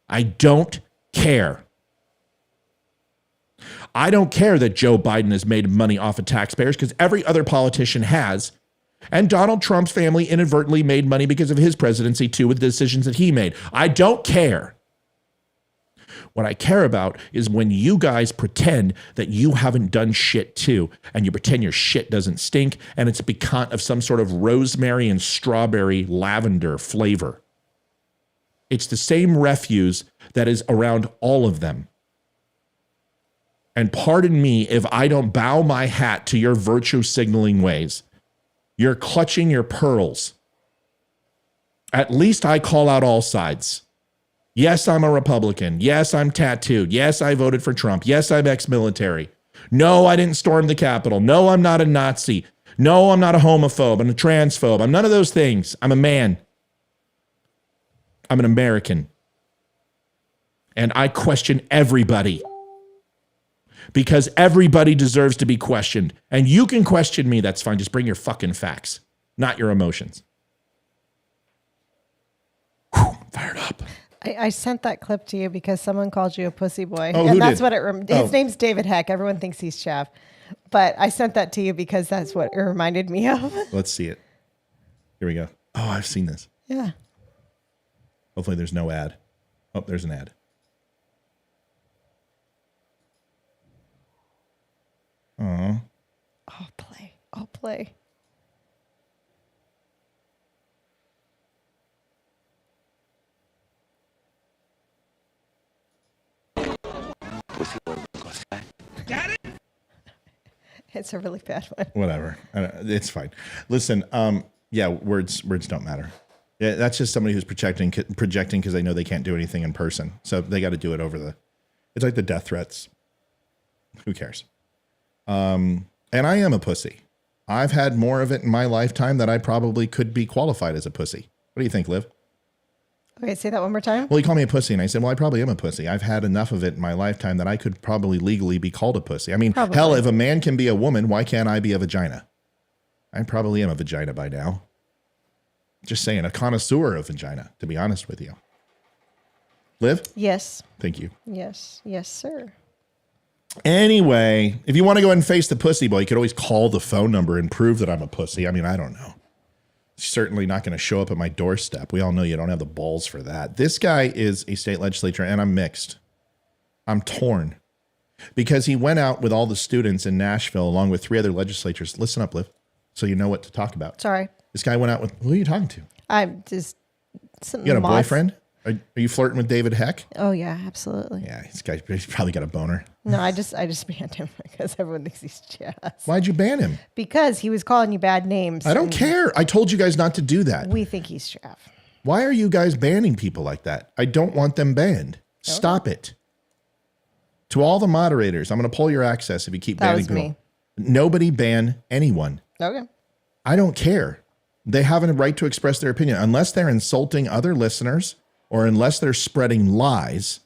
I don't care. I don't care that Joe Biden has made money off of taxpayers, because every other politician has. And Donald Trump's family inadvertently made money because of his presidency too, with the decisions that he made. I don't care. What I care about is when you guys pretend that you haven't done shit too, and you pretend your shit doesn't stink, and it's because of some sort of rosemary and strawberry lavender flavor. It's the same refuse that is around all of them. And pardon me if I don't bow my hat to your virtue signaling ways. You're clutching your pearls. At least I call out all sides. Yes, I'm a Republican. Yes, I'm tattooed. Yes, I voted for Trump. Yes, I'm ex-military. No, I didn't storm the Capitol. No, I'm not a Nazi. No, I'm not a homophobe. I'm a transphobe. I'm none of those things. I'm a man. I'm an American. And I question everybody. Because everybody deserves to be questioned. And you can question me, that's fine. Just bring your fucking facts, not your emotions. Whew, fired up. I sent that clip to you because someone called you a pussy boy. Oh, and who that's did? what his name's David Heck. Everyone thinks he's Chav. But I sent that to you because that's what it reminded me of. Let's see it. Here we go. Oh, I've seen this. Yeah. Hopefully there's no ad. Oh, there's an ad. Oh. I'll play. I'll play. It's a really bad one. Whatever. It's fine. Listen, yeah, words don't matter. Yeah, that's just somebody who's projecting because they know they can't do anything in person. So they got to do it over it's like the death threats. Who cares? And I am a pussy. I've had more of it in my lifetime that I probably could be qualified as a pussy. What do you think, Liv? Okay, say that one more time. Well, he called me a pussy, and I said, well, I probably am a pussy. I've had enough of it in my lifetime that I could probably legally be called a pussy. I mean, Probably. hell, if a man can be a woman, why can't I be a vagina? I probably am a vagina by now. Just saying, a connoisseur of vagina, to be honest with you. Liv? Yes. Thank you. Yes. Yes, sir. Anyway, if you want to go ahead and face the pussy boy, you could always call the phone number and prove that I'm a pussy. I mean, I don't know. Certainly not going to show up at my doorstep. We all know you don't have the balls for that. This guy is a state legislator, and I'm mixed. I'm torn. Because he went out with all the students in Nashville along with 3 other legislators. Listen up, Liv, so you know what to talk about. Sorry. This guy went out with, who are you talking to? I'm just... You got a boyfriend? Are you flirting with David Heck? Oh, yeah, absolutely. Yeah, he's probably got a boner. No, I just banned him because everyone thinks he's jazz. Why'd you ban him? Because he was calling you bad names. I don't care. I told you guys not to do that. We think he's Trav. Why are you guys banning people like that? I don't want them banned. Okay. Stop it. To all the moderators, I'm going to pull your access if you keep banning people. Me. Nobody ban anyone. Okay. I don't care. They have a right to express their opinion. Unless they're insulting other listeners or unless they're spreading lies,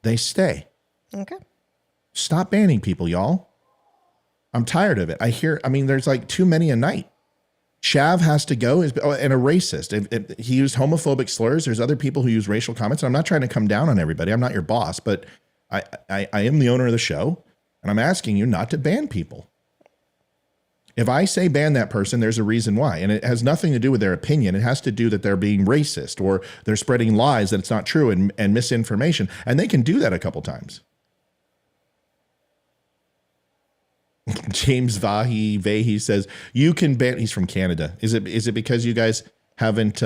they stay. Okay. Stop banning people, y'all. I'm tired of it. There's like too many a night. Chav has to go, and a racist. If he used homophobic slurs, there's other people who use racial comments. And I'm not trying to come down on everybody. I'm not your boss, but I am the owner of the show, and I'm asking you not to ban people. If I say ban that person, there's a reason why. And it has nothing to do with their opinion. It has to do that they're being racist or they're spreading lies that it's not true and misinformation. And they can do that a couple times. James Vahi says, you can ban, he's from Canada. Is it because you guys haven't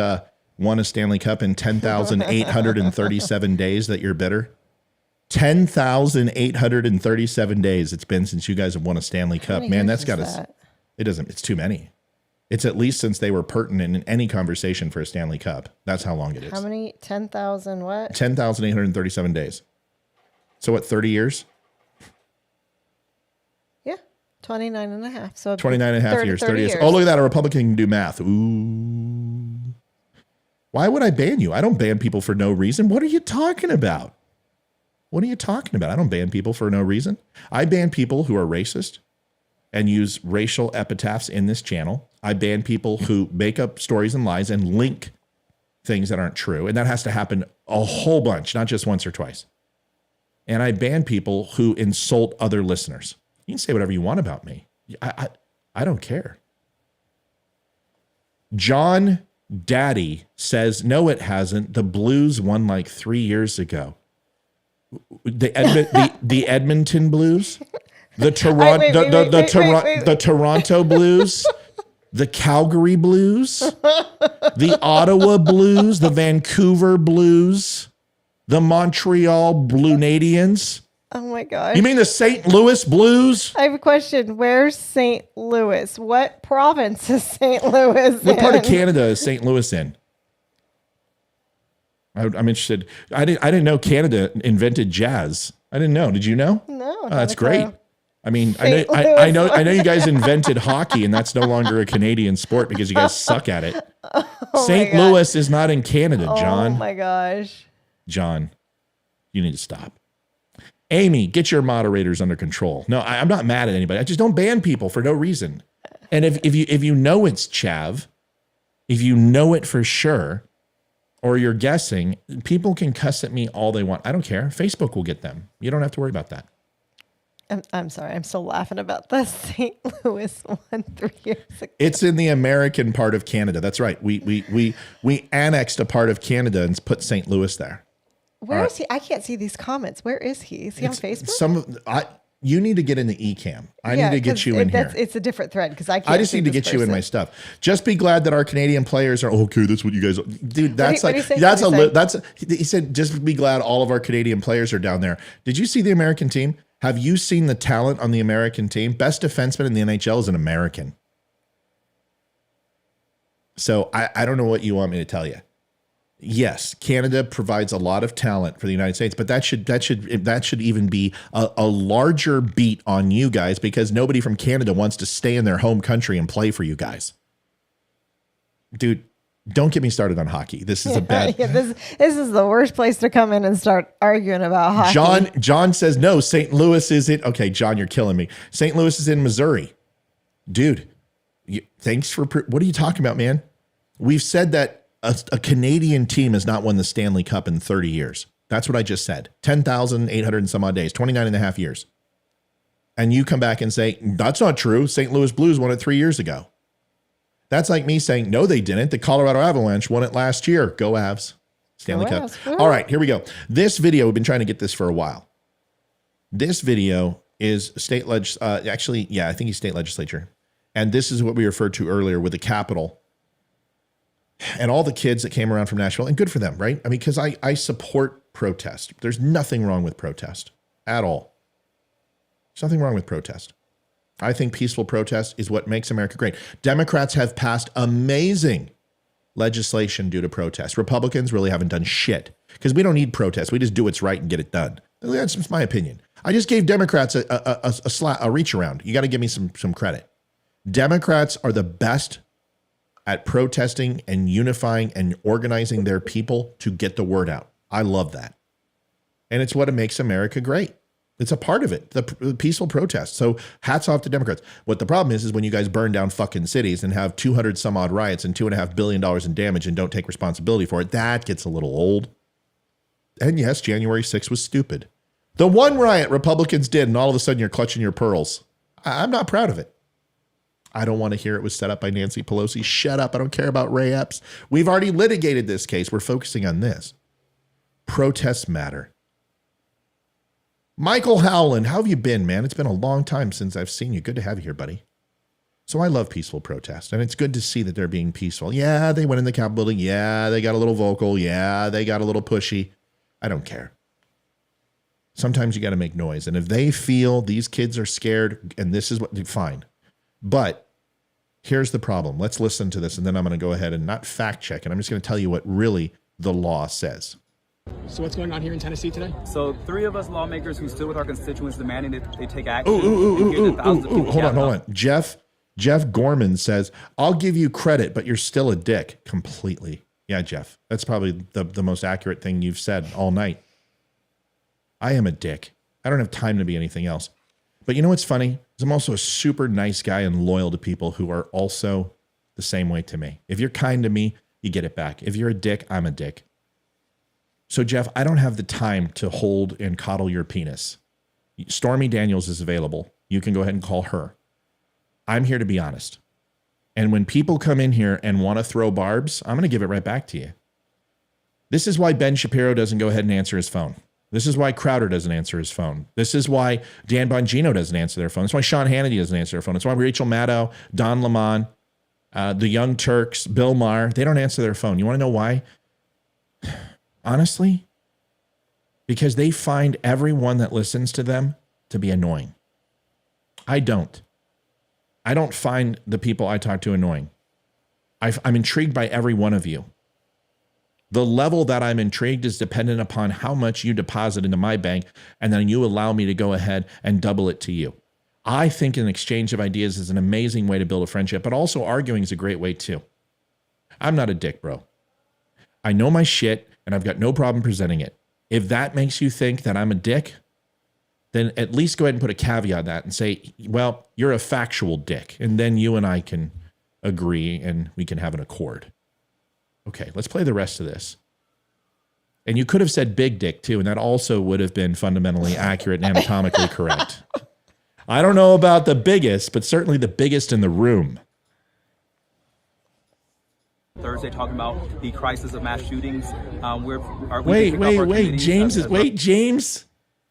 won a Stanley Cup in 10,837 days that you're bitter? 10,837 days it's been since you guys have won a Stanley Cup. Man, that's got to... It's too many. It's at least since they were pertinent in any conversation for a Stanley Cup. That's how long it is. How many? 10,000 what? 10,837 days. So what, 30 years? Yeah, 29 and a half. So 29 and a half years, 30 years. Oh, look at that. A Republican can do math. Ooh. Why would I ban you? I don't ban people for no reason. What are you talking about? What are you talking about? I don't ban people for no reason. I ban people who are racist and use racial epitaphs in this channel. I ban people who make up stories and lies and link things that aren't true. And that has to happen a whole bunch, not just once or twice. And I ban people who insult other listeners. You can say whatever you want about me. I don't care. John Daddy says, no, it hasn't. The Blues won like 3 years ago. The Edmonton Blues? The Toronto Blues, the Calgary Blues, the Ottawa Blues, the Vancouver Blues, the Montreal Bluenadians. Oh my gosh. You mean the St. Louis Blues? I have a question. Where's St. Louis? What province is St. Louis in? What part of Canada is St. Louis in? I'm interested. I didn't know Canada invented jazz. I didn't know. Did you know? No. Oh, that's great. I mean, I know you guys invented hockey, and that's no longer a Canadian sport because you guys suck at it. St. Louis is not in Canada, John. Oh my gosh. John, you need to stop. Amy, get your moderators under control. No, I'm not mad at anybody. I just don't ban people for no reason. And if you know it's Chav, if you know it for sure, or you're guessing, people can cuss at me all they want. I don't care. Facebook will get them. You don't have to worry about that. I'm sorry. I'm still laughing about the St. Louis one 3 years ago. It's in the American part of Canada. That's right. We annexed a part of Canada and put St. Louis there. Where is he? I can't see these comments. Where is he? Is he on Facebook? You need to get in the eCam. I need to get you in here. It's a different thread because I can't. I just need to get you in my stuff. Just be glad that our Canadian players are okay. That's what you guys, dude. That's he said. Just be glad all of our Canadian players are down there. Did you see the American team? Have you seen the talent on the American team? Best defenseman in the NHL is an American. So I don't know what you want me to tell you. Yes, Canada provides a lot of talent for the United States, but that should even be a larger beat on you guys because nobody from Canada wants to stay in their home country and play for you guys. Dude, don't get me started on hockey. This is a bad. Yeah, this is the worst place to come in and start arguing about hockey. John says no. St. Louis is in. Okay, John, you're killing me. St. Louis is in Missouri, dude. Thanks for. What are you talking about, man? We've said that a Canadian team has not won the Stanley Cup in 30 years. That's what I just said. 10,800 and some odd days, 29 and a half years. And you come back and say, that's not true. St. Louis Blues won it 3 years ago. That's like me saying, no, they didn't. The Colorado Avalanche won it last year. Go Avs. Stanley Cup. All right, here we go. This video, we've been trying to get this for a while. This video is state actually, yeah, I think he's state legislature. And this is what we referred to earlier with the Capitol and all the kids that came around from Nashville, and good for them, right? I mean, because I support protest. There's nothing wrong with protest at all. There's nothing wrong with protest. I think peaceful protest is what makes America great. Democrats have passed amazing legislation due to protest. Republicans really haven't done shit because we don't need protest. We just do what's right and get it done. That's just my opinion. I just gave Democrats a reach around. You got to give me some credit. Democrats are the best at protesting and unifying and organizing their people to get the word out. I love that. And it's what makes America great. It's a part of it, the peaceful protest. So hats off to Democrats. What the problem is when you guys burn down fucking cities and have 200 some odd riots and $2.5 billion in damage and don't take responsibility for it. That gets a little old. And yes, January 6th was stupid. The one riot Republicans did and all of a sudden you're clutching your pearls. I'm not proud of it. I don't want to hear it was set up by Nancy Pelosi. Shut up. I don't care about Ray Epps. We've already litigated this case. We're focusing on this. Protests matter. Michael Howland, how have you been, man? It's been a long time since I've seen you. Good to have you here, buddy. So I love peaceful protest, and it's good to see that they're being peaceful. Yeah, they went in the Capitol building. Yeah, they got a little vocal. Yeah, they got a little pushy. I don't care. Sometimes you got to make noise, and if they feel these kids are scared, and this is what, fine. But here's the problem. Let's listen to this, and then I'm going to go ahead and not fact check it. I'm just going to tell you what really the law says. So what's going on here in Tennessee today? So 3 of us lawmakers who stood with our constituents demanding that they take action. Hold on. Jeff Gorman says, I'll give you credit, but you're still a dick. Completely. Yeah, Jeff, that's probably the most accurate thing you've said all night. I am a dick. I don't have time to be anything else. But you know what's funny? I'm also a super nice guy and loyal to people who are also the same way to me. If you're kind to me, you get it back. If you're a dick, I'm a dick. So, Jeff, I don't have the time to hold and coddle your penis. Stormy Daniels is available. You can go ahead and call her. I'm here to be honest. And when people come in here and want to throw barbs, I'm going to give it right back to you. This is why Ben Shapiro doesn't go ahead and answer his phone. This is why Crowder doesn't answer his phone. This is why Dan Bongino doesn't answer their phone. That's why Sean Hannity doesn't answer their phone. It's why Rachel Maddow, Don Lemon, the Young Turks, Bill Maher, they don't answer their phone. You want to know why? Honestly, because they find everyone that listens to them to be annoying. I don't find the people I talk to annoying. I'm intrigued by every one of you. The level that I'm intrigued is dependent upon how much you deposit into my bank, and then you allow me to go ahead and double it to you. I think an exchange of ideas is an amazing way to build a friendship, but also arguing is a great way too. I'm not a dick, bro. I know my shit, and I've got no problem presenting it. If that makes you think that I'm a dick, then at least go ahead and put a caveat on that and say, well, you're a factual dick. And then you and I can agree and we can have an accord. Okay, let's play the rest of this. And you could have said big dick too, and that also would have been fundamentally accurate and anatomically correct. I don't know about the biggest, but certainly the biggest in the room. Thursday talking about the crisis of mass shootings.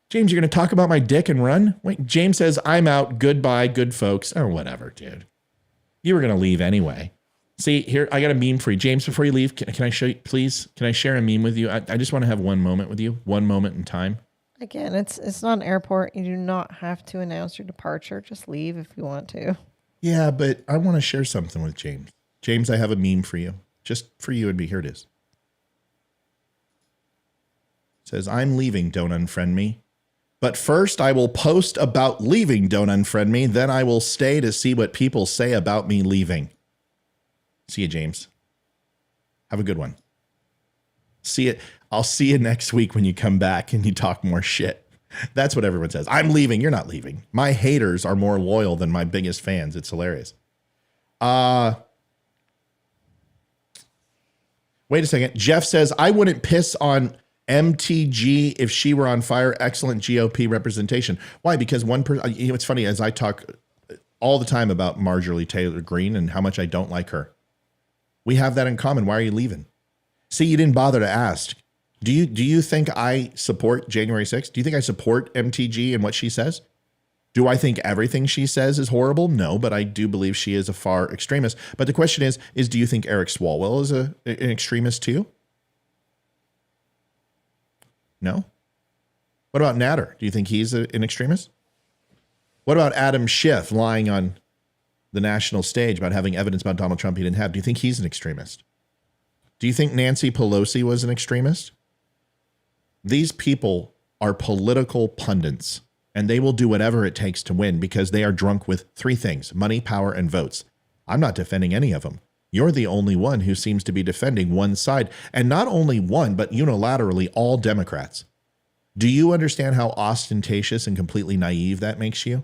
James, you're going to talk about my dick and run? Wait, James says, I'm out. Goodbye, good folks. Oh, whatever, dude. You were going to leave anyway. See, here, I got a meme for you. James, before you leave, can I show you, please? Can I share a meme with you? I just want to have one moment with you. One moment in time. Again, it's not an airport. You do not have to announce your departure. Just leave if you want to. Yeah, but I want to share something with James. James, I have a meme for you. Just for you and me. Here it is. It says, I'm leaving, don't unfriend me. But first, I will post about leaving, don't unfriend me. Then I will stay to see what people say about me leaving. See you, James. Have a good one. See it. I'll see you next week when you come back and you talk more shit. That's what everyone says. I'm leaving. You're not leaving. My haters are more loyal than my biggest fans. It's hilarious. Wait a second. Jeff says, I wouldn't piss on MTG, if she were on fire, excellent GOP representation. Why? Because one person, you know, it's funny, as I talk all the time about Marjorie Taylor Greene and how much I don't like her. We have that in common. Why are you leaving? See, you didn't bother to ask. Do you think I support January 6th? Do you think I support MTG and what she says? Do I think everything she says is horrible? No, but I do believe she is a far extremist. But the question is do you think Eric Swalwell is an extremist too? No? What about Nader? Do you think he's an extremist? What about Adam Schiff lying on the national stage about having evidence about Donald Trump he didn't have? Do you think he's an extremist? Do you think Nancy Pelosi was an extremist? These people are political pundits, and they will do whatever it takes to win because they are drunk with three things: money, power, and votes. I'm not defending any of them. You're the only one who seems to be defending one side, and not only one, but unilaterally all Democrats. Do you understand how ostentatious and completely naive that makes you?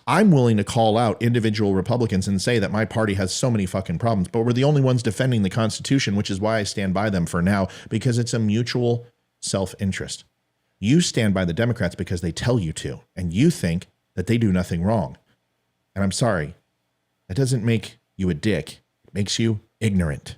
I'm willing to call out individual Republicans and say that my party has so many fucking problems, but we're the only ones defending the Constitution, which is why I stand by them for now, because it's a mutual self-interest. You stand by the Democrats because they tell you to, and you think that they do nothing wrong. And I'm sorry, that doesn't make you a dick. It makes you ignorant.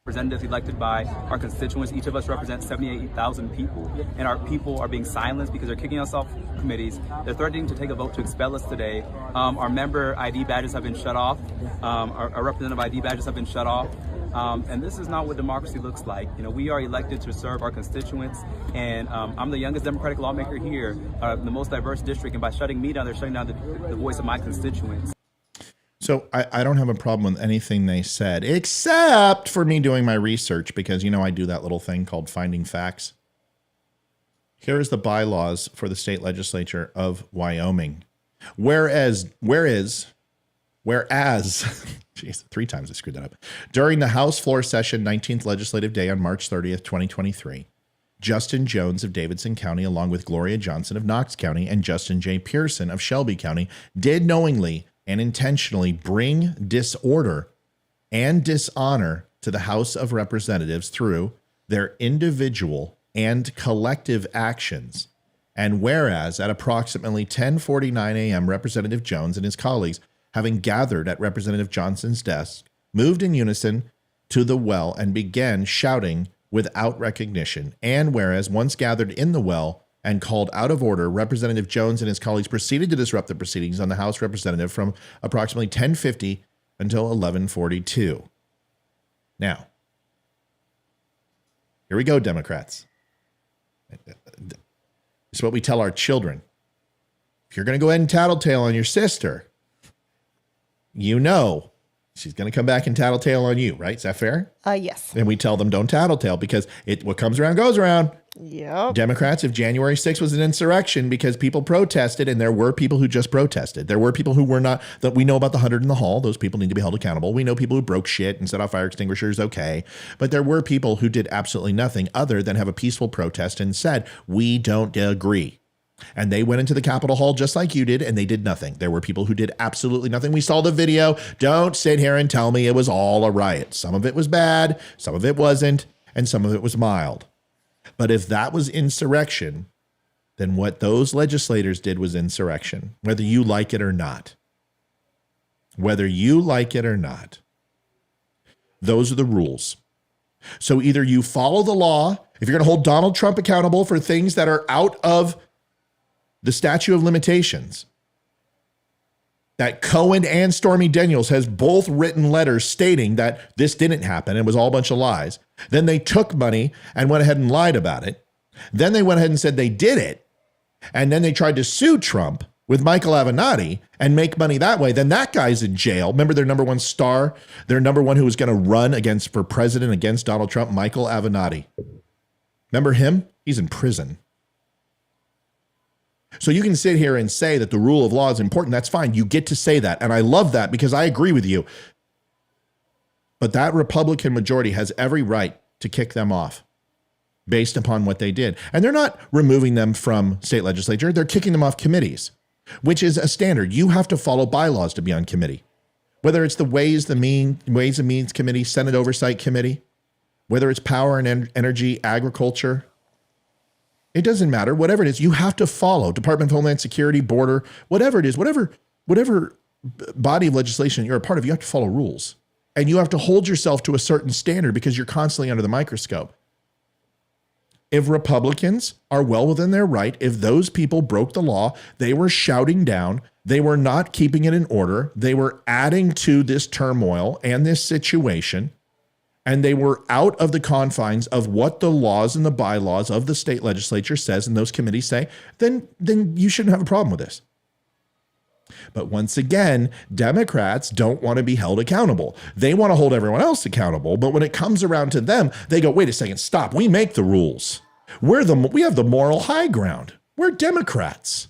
Representatives elected by our constituents. Each of us represents 78,000 people, and our people are being silenced because they're kicking us off committees. They're threatening to take a vote to expel us today. Our member ID badges have been shut off. Our representative ID badges have been shut off. And this is not what democracy looks like. You know, we are elected to serve our constituents, and I'm the youngest Democratic lawmaker here, the most diverse district, and by shutting me down, they're shutting down the voice of my constituents. So I don't have a problem with anything they said, except for me doing my research, because, you know, I do that little thing called finding facts. Here is the bylaws for the state legislature of Wyoming. Whereas, geez, 3 times I screwed that up. During the House floor session, 19th legislative day on March 30th, 2023, Justin Jones of Davidson County, along with Gloria Johnson of Knox County and Justin J. Pearson of Shelby County, did knowingly and intentionally bring disorder and dishonor to the House of Representatives through their individual and collective actions. And whereas at approximately 10:49 a.m., Representative Jones and his colleagues, having gathered at Representative Johnson's desk, moved in unison to the well and began shouting without recognition. And whereas once gathered in the well and called out of order, Representative Jones and his colleagues proceeded to disrupt the proceedings on the House representative from approximately 10:50 until 11:42. Now, here we go, Democrats. It's what we tell our children. If you're going to go ahead and tattletale on your sister, you know she's going to come back and tattletale on you, right? Is that fair? Yes. And we tell them don't tattletale because what comes around goes around. Yep. Democrats, if January 6th was an insurrection because people protested, and there were people who just protested. There were people who were not, that we know about the 100 in the hall. Those people need to be held accountable. We know people who broke shit and set off fire extinguishers. Okay. But there were people who did absolutely nothing other than have a peaceful protest and said, we don't agree. And they went into the Capitol Hall just like you did, and they did nothing. There were people who did absolutely nothing. We saw the video. Don't sit here and tell me it was all a riot. Some of it was bad, some of it wasn't, and some of it was mild. But if that was insurrection, then what those legislators did was insurrection, whether you like it or not. Whether you like it or not. Those are the rules. So either you follow the law, if you're going to hold Donald Trump accountable for things that are out of the statute of limitations, that Cohen and Stormy Daniels has both written letters stating that this didn't happen. It was all a bunch of lies. Then they took money and went ahead and lied about it. Then they went ahead and said they did it. And then they tried to sue Trump with Michael Avenatti and make money that way. Then that guy's in jail. Remember their number one star, their number one who was going to run for president against Donald Trump, Michael Avenatti. Remember him? He's in prison. So you can sit here and say that the rule of law is important. That's fine. You get to say that. And I love that because I agree with you. But that Republican majority has every right to kick them off based upon what they did. And they're not removing them from state legislature. They're kicking them off committees, which is a standard. You have to follow bylaws to be on committee, whether it's the Ways and Means Committee, Senate Oversight Committee, whether it's power and energy, agriculture, it doesn't matter. Whatever it is, you have to follow Department of Homeland Security, border, whatever it is, whatever body of legislation you're a part of, you have to follow rules. And you have to hold yourself to a certain standard because you're constantly under the microscope. If Republicans are well within their right, if those people broke the law, they were shouting down, they were not keeping it in order, they were adding to this turmoil and this situation, and they were out of the confines of what the laws and the bylaws of the state legislature says and those committees say, then you shouldn't have a problem with this. But once again, Democrats don't want to be held accountable. They want to hold everyone else accountable. But when it comes around to them, they go, wait a second, stop. We make the rules. We have the moral high ground. We're Democrats.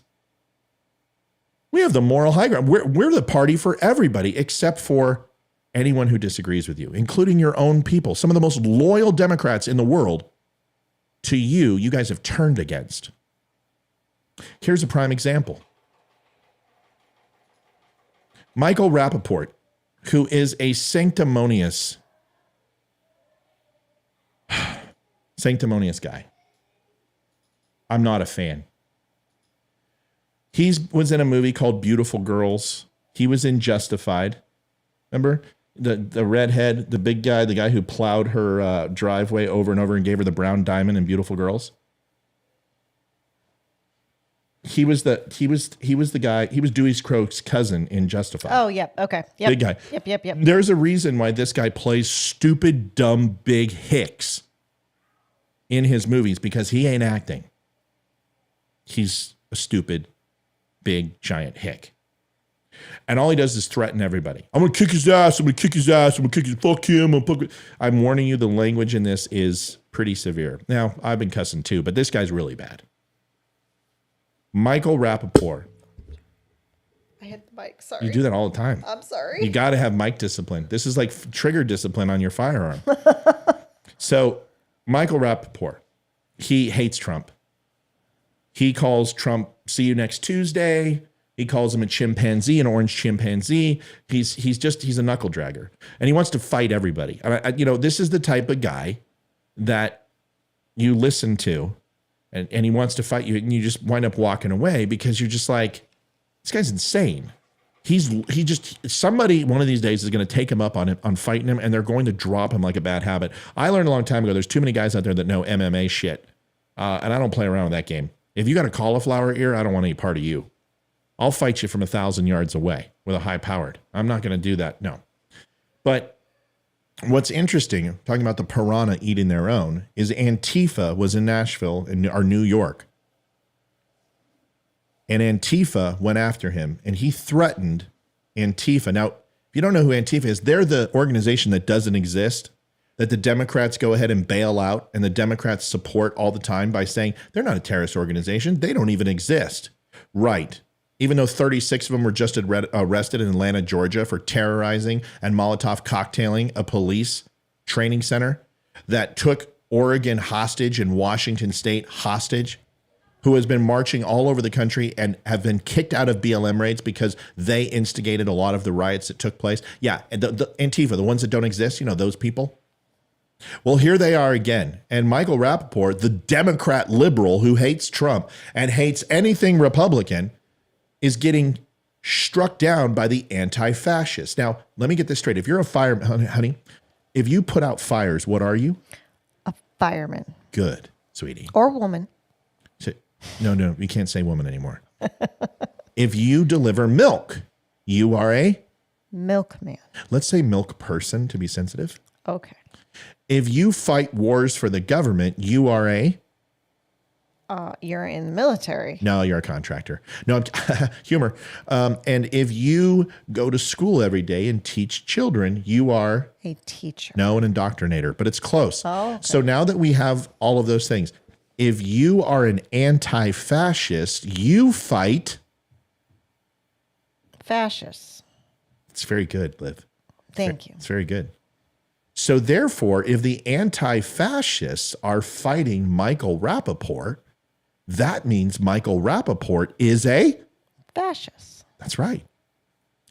We have the moral high ground. We're the party for everybody except for anyone who disagrees with you, including your own people. Some of the most loyal Democrats in the world to you guys have turned against. Here's a prime example. Michael Rappaport, who is a sanctimonious guy. I'm not a fan. He was in a movie called Beautiful Girls. He was in Justified. Remember? The redhead, the big guy, the guy who plowed her driveway over and over and gave her the brown diamond in Beautiful Girls. He was the guy. He was Dewey Crowe's cousin in Justified. Oh, yep. Okay. Yep. Big guy. Yep. There's a reason why this guy plays stupid, dumb, big hicks in his movies because he ain't acting. He's a stupid, big, giant hick. And all he does is threaten everybody. I'm going to kick his ass. I'm going to kick his ass. I'm going to kick his, fuck him. I'm warning you, the language in this is pretty severe. Now, I've been cussing too, but this guy's really bad. Michael Rappaport. I hit the mic. Sorry. You do that all the time. I'm sorry. You got to have mic discipline. This is like trigger discipline on your firearm. So, Michael Rappaport, he hates Trump. He calls Trump, see you next Tuesday. He calls him a chimpanzee, an orange chimpanzee. He's a knuckle dragger. And he wants to fight everybody. This is the type of guy that you listen to and he wants to fight you, and you just wind up walking away because you're just like, this guy's insane. Somebody one of these days is going to take him up on fighting him, and they're going to drop him like a bad habit. I learned a long time ago, there's too many guys out there that know MMA shit. And I don't play around with that game. If you got a cauliflower ear, I don't want any part of you. I'll fight you from 1,000 yards away with a high powered. I'm not going to do that. No. But what's interesting, talking about the piranha eating their own, is Antifa was in Nashville or New York. And Antifa went after him, and he threatened Antifa. Now, if you don't know who Antifa is, they're the organization that doesn't exist, that the Democrats go ahead and bail out, and the Democrats support all the time by saying they're not a terrorist organization. They don't even exist. Right. Even though 36 of them were just arrested in Atlanta, Georgia for terrorizing and Molotov cocktailing a police training center that took Oregon hostage and Washington State hostage, who has been marching all over the country and have been kicked out of BLM raids because they instigated a lot of the riots that took place. Yeah, the Antifa, the ones that don't exist, those people. Well, here they are again. And Michael Rappaport, the Democrat liberal who hates Trump and hates anything Republican, is getting struck down by the anti-fascists. Now, let me get this straight. If you're a fireman, honey, if you put out fires, what are you? A fireman. Good, sweetie. Or woman. No, you can't say woman anymore. If you deliver milk, you are a? Milkman. Let's say milk person to be sensitive. Okay. If you fight wars for the government, you are a? You're in the military. No, you're a contractor. No, humor. And if you go to school every day and teach children, you are? A teacher. No, an indoctrinator, but it's close. Oh, okay. So now that we have all of those things, if you are an anti-fascist, you fight? Fascists. It's very good, Liv. Thank you. It's very good. So therefore, if the anti-fascists are fighting Michael Rappaport, that means Michael Rappaport is a? Fascist. That's right.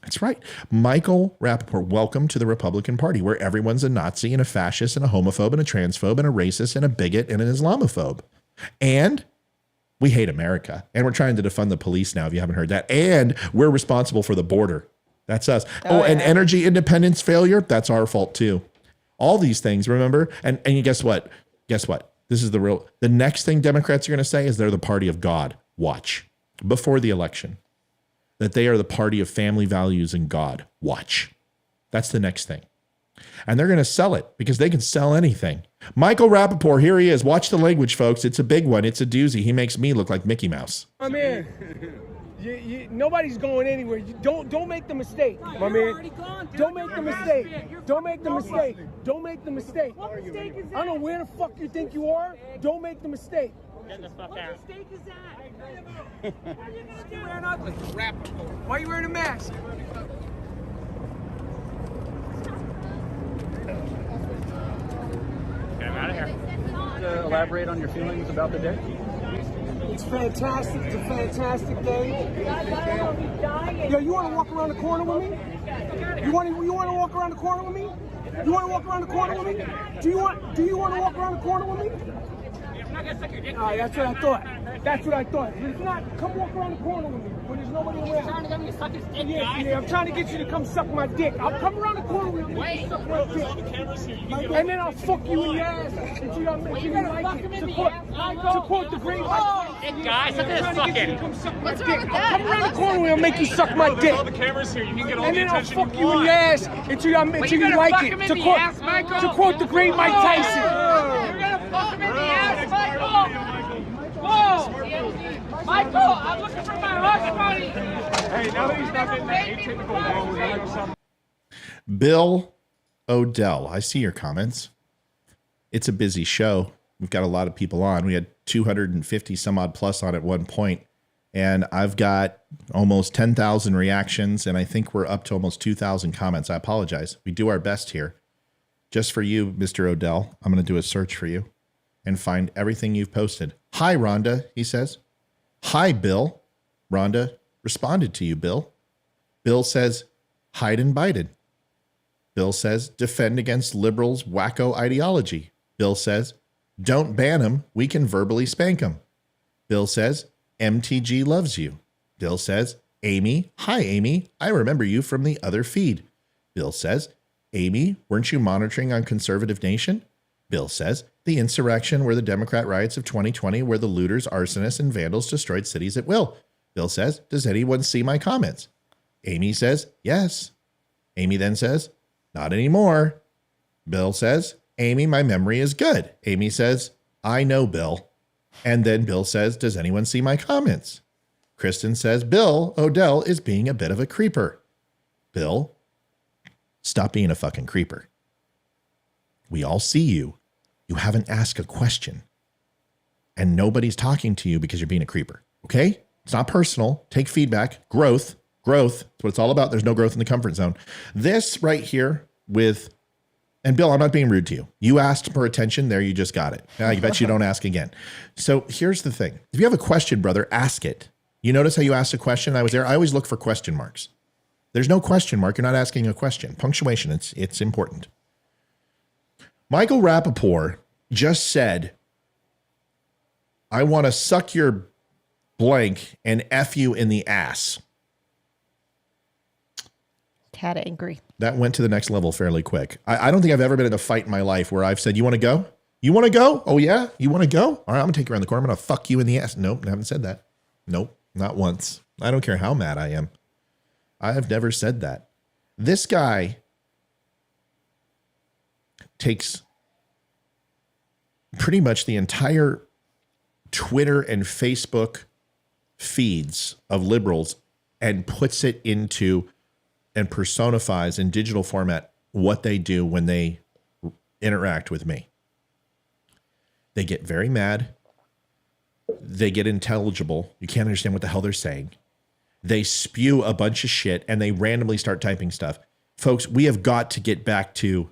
That's right. Michael Rappaport, welcome to the Republican Party, where everyone's a Nazi and a fascist and a homophobe and a transphobe and a racist and a bigot and an Islamophobe. And we hate America. And we're trying to defund the police now, if you haven't heard that. And we're responsible for the border. That's us. And energy independence failure, that's our fault too. All these things, remember? And guess what? Guess what? This is the next thing Democrats are going to say is they're the party of God. Watch. Before the election. That they are the party of family values and God. Watch. That's the next thing. And they're going to sell it because they can sell anything. Michael Rappaport, here he is. Watch the language, folks. It's a big one. It's a doozy. He makes me look like Mickey Mouse. My man, nobody's going anywhere. Don't make the mistake, my man. Don't make the mistake. Don't make the mistake. Don't make the mistake. What mistake is that? I don't know where the fuck you think you are. Don't make the mistake. Get the fuck out. What mistake is that? What are you gonna do? You're wearing ugly. Why are you wearing a mask? Get him out of here. Elaborate on your feelings about the day. It's fantastic. It's a fantastic day. Yo, you want to walk around the corner with me? You want to walk around the corner with me? You want to walk around the corner with me? Do you want to walk around the corner with me? All right, that's what I thought. That's what I thought. If not, come walk around the corner with me when there's nobody around. Trying to get me to suck his dick, guys. Yeah, I'm trying to get you to come suck my dick. I'll come around the corner with you. Wait. Suck my dick. And then I'll fuck you in the ass until y'all make you like it. Support the great Hey, guys, look at this fucking. What's wrong with that? Come around the corner with me, I'll make you suck my dick. All the cameras here. You can get all And the then I'll attention fuck you you in want. the ass until you like it. To quote the great Mike Tyson. You're gonna fuck him in the ass, Michael. Whoa! Michael, I'm looking for my hush money. Hey, now that he's not getting that atypical role, we're gonna go something. Bill O'Dell, I see your comments. It's a busy show. We've got a lot of people on. We had 250 some odd plus on at one point, and I've got almost 10,000 reactions, and I think we're up to almost 2,000 comments. I apologize. We do our best here. Just for you, Mr. O'Dell, I'm going to do a search for you and find everything you've posted. Hi, Rhonda, he says. Hi, Bill. Rhonda responded to you, Bill. Bill says, hide and bited. Bill says, defend against liberals' wacko ideology. Bill says, don't ban him. We can verbally spank him. Bill says, MTG loves you. Bill says, Amy, hi, Amy. I remember you from the other feed. Bill says, Amy, weren't you monitoring on Conservative Nation? Bill says, the insurrection were the Democrat riots of 2020 where the looters, arsonists, and vandals destroyed cities at will. Bill says, does anyone see my comments? Amy says, yes. Amy then says, not anymore. Bill says, Amy, my memory is good. Amy says, I know, Bill. And then Bill says, does anyone see my comments? Kristen says, Bill O'Dell is being a bit of a creeper. Bill, stop being a fucking creeper. We all see you. You haven't asked a question. And nobody's talking to you because you're being a creeper. Okay? It's not personal. Take feedback. Growth. That's what it's all about. There's no growth in the comfort zone. This right here with, and Bill, I'm not being rude to you. You asked for attention. There, you just got it. I bet you don't ask again. So here's the thing. If you have a question, brother, ask it. You notice how you asked a question? I was there. I always look for question marks. There's no question mark. You're not asking a question. Punctuation, it's important. Michael Rappaport just said, I want to suck your blank and F you in the ass. Cat angry. That went to the next level fairly quick. I don't think I've ever been in a fight in my life where I've said, you want to go? You want to go? Oh, yeah? You want to go? All right, I'm going to take you around the corner. I'm going to fuck you in the ass. Nope, I haven't said that. Nope, not once. I don't care how mad I am. I have never said that. This guy takes pretty much the entire Twitter and Facebook feeds of liberals and puts it into and personifies in digital format what they do when they interact with me. They get very mad. They get intelligible. You can't understand what the hell they're saying. They spew a bunch of shit and they randomly start typing stuff. Folks, we have got to get back to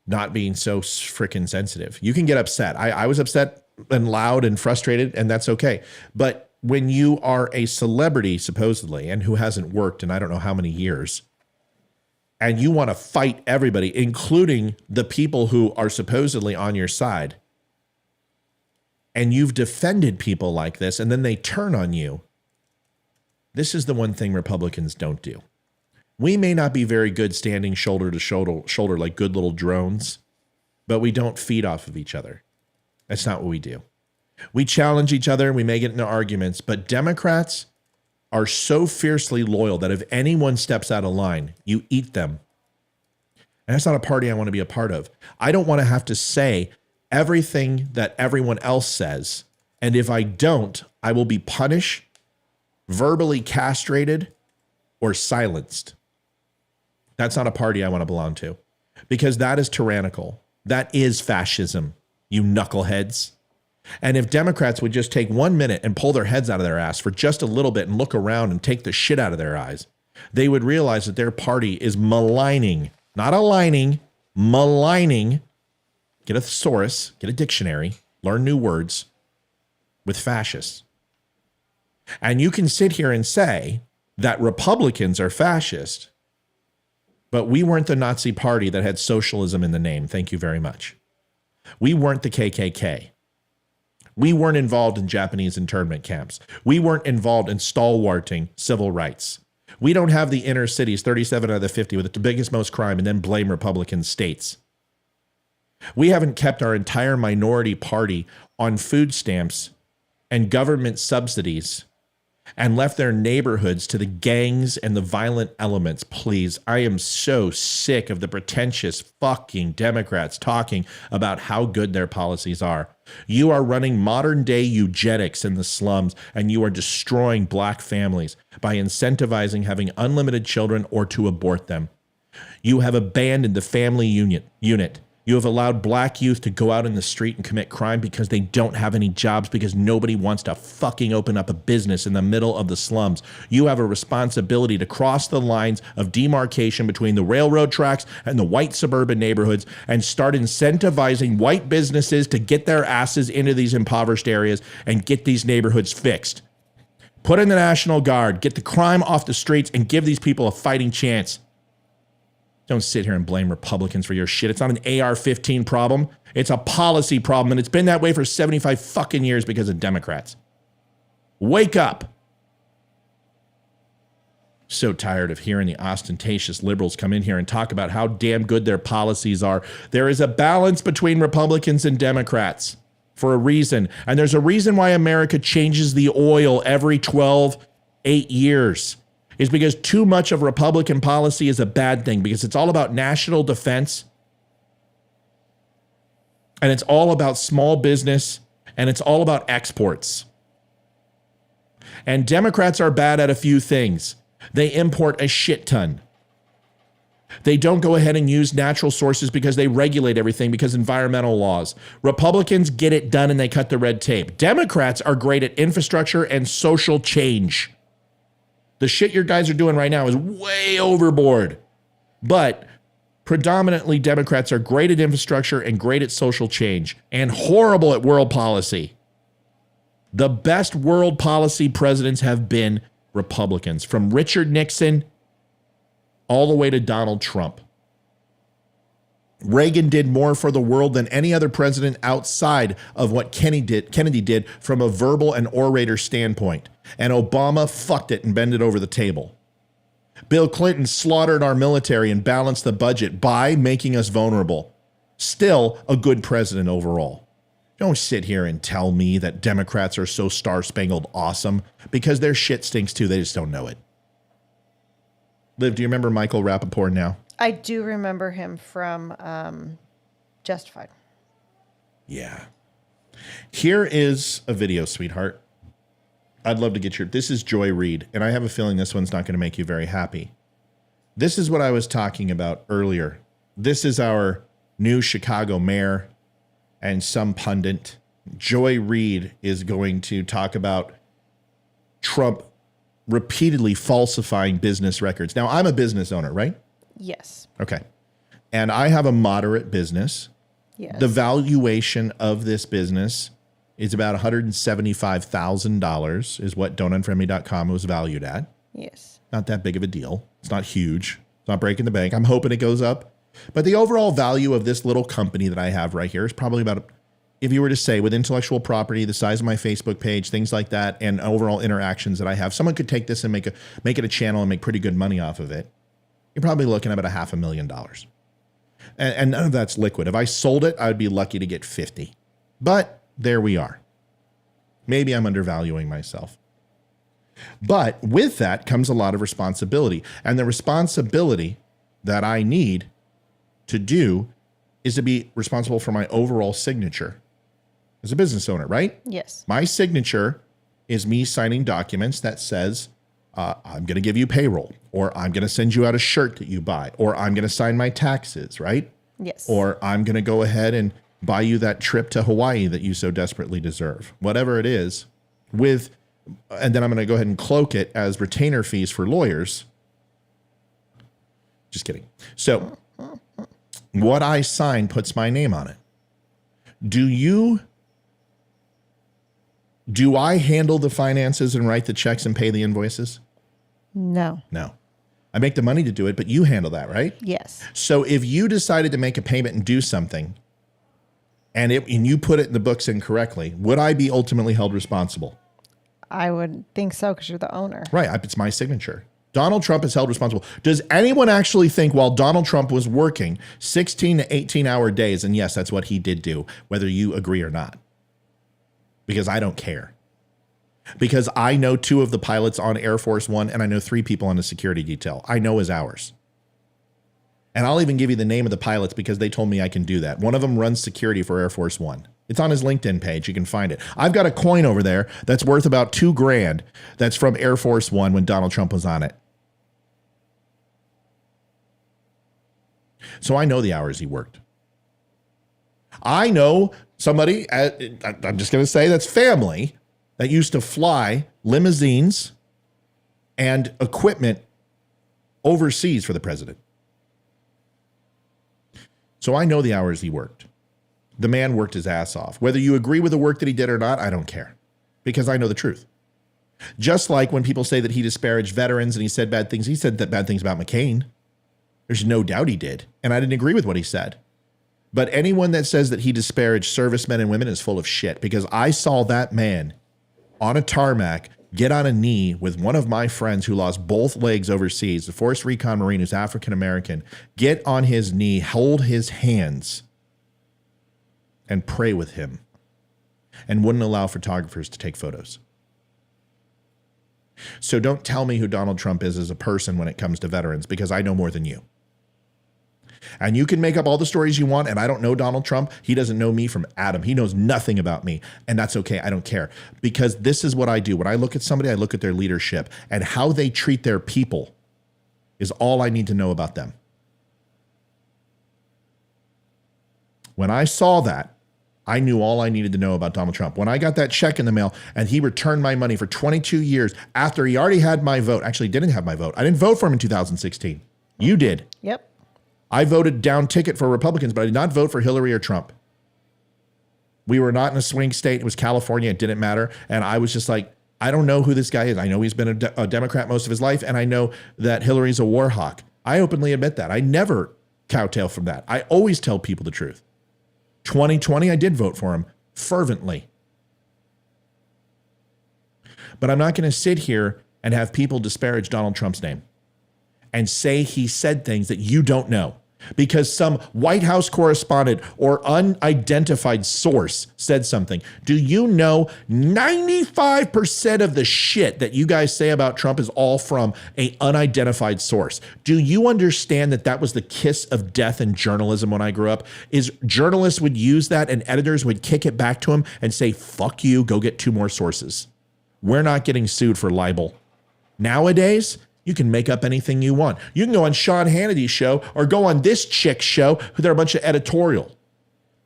not being so freaking sensitive. You can get upset. I was upset and loud and frustrated, and that's okay. But when you are a celebrity, supposedly, and who hasn't worked in I don't know how many years, and you want to fight everybody, including the people who are supposedly on your side, and you've defended people like this, and then they turn on you, this is the one thing Republicans don't do. We may not be very good standing shoulder to shoulder like good little drones, but we don't feed off of each other. That's not what we do. We challenge each other, we may get into arguments, but Democrats are so fiercely loyal that if anyone steps out of line, you eat them. And that's not a party I want to be a part of. I don't want to have to say everything that everyone else says. And if I don't, I will be punished, verbally castrated, or silenced. That's not a party I want to belong to, because that is tyrannical. That is fascism, you knuckleheads. And if Democrats would just take 1 minute and pull their heads out of their ass for just a little bit and look around and take the shit out of their eyes, they would realize that their party is maligning, not aligning, maligning. Get a thesaurus, get a dictionary, learn new words with fascists. And you can sit here and say that Republicans are fascist, but we weren't the Nazi party that had socialism in the name. Thank you very much. We weren't the KKK. We weren't involved in Japanese internment camps. We weren't involved in stalwarting civil rights. We don't have the inner cities, 37 out of the 50, with the biggest, most crime, and then blame Republican states. We haven't kept our entire minority party on food stamps and government subsidies and left their neighborhoods to the gangs and the violent elements. Please, I am so sick of the pretentious fucking Democrats talking about how good their policies are. You are running modern day eugenics in the slums, and you are destroying black families by incentivizing having unlimited children or to abort them. You have abandoned the family unit. You have allowed black youth to go out in the street and commit crime because they don't have any jobs, because nobody wants to fucking open up a business in the middle of the slums. You have a responsibility to cross the lines of demarcation between the railroad tracks and the white suburban neighborhoods and start incentivizing white businesses to get their asses into these impoverished areas and get these neighborhoods fixed. Put in the National Guard, get the crime off the streets, and give these people a fighting chance. Don't sit here and blame Republicans for your shit. It's not an AR-15 problem. It's a policy problem, and it's been that way for 75 fucking years because of Democrats. Wake up. So tired of hearing the ostentatious liberals come in here and talk about how damn good their policies are. There is a balance between Republicans and Democrats for a reason, and there's a reason why America changes the oil every 8 years. Is because too much of Republican policy is a bad thing, because it's all about national defense, and it's all about small business, and it's all about exports. And Democrats are bad at a few things. They import a shit ton. They don't go ahead and use natural sources because they regulate everything because environmental laws. Republicans get it done and they cut the red tape. Democrats are great at infrastructure and social change. The shit your guys are doing right now is way overboard. But predominantly Democrats are great at infrastructure and great at social change and horrible at world policy. The best world policy presidents have been Republicans, from Richard Nixon all the way to Donald Trump. Reagan did more for the world than any other president outside of what Kennedy did from a verbal and orator standpoint. And Obama fucked it and bent it over the table. Bill Clinton slaughtered our military and balanced the budget by making us vulnerable. Still a good president overall. Don't sit here and tell me that Democrats are so star-spangled awesome, because their shit stinks too. They just don't know it. Liv, do you remember Michael Rappaport now? I do remember him from Justified. Yeah. Here is a video, sweetheart. I'd love to get your... This is Joy Reid, and I have a feeling this one's not going to make you very happy. This is what I was talking about earlier. This is our new Chicago mayor and some pundit. Joy Reid is going to talk about Trump repeatedly falsifying business records. Now, I'm a business owner, right? Yes. Okay. And I have a moderate business. Yes. The valuation of this business is about $175,000 is what don'tunfriendme.com was valued at. Yes. Not that big of a deal. It's not huge. It's not breaking the bank. I'm hoping it goes up. But the overall value of this little company that I have right here is probably about, if you were to say with intellectual property, the size of my Facebook page, things like that, and overall interactions that I have, someone could take this and make it a channel and make pretty good money off of it. You're probably looking at about $500,000. And none of that's liquid. If I sold it, I would be lucky to get 50. But there we are. Maybe I'm undervaluing myself. But with that comes a lot of responsibility. And the responsibility that I need to do is to be responsible for my overall signature as a business owner, right? Yes. My signature is me signing documents that says, I'm going to give you payroll, or I'm going to send you out a shirt that you buy, or I'm going to sign my taxes, right? Yes. Or I'm going to go ahead and buy you that trip to Hawaii that you so desperately deserve. Whatever it is, and then I'm going to go ahead and cloak it as retainer fees for lawyers. Just kidding. So what I sign puts my name on it. Do I handle the finances and write the checks and pay the invoices? No. No. I make the money to do it, but you handle that, right? Yes. So if you decided to make a payment and do something, and you put it in the books incorrectly, would I be ultimately held responsible? I would think so, because you're the owner. Right. It's my signature. Donald Trump is held responsible. Does anyone actually think while Donald Trump was working 16 to 18-hour days, and yes, that's what he did do, whether you agree or not? Because I don't care. Because I know 2 of the pilots on Air Force One, and I know 3 people on the security detail. I know his hours. And I'll even give you the name of the pilots because they told me I can do that. One of them runs security for Air Force One. It's on his LinkedIn page. You can find it. I've got a coin over there that's worth about $2,000 that's from Air Force One when Donald Trump was on it. So I know the hours he worked. I know somebody, I'm just going to say that's family, that used to fly limousines and equipment overseas for the president. So I know the hours he worked. The man worked his ass off. Whether you agree with the work that he did or not, I don't care, because I know the truth. Just like when people say that he disparaged veterans and he said bad things, he said that bad things about McCain. There's no doubt he did. And I didn't agree with what he said. But anyone that says that he disparaged servicemen and women is full of shit, because I saw that man on a tarmac get on a knee with one of my friends who lost both legs overseas, the Force Recon Marine who's African-American, get on his knee, hold his hands, and pray with him, and wouldn't allow photographers to take photos. So don't tell me who Donald Trump is as a person when it comes to veterans, because I know more than you. And you can make up all the stories you want, and I don't know Donald Trump. He doesn't know me from Adam. He knows nothing about me, and that's okay. I don't care, because this is what I do. When I look at somebody, I look at their leadership, and how they treat their people is all I need to know about them. When I saw that, I knew all I needed to know about Donald Trump. When I got that check in the mail and he returned my money for 22 years after he already had my vote, actually didn't have my vote. I didn't vote for him in 2016. You did. Yep. I voted down ticket for Republicans, but I did not vote for Hillary or Trump. We were not in a swing state. It was California. It didn't matter. And I was just like, I don't know who this guy is. I know he's been a Democrat most of his life, and I know that Hillary's a war hawk. I openly admit that. I never cowtail from that. I always tell people the truth. 2020, I did vote for him fervently. But I'm not going to sit here and have people disparage Donald Trump's name and say he said things that you don't know because some White House correspondent or unidentified source said something. Do you know 95% of the shit that you guys say about Trump is all from an unidentified source? Do you understand that that was the kiss of death in journalism when I grew up? Is journalists would use that and editors would kick it back to them and say, fuck you, go get 2 more sources. We're not getting sued for libel. Nowadays, you can make up anything you want. You can go on Sean Hannity's show or go on this chick's show. They're a bunch of editorial.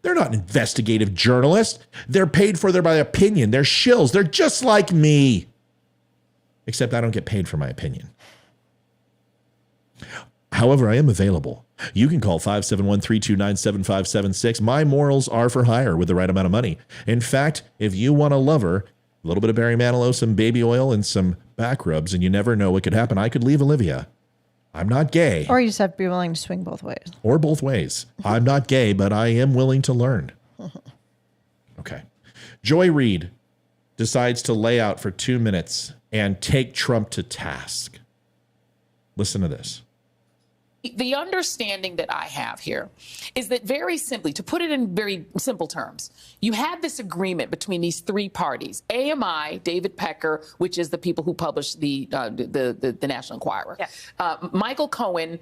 They're not investigative journalists. They're paid for by opinion. They're shills. They're just like me. Except I don't get paid for my opinion. However, I am available. You can call 571-329-7576. My morals are for hire with the right amount of money. In fact, if you want a lover, a little bit of Barry Manilow, some baby oil, and some back rubs, and you never know what could happen, I could leave Olivia. I'm not gay. Or you just have to be willing to swing both ways. Or both ways. I'm not gay, but I am willing to learn. Okay. Joy Reid decides to lay out for 2 minutes and take Trump to task. Listen to this. The understanding that I have here is that, very simply, to put it in very simple terms, you have this agreement between these three parties: AMI, David Pecker, which is the people who publish the National Enquirer, Michael Cohen,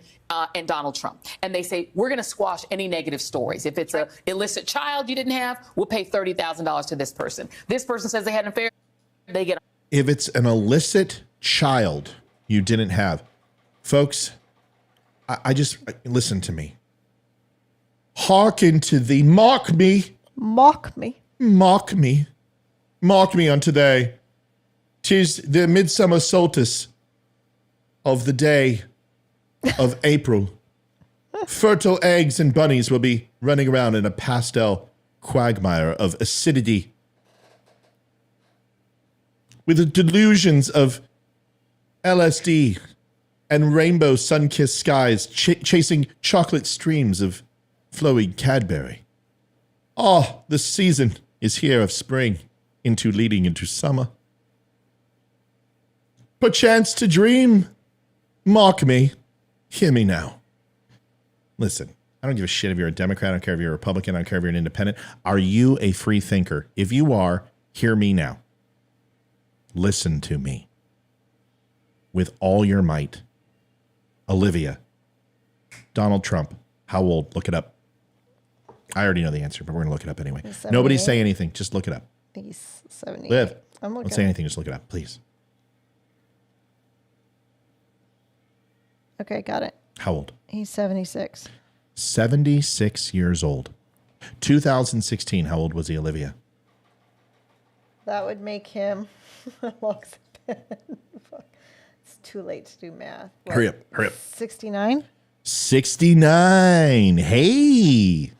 and Donald Trump. And they say, we're going to squash any negative stories. If it's an illicit child you didn't have, we'll pay $30,000 to this person. This person says they had an affair, they get. If it's an illicit child you didn't have, folks, I just, listen to me. Hearken to thee, mock me. Mock me. Mock me. Mock me on today. 'Tis the midsummer solstice of the day of April. Fertile eggs and bunnies will be running around in a pastel quagmire of acidity, with the delusions of LSD and rainbow sun-kissed skies chasing chocolate streams of flowing Cadbury. Oh, the season is here of spring, leading into summer. Perchance to dream. Mock me. Hear me now. Listen, I don't give a shit if you're a Democrat. I don't care if you're a Republican. I don't care if you're an independent. Are you a free thinker? If you are, hear me now. Listen to me. With all your might. Olivia. Donald Trump. How old? Look it up. I already know the answer, but we're going to look it up anyway. Nobody say anything. Just look it up. I think he's 78. Liv, I'm looking. don't say anything. Just look it up, please. Okay, got it. How old? He's 76. 76 years old. 2016, how old was he, Olivia? That would make him... It's too late to do math. What? Hurry up. 69? 69. Hey.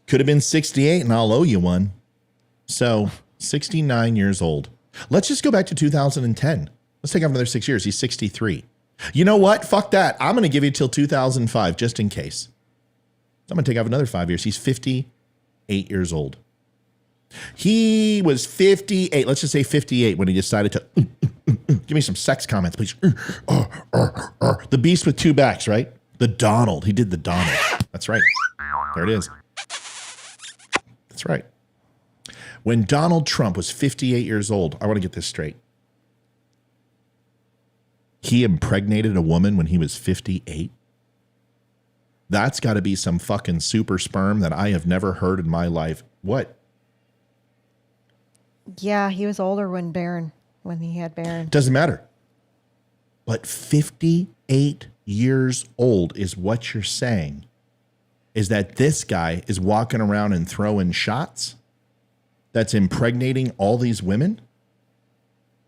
Could have been 68 and I'll owe you one. So 69 years old. Let's just go back to 2010. Let's take off another 6 years. He's 63. You know what? Fuck that. I'm going to give you till 2005 just in case. I'm going to take off another 5 years. He's 58 years old. He was 58. Let's just say 58 when he decided to give me some sex comments, please. The beast with two backs, right? The Donald. He did the Donald. That's right. There it is. That's right. When Donald Trump was 58 years old, I want to get this straight. He impregnated a woman when he was 58. That's got to be some fucking super sperm that I have never heard in my life. What? Yeah, he was older when he had Barron. Doesn't matter. But 58 years old is what you're saying. Is that this guy is walking around and throwing shots? That's impregnating all these women?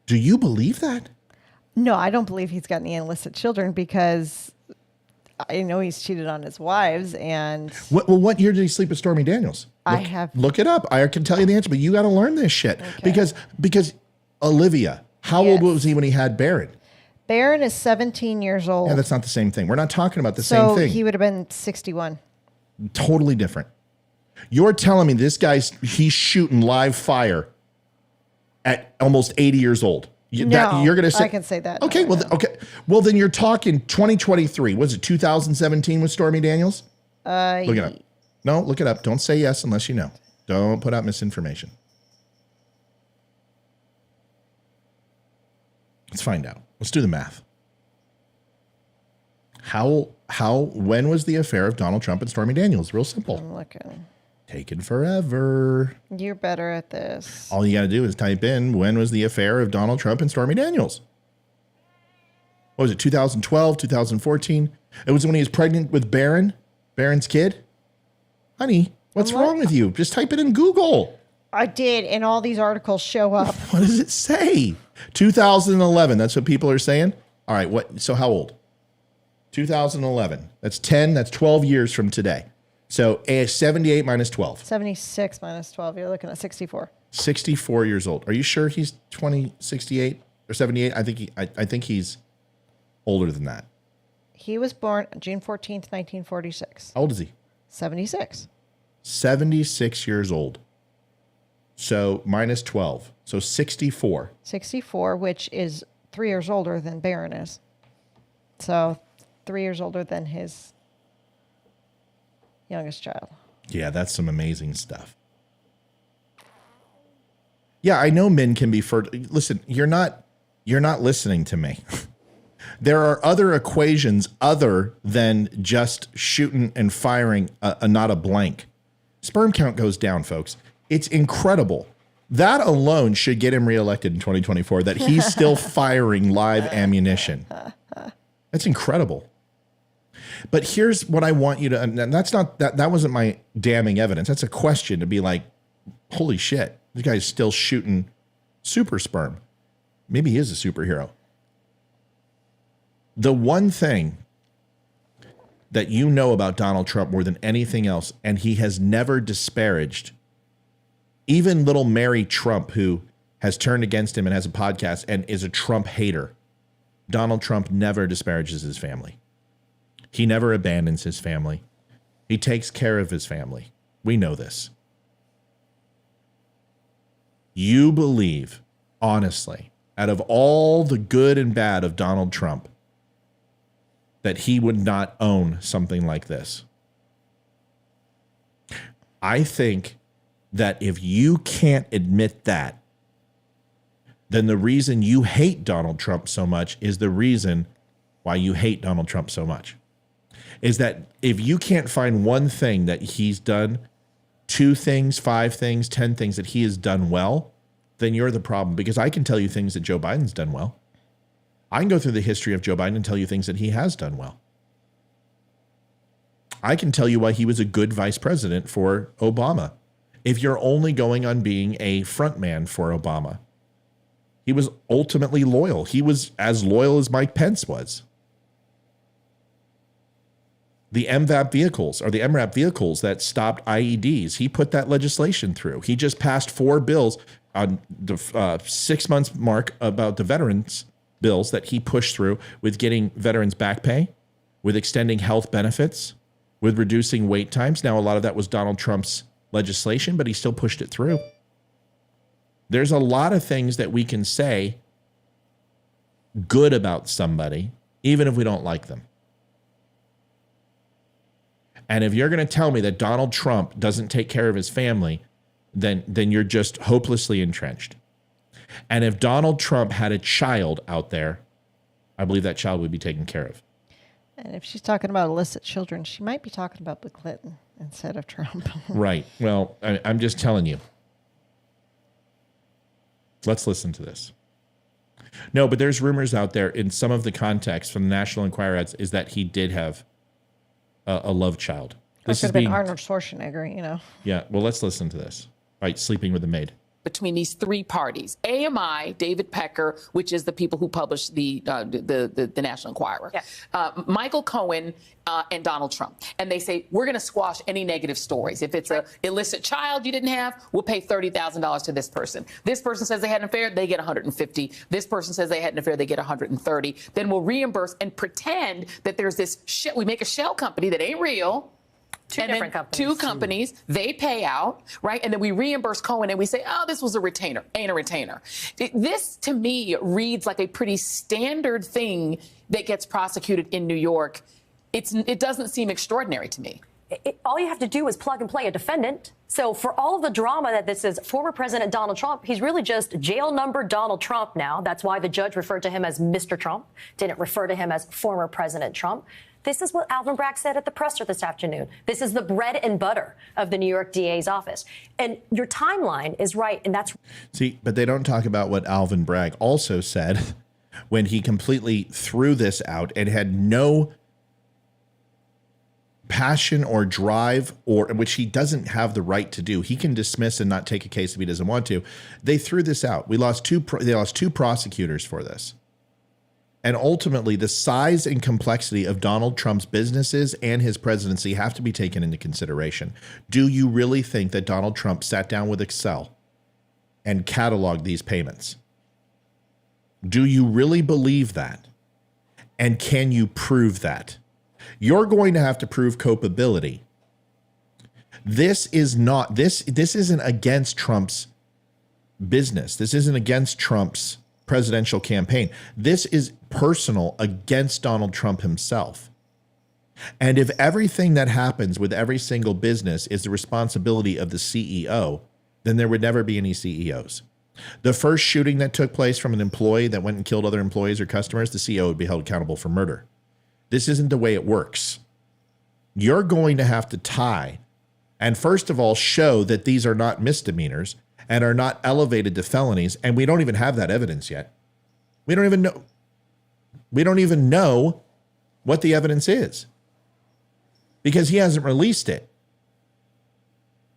Do you believe that? No, I don't believe he's got any illicit children because I know he's cheated on his wives. And what year did he sleep with Stormy Daniels? Look it up. I can tell you the answer, but you got to learn this shit. Okay. Because Olivia, how old was he when he had Barron? Barron is 17 years old. Yeah, that's not the same thing. We're not talking about the same thing. So he would have been 61. Totally different. You're telling me this he's shooting live fire at almost 80 years old. You're going to say I can say that. Okay, okay. Well, then you're talking 2023. Was it 2017 with Stormy Daniels? Look it up. No, look it up. Don't say yes unless you know. Don't put out misinformation. Let's find out. Let's do the math. When was the affair of Donald Trump and Stormy Daniels? Real simple. I'm looking. Taken forever. You're better at this. All you got to do is type in, when was the affair of Donald Trump and Stormy Daniels? What was it, 2012, 2014? It was when he was pregnant with Barron's kid. Honey, what's wrong with you? Just type it in Google. I did, and all these articles show up. What does it say? 2011, that's what people are saying? All right, so how old? 2011. That's 10. That's 12 years from today. So 78 minus 12. 76 minus 12. You're looking at 64. 64 years old. Are you sure he's 68 or 78? I think he's older than that. He was born June 14th, 1946. How old is he? 76. 76 years old. So minus 12. So 64. 64, which is 3 years older than Barron is. So 3 years older than his youngest child. Yeah, that's some amazing stuff. Yeah, I know men can be fertile. Listen, you're not listening to me. There are other equations other than just shooting and firing not a blank. Sperm count goes down, folks. It's incredible. That alone should get him reelected in 2024, that he's still firing live ammunition. That's incredible. But here's what I want you to, and that's not, that wasn't my damning evidence. That's a question to be like, holy shit, this guy's still shooting super sperm. Maybe he is a superhero. The one thing that you know about Donald Trump more than anything else, and he has never disparaged, even little Mary Trump, who has turned against him and has a podcast and is a Trump hater, Donald Trump never disparages his family. He never abandons his family. He takes care of his family. We know this. You believe, honestly, out of all the good and bad of Donald Trump, that he would not own something like this. I think that if you can't admit that, then the reason you hate Donald Trump so much is the reason why you hate Donald Trump so much. Is that if you can't find one thing that he's done, 2 things, 5 things, 10 things that he has done well, then you're the problem. Because I can tell you things that Joe Biden's done well. I can go through the history of Joe Biden and tell you things that he has done well. I can tell you why he was a good vice president for Obama. If you're only going on being a front man for Obama, he was ultimately loyal. He was as loyal as Mike Pence was. The MVAP vehicles, or the MRAP vehicles that stopped IEDs, he put that legislation through. He just passed 4 bills on the 6 months mark about the veterans bills that he pushed through, with getting veterans back pay, with extending health benefits, with reducing wait times. Now, a lot of that was Donald Trump's legislation, but he still pushed it through. There's a lot of things that we can say good about somebody, even if we don't like them. And if you're going to tell me that Donald Trump doesn't take care of his family, then you're just hopelessly entrenched. And if Donald Trump had a child out there, I believe that child would be taken care of. And if she's talking about illicit children, she might be talking about Bill Clinton instead of Trump. Right. Well, I'm just telling you. Let's listen to this. No, but there's rumors out there in some of the context from the National Enquirer ads is that he did have a love child. This has been Arnold Schwarzenegger, you know. Yeah. Well, let's listen to this. Right. Sleeping with a maid. Between these 3 parties, AMI, David Pecker, which is the people who publish the National Enquirer, Michael Cohen, and Donald Trump. And they say, we're going to squash any negative stories. If it's an illicit child you didn't have, we'll pay $30,000 to this person. This person says they had an affair, they get $150. This person says they had an affair, they get $130. Then we'll reimburse and pretend that there's this shit. We make a shell company that ain't real. 2 different companies. 2 companies, they pay out, right? And then we reimburse Cohen and we say, oh, this was a retainer. Ain't a retainer. This, to me, reads like a pretty standard thing that gets prosecuted in New York. It doesn't seem extraordinary to me. All you have to do is plug and play a defendant. So for all of the drama that this is, former President Donald Trump, he's really just jail number Donald Trump now. That's why the judge referred to him as Mr. Trump, didn't refer to him as former President Trump. This is what Alvin Bragg said at the presser this afternoon. This is the bread and butter of the New York DA's office. And your timeline is right, and that's... See, but they don't talk about what Alvin Bragg also said when he completely threw this out and had no passion or drive, or which he doesn't have the right to do. He can dismiss and not take a case if he doesn't want to. They threw this out. They lost two prosecutors for this. And ultimately, the size and complexity of Donald Trump's businesses and his presidency have to be taken into consideration. Do you really think that Donald Trump sat down with Excel and cataloged these payments? Do you really believe that? And can you prove that? You're going to have to prove culpability. This isn't against Trump's business. This isn't against Trump's presidential campaign. This is personal against Donald Trump himself. And if everything that happens with every single business is the responsibility of the CEO, then there would never be any CEOs. The first shooting that took place from an employee that went and killed other employees or customers, the CEO would be held accountable for murder. This isn't the way it works. You're going to have to tie and first of all show that these are not misdemeanors and are not elevated to felonies, and we don't even have that evidence yet. We don't even know what the evidence is because he hasn't released it.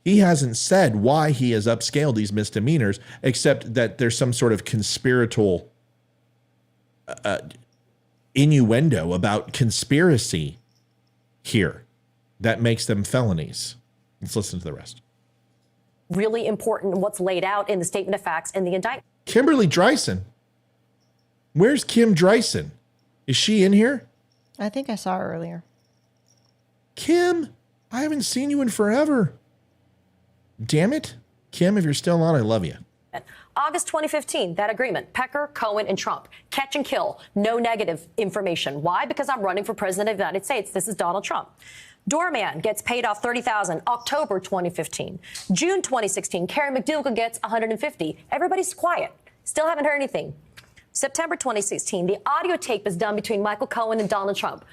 He hasn't said why he has upscaled these misdemeanors, except that there's some sort of conspiratorial innuendo about conspiracy here that makes them felonies. Let's listen to the rest. Really important what's laid out in the statement of facts in the indictment. Kimberly Dreisen. Where's Kim Dreisen? Is she in here? I think I saw her earlier. Kim, I haven't seen you in forever. Damn it. Kim, if you're still on, I love you. August 2015, that agreement, Pecker, Cohen, and Trump. Catch and kill, no negative information. Why? Because I'm running for president of the United States. This is Donald Trump. Doorman gets paid off $30,000, October 2015. June 2016, Karen McDougal gets $150. Everybody's quiet. Still haven't heard anything. September 2016, the audio tape is done between Michael Cohen and Donald Trump.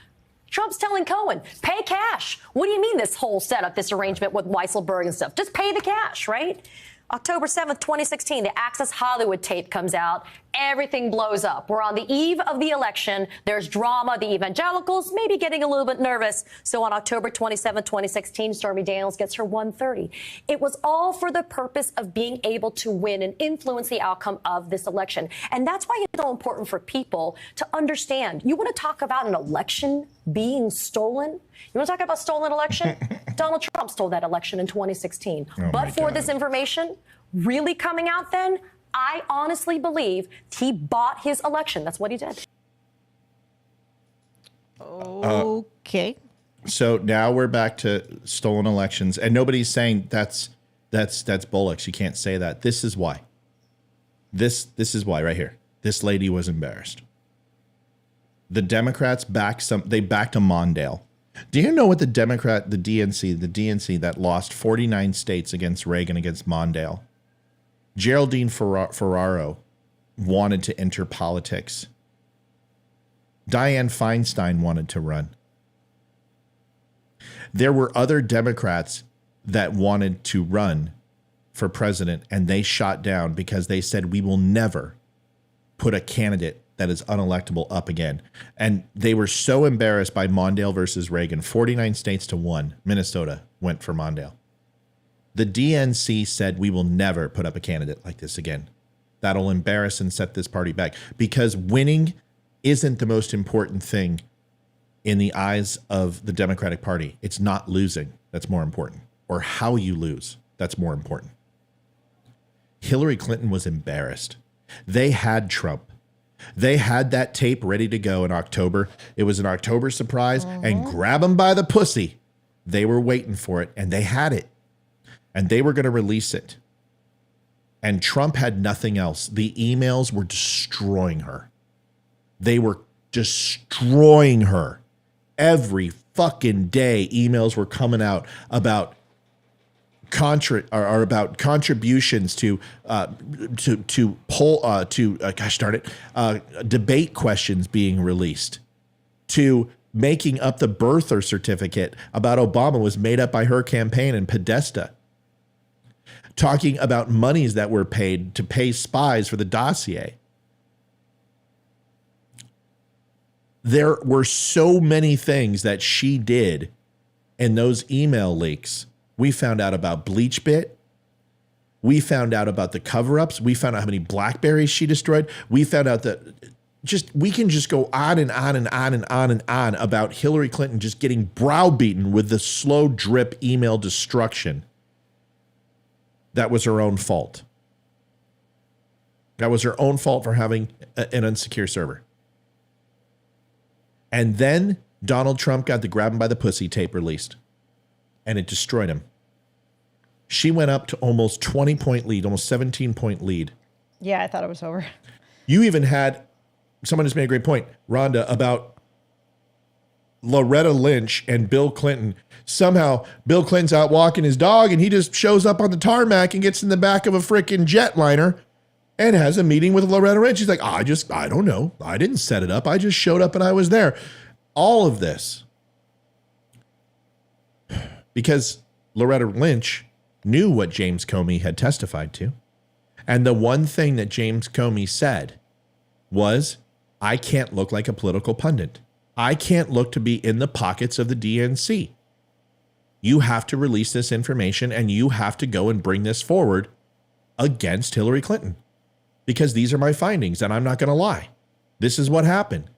Trump's telling Cohen, pay cash. What do you mean this whole setup, this arrangement with Weisselberg and stuff? Just pay the cash, right? October 7th, 2016, the Access Hollywood tape comes out. Everything blows up. We're on the eve of the election. There's drama. The evangelicals maybe getting a little bit nervous. So on October 27th, 2016, Stormy Daniels gets her $130. It was all for the purpose of being able to win and influence the outcome of this election. And that's why it's so important for people to understand. You want to talk about an election being stolen? You want to talk about stolen election? Donald Trump stole that election in 2016. But for this information really coming out then, I honestly believe he bought his election. That's what he did. Okay. So now we're back to stolen elections, and nobody's saying that's bollocks. You can't say that. This is why. This is why right here. This lady was embarrassed. The Democrats backed a Mondale. Do you know what the DNC that lost 49 states against Reagan, against Mondale? Geraldine Ferraro wanted to enter politics. Dianne Feinstein wanted to run. There were other Democrats that wanted to run for president, and they shot down because they said, we will never put a candidate that is unelectable up again. And they were so embarrassed by Mondale versus Reagan, 49 states to 1, Minnesota went for Mondale. The DNC said, we will never put up a candidate like this again. That'll embarrass and set this party back, because winning isn't the most important thing in the eyes of the Democratic Party. It's not losing that's more important, or how you lose that's more important. Hillary Clinton was embarrassed. They had Trump. They had that tape ready to go in October. It was an October surprise, and grab them by the pussy. They were waiting for it, and they had it. And they were going to release it. And Trump had nothing else. The emails were destroying her. They were destroying her. Every fucking day, emails were coming out about contributions to debate questions being released, to making up the birther certificate about Obama was made up by her campaign and Podesta, talking about monies that were paid to pay spies for the dossier. There were so many things that she did in those email leaks. We found out about BleachBit. We found out about the cover-ups. We found out how many Blackberries she destroyed. We found out that we can just go on and on and on and on and on about Hillary Clinton just getting browbeaten with the slow drip email destruction. That was her own fault. That was her own fault for having an unsecure server. And then Donald Trump got the grab him by the pussy tape released, and it destroyed him. She went up to almost 20-point lead, almost 17-point lead. Yeah, I thought it was over. You even had, someone just made a great point, Rhonda, about Loretta Lynch and Bill Clinton. Somehow Bill Clinton's out walking his dog and he just shows up on the tarmac and gets in the back of a freaking jetliner and has a meeting with Loretta Lynch. He's like, I don't know. I didn't set it up. I just showed up and I was there. All of this because Loretta Lynch knew what James Comey had testified to. And the one thing that James Comey said was, I can't look like a political pundit. I can't look to be in the pockets of the DNC. You have to release this information and you have to go and bring this forward against Hillary Clinton because these are my findings and I'm not going to lie. This is what happened.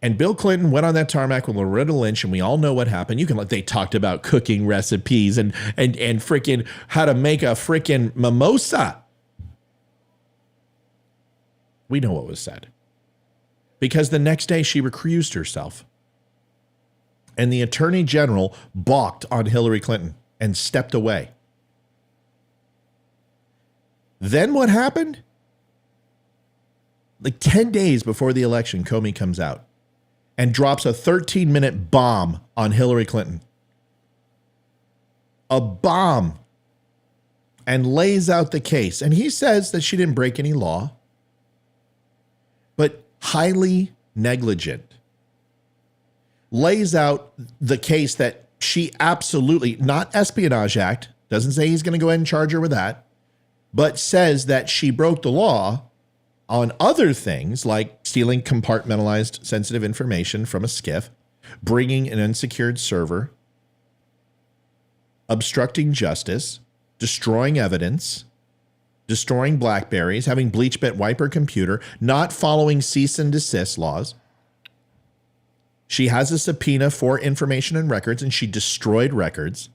And Bill Clinton went on that tarmac with Loretta Lynch, and we all know what happened. They talked about cooking recipes and freaking how to make a freaking mimosa. We know what was said. Because the next day she recused herself. And the Attorney General balked on Hillary Clinton and stepped away. Then what happened? Like 10 days before the election, Comey comes out and drops a 13-minute bomb on Hillary Clinton. A bomb. And lays out the case. And he says that she didn't break any law, but highly negligent. Lays out the case that she absolutely, not Espionage Act, doesn't say he's going to go ahead and charge her with that, but says that she broke the law on other things like stealing compartmentalized sensitive information from a SCIF, bringing an unsecured server, obstructing justice, destroying evidence, destroying BlackBerries, having BleachBit wipe her computer, not following cease and desist laws. She has a subpoena for information and records, and she destroyed records.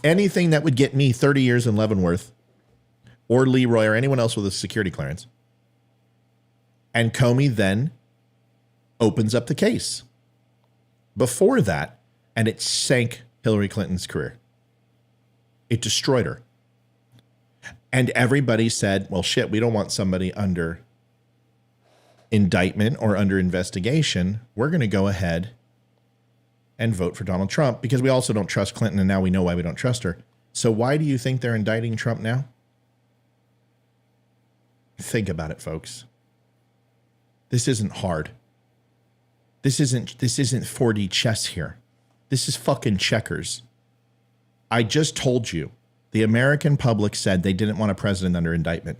Anything that would get me 30 years in Leavenworth or Leroy or anyone else with a security clearance. And Comey then opens up the case. Before that, and it sank Hillary Clinton's career. It destroyed her. And everybody said, well, shit, we don't want somebody under indictment or under investigation. We're going to go ahead and vote for Donald Trump because we also don't trust Clinton, and now we know why we don't trust her. So why do you think they're indicting Trump now? Think about it, folks. This isn't hard. This isn't 4D chess here. This is fucking checkers. I just told you, the American public said they didn't want a president under indictment.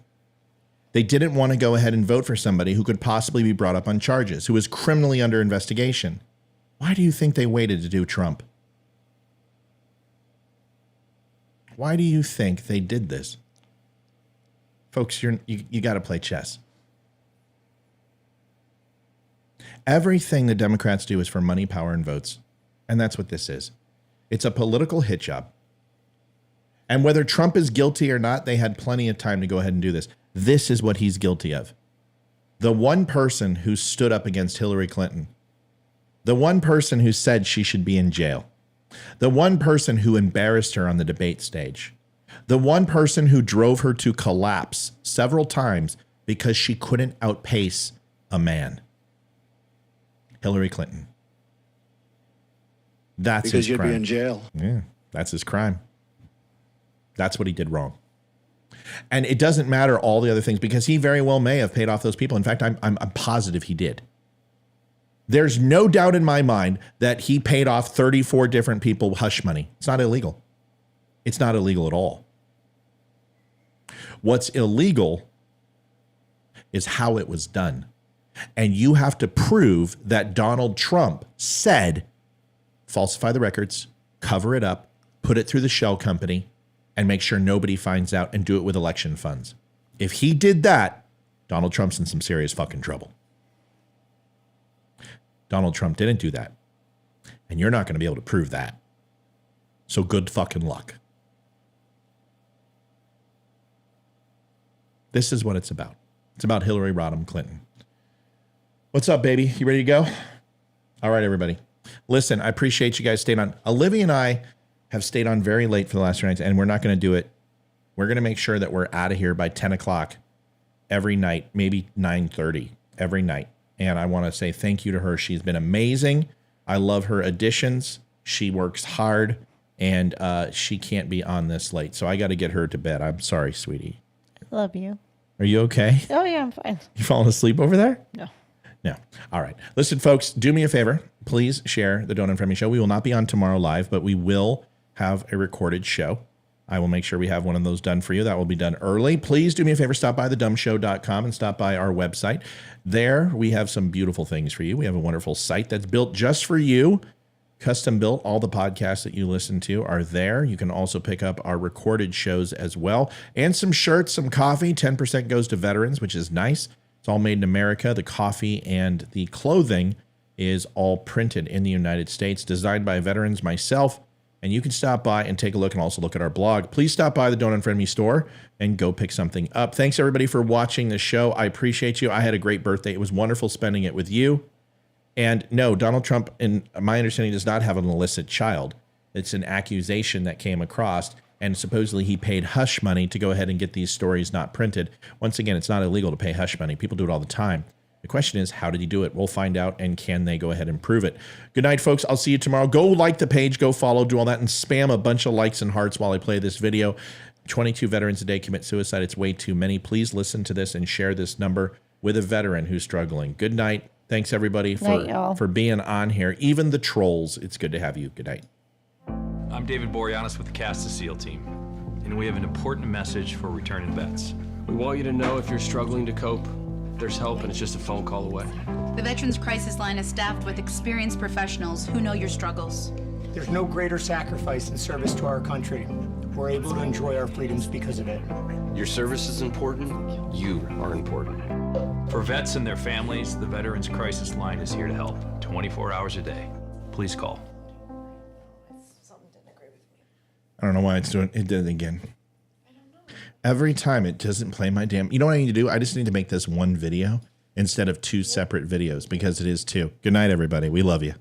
They didn't want to go ahead and vote for somebody who could possibly be brought up on charges, who is criminally under investigation. Why do you think they waited to do Trump? Why do you think they did this? Folks, you got to play chess. Everything the Democrats do is for money, power, and votes. And that's what this is. It's a political hit job. And whether Trump is guilty or not, they had plenty of time to go ahead and do this. This is what he's guilty of. The one person who stood up against Hillary Clinton, the one person who said she should be in jail, the one person who embarrassed her on the debate stage, the one person who drove her to collapse several times because she couldn't outpace a man. Hillary Clinton. That's because his crime. You'd be in jail. Yeah, that's his crime. That's what he did wrong. And it doesn't matter all the other things because he very well may have paid off those people. In fact, I'm positive he did. There's no doubt in my mind that he paid off 34 different people hush money. It's not illegal. It's not illegal at all. What's illegal is how it was done. And you have to prove that Donald Trump said, falsify the records, cover it up, put it through the shell company, and make sure nobody finds out and do it with election funds. If he did that, Donald Trump's in some serious fucking trouble. Donald Trump didn't do that. And you're not going to be able to prove that. So good fucking luck. This is what it's about. It's about Hillary Rodham Clinton. What's up, baby? You ready to go? All right, everybody. Listen, I appreciate you guys staying on. Olivia and I have stayed on very late for the last 2 nights, and we're not going to do it. We're going to make sure that we're out of here by 10 o'clock every night, maybe 9:30 every night. And I want to say thank you to her. She's been amazing. I love her additions. She works hard, and she can't be on this late. So I got to get her to bed. I'm sorry, sweetie. Love you. Are you okay? Oh, yeah, I'm fine. You falling asleep over there? No. No. All right. Listen, folks, do me a favor. Please share the Don't Unfriend Me show. We will not be on tomorrow live, but we will have a recorded show. I will make sure we have one of those done for you. That will be done early. Please do me a favor. Stop by thedumbshow.com and stop by our website. There we have some beautiful things for you. We have a wonderful site that's built just for you. Custom built. All the podcasts that you listen to are there. You can also pick up our recorded shows as well. And some shirts, some coffee. 10% goes to veterans, which is nice. It's all made in America. The coffee and the clothing is all printed in the United States, designed by veterans, myself. And you can stop by and take a look and also look at our blog. Please stop by the Don't Unfriend Me store and go pick something up. Thanks, everybody, for watching the show. I appreciate you. I had a great birthday. It was wonderful spending it with you. And no, Donald Trump, in my understanding, does not have an illicit child. It's an accusation that came across, and supposedly he paid hush money to go ahead and get these stories not printed. Once again, it's not illegal to pay hush money. People do it all the time. The question is, how did he do it? We'll find out, and can they go ahead and prove it? Good night, folks. I'll see you tomorrow. Go like the page, go follow, do all that, and spam a bunch of likes and hearts while I play this video. 22 veterans a day commit suicide. It's way too many. Please listen to this and share this number with a veteran who's struggling. Good night. Thanks, everybody, for being on here. Even the trolls, it's good to have you. Good night. I'm David Boreanaz with the Cast of SEAL team, and we have an important message for returning vets. We want you to know if you're struggling to cope, there's help, and it's just a phone call away. The Veterans Crisis Line is staffed with experienced professionals who know your struggles. There's no greater sacrifice in service to our country. We're able to enjoy our freedoms because of it. Your service is important. You are important. For vets and their families, the Veterans Crisis Line is here to help 24 hours a day. Please call. I don't know why it's doing it. Did it again. Every time it doesn't play my damn. You know what I need to do? I just need to make this one video instead of 2 separate videos because it is 2. Good night, everybody. We love you.